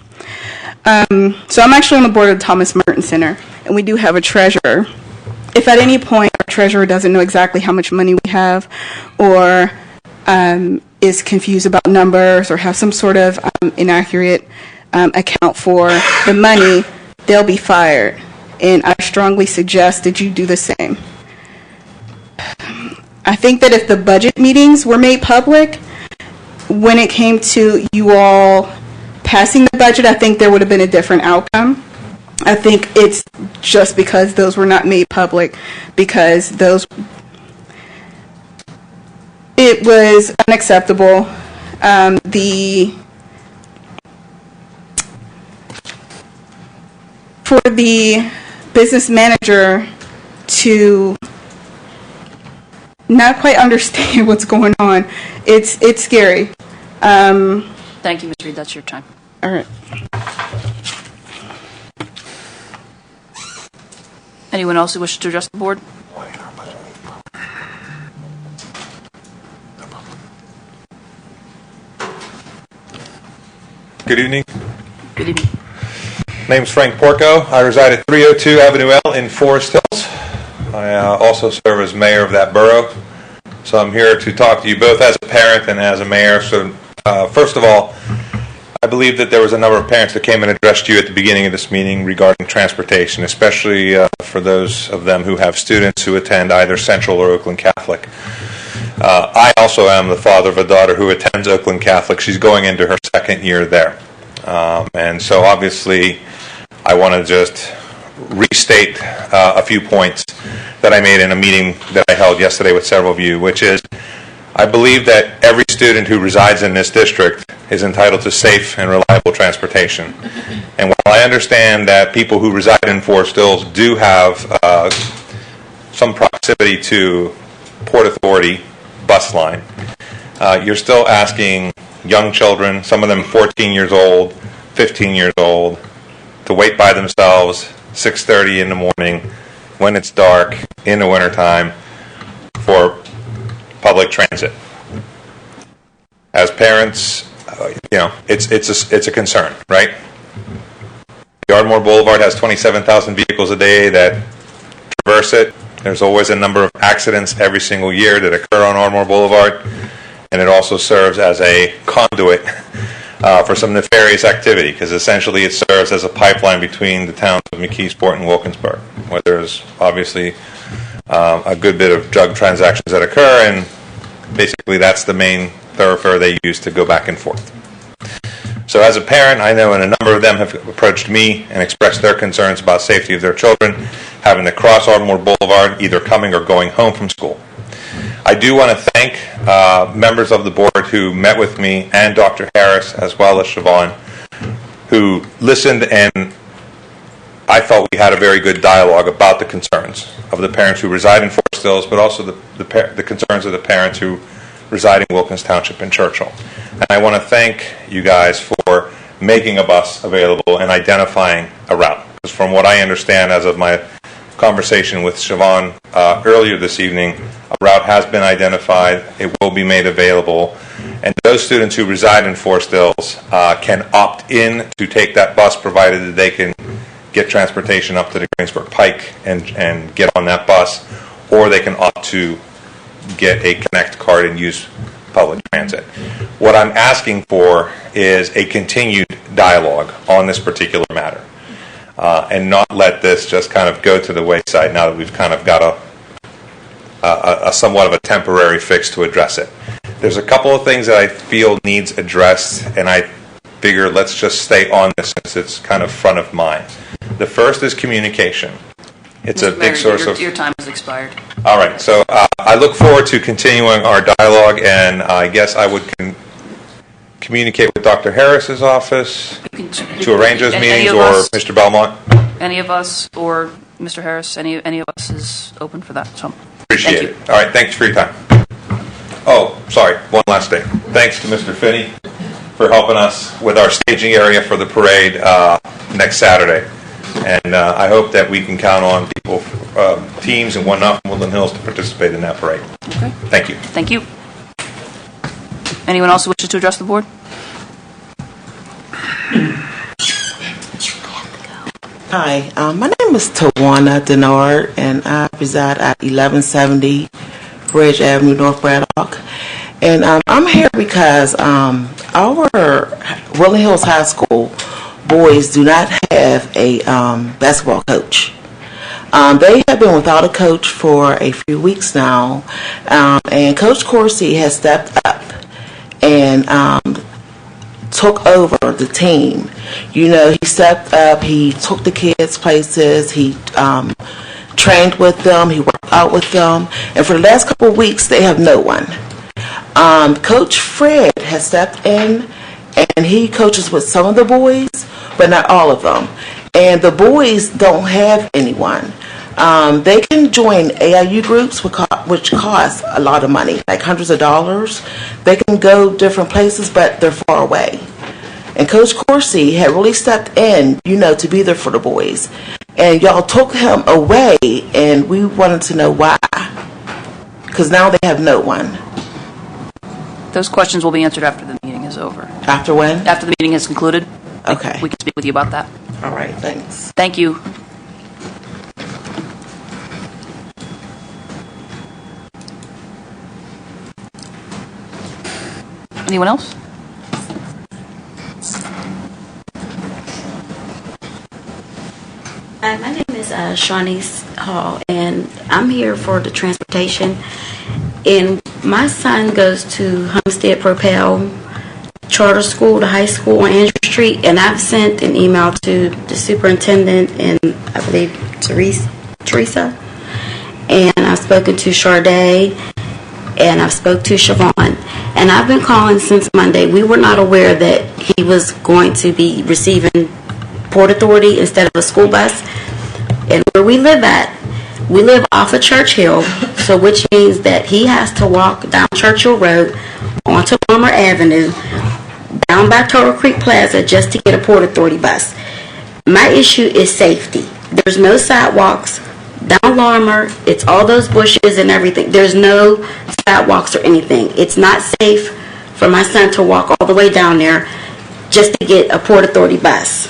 So I'm actually on the board of the Thomas Merton Center, and we do have a treasurer. If at any point our treasurer doesn't know exactly how much money we have, or is confused about numbers, or have some sort of inaccurate account for the money, they'll be fired. And I strongly suggest that you do the same. I think that if the budget meetings were made public, when it came to you all passing the budget, I think there would have been a different outcome. I think it's just because those were not made public, because it was unacceptable. For the business manager to not quite understand what's going on, it's scary. Thank you, Ms. Reed. That's your time. All right. Anyone else who wishes to address the board? Good evening. Good evening. Name's Frank Porco. I reside at 302 Avenue L in Forest Hills. I also serve as mayor of that borough. So I'm here to talk to you both as a parent and as a mayor. So first of all, I believe that there was a number of parents that came and addressed you at the beginning of this meeting regarding transportation, especially for those of them who have students who attend either Central or Oakland Catholic. I also am the father of a daughter who attends Oakland Catholic. She's going into her second year there. And so obviously I want to just restate a few points that I made in a meeting that I held yesterday with several of you, which is I believe that every student who resides in this district is entitled to safe and reliable transportation. And while I understand that people who reside in Forest Hills do have some proximity to Port Authority bus line, you're still asking young children, some of them 14 years old, 15 years old, to wait by themselves 6:30 in the morning when it's dark in the wintertime for public transit. As parents, it's a concern, right? Ardmore Boulevard has 27,000 vehicles a day that traverse it. There's always a number of accidents every single year that occur on Ardmore Boulevard, and it also serves as a conduit for some nefarious activity, because essentially it serves as a pipeline between the towns of McKeesport and Wilkinsburg, where there's obviously a good bit of drug transactions that occur, and basically that's the main thoroughfare they use to go back and forth. So as a parent, I know and a number of them have approached me and expressed their concerns about safety of their children having to cross Ardmore Boulevard either coming or going home from school. I do want to thank members of the board who met with me and Dr. Harris as well as Siobhan, who listened, and I felt we had a very good dialogue about the concerns of the parents who reside in Forest Hills, but also the concerns of the parents who reside in Wilkins Township and Churchill. And I want to thank you guys for making a bus available and identifying a route. Because from what I understand as of my conversation with Siobhan earlier this evening, a route has been identified, it will be made available, and those students who reside in Forest Hills can opt in to take that bus, provided that they can get transportation up to the Greensburg Pike and get on that bus, or they can opt to get a Connect card and use public transit. What I'm asking for is a continued dialogue on this particular matter, and not let this just kind of go to the wayside now that we've kind of got a somewhat of a temporary fix to address it. There's a couple of things that I feel needs addressed, and I figure let's just stay on this since it's kind of front of mind. The first is communication. It's a big source of... Your time has expired. All right, so I look forward to continuing our dialogue, and I guess I would communicate with Dr. Harris's office to arrange those meetings, or Mr. Belmont. Any of us, or Mr. Harris, any of us is open for that. So Appreciate it. All right, thanks for your time. Oh, sorry, one last thing. Thanks to Mr. Finney for helping us with our staging area for the parade next Saturday. And I hope that we can count on people, teams and whatnot from Woodland Hills to participate in that parade. Okay. Thank you. Thank you. Anyone else who wishes to address the board? Hi, my name is Tawana Denard, and I reside at 1170 Bridge Avenue, North Braddock. And I'm here because our Woodland Hills High School boys do not have a basketball coach. They have been without a coach for a few weeks now, and Coach Corsi has stepped up and took over the team. You know, he stepped up, he took the kids places, he trained with them, he worked out with them, and for the last couple of weeks they have no one. Coach Fred has stepped in, and he coaches with some of the boys, but not all of them. And the boys don't have anyone. They can join AIU groups, which cost a lot of money, like hundreds of dollars. They can go different places, but they're far away. And Coach Corsi had really stepped in, you know, to be there for the boys. And y'all took him away, and we wanted to know why. Because now they have no one. Those questions will be answered after the meeting is over. After when? After the meeting is concluded. Okay. We can speak with you about that. All right, thanks. Thank you. Anyone else? My name is Shawnice Hall, and I'm here for the transportation. And my son goes to Homestead Propel Charter School, the high school on Andrew Street, and I've sent an email to the superintendent and I believe Teresa, and I've spoken to Charday, and I've spoke to Siobhan, and I've been calling since Monday. We were not aware that he was going to be receiving Port Authority instead of a school bus. And where we live at, we live off of Churchill, so which means that he has to walk down Churchill Road onto Palmer Avenue, down by Turtle Creek Plaza just to get a Port Authority bus. My issue is safety. There's no sidewalks down Larmer. It's all those bushes and everything. There's no sidewalks or anything. It's not safe for my son to walk all the way down there just to get a Port Authority bus.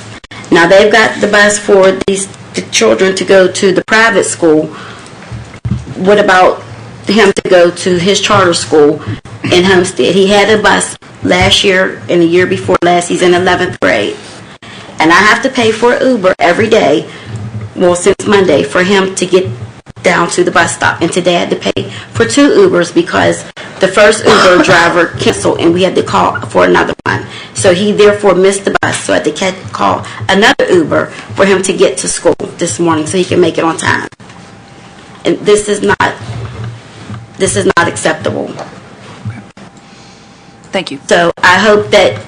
Now they've got the bus for the children to go to the private school. What about him to go to his charter school in Homestead? He had a bus last year and the year before last. He's in 11th grade. And I have to pay for Uber every day, well, since Monday, for him to get down to the bus stop. And today I had to pay for 2 Ubers because the first Uber driver canceled and we had to call for another one. So he therefore missed the bus. So I had to call another Uber for him to get to school this morning so he can make it on time. And this is not This is not acceptable. Thank you. So I hope that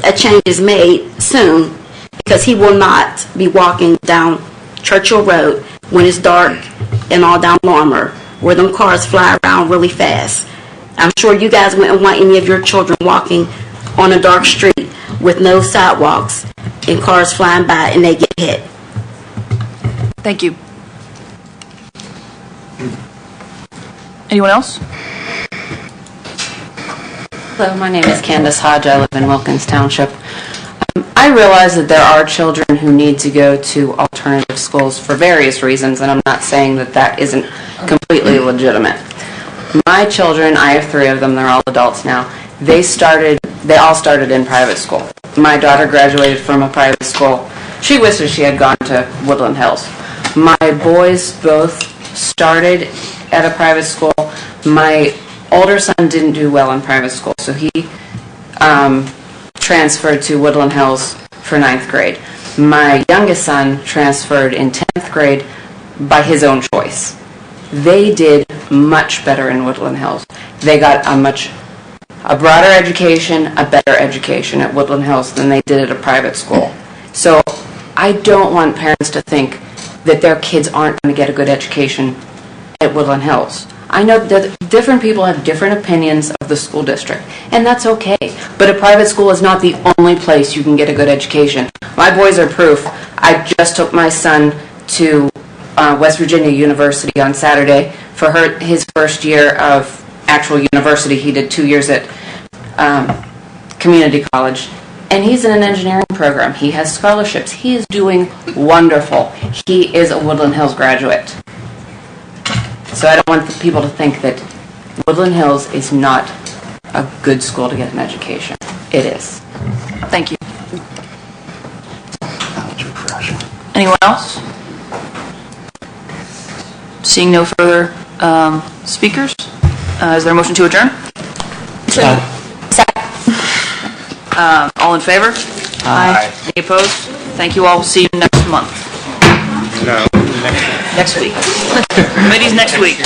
a change is made soon, because he will not be walking down Churchill Road when it's dark and all down Lorimer, where them cars fly around really fast. I'm sure you guys wouldn't want any of your children walking on a dark street with no sidewalks and cars flying by and they get hit. Thank you. Anyone else? Hello, my name is Candace Hodge. I live in Wilkins Township. I realize that there are children who need to go to alternative schools for various reasons, and I'm not saying that that isn't completely legitimate. My children, I have 3 of them, they're all adults now, they all started in private school. My daughter graduated from a private school. She wishes she had gone to Woodland Hills. My boys both started at a private school. My older son didn't do well in private school, so he transferred to Woodland Hills for 9th grade. My youngest son transferred in 10th grade by his own choice. They did much better in Woodland Hills. They got a broader education, a better education at Woodland Hills than they did at a private school. So I don't want parents to think that their kids aren't going to get a good education at Woodland Hills. I know that different people have different opinions of the school district, and that's okay. But a private school is not the only place you can get a good education. My boys are proof. I just took my son to West Virginia University on Saturday for his first year of actual university. He did 2 years at community college, and he's in an engineering program. He has scholarships. He is doing wonderful. He is a Woodland Hills graduate. So I don't want people to think that Woodland Hills is not a good school to get an education. It is. Thank you. Anyone else? Seeing no further speakers, is there a motion to adjourn? All in favor? Aye. Any opposed? Thank you all. We'll see you next month. No, Next week. Committee's next week.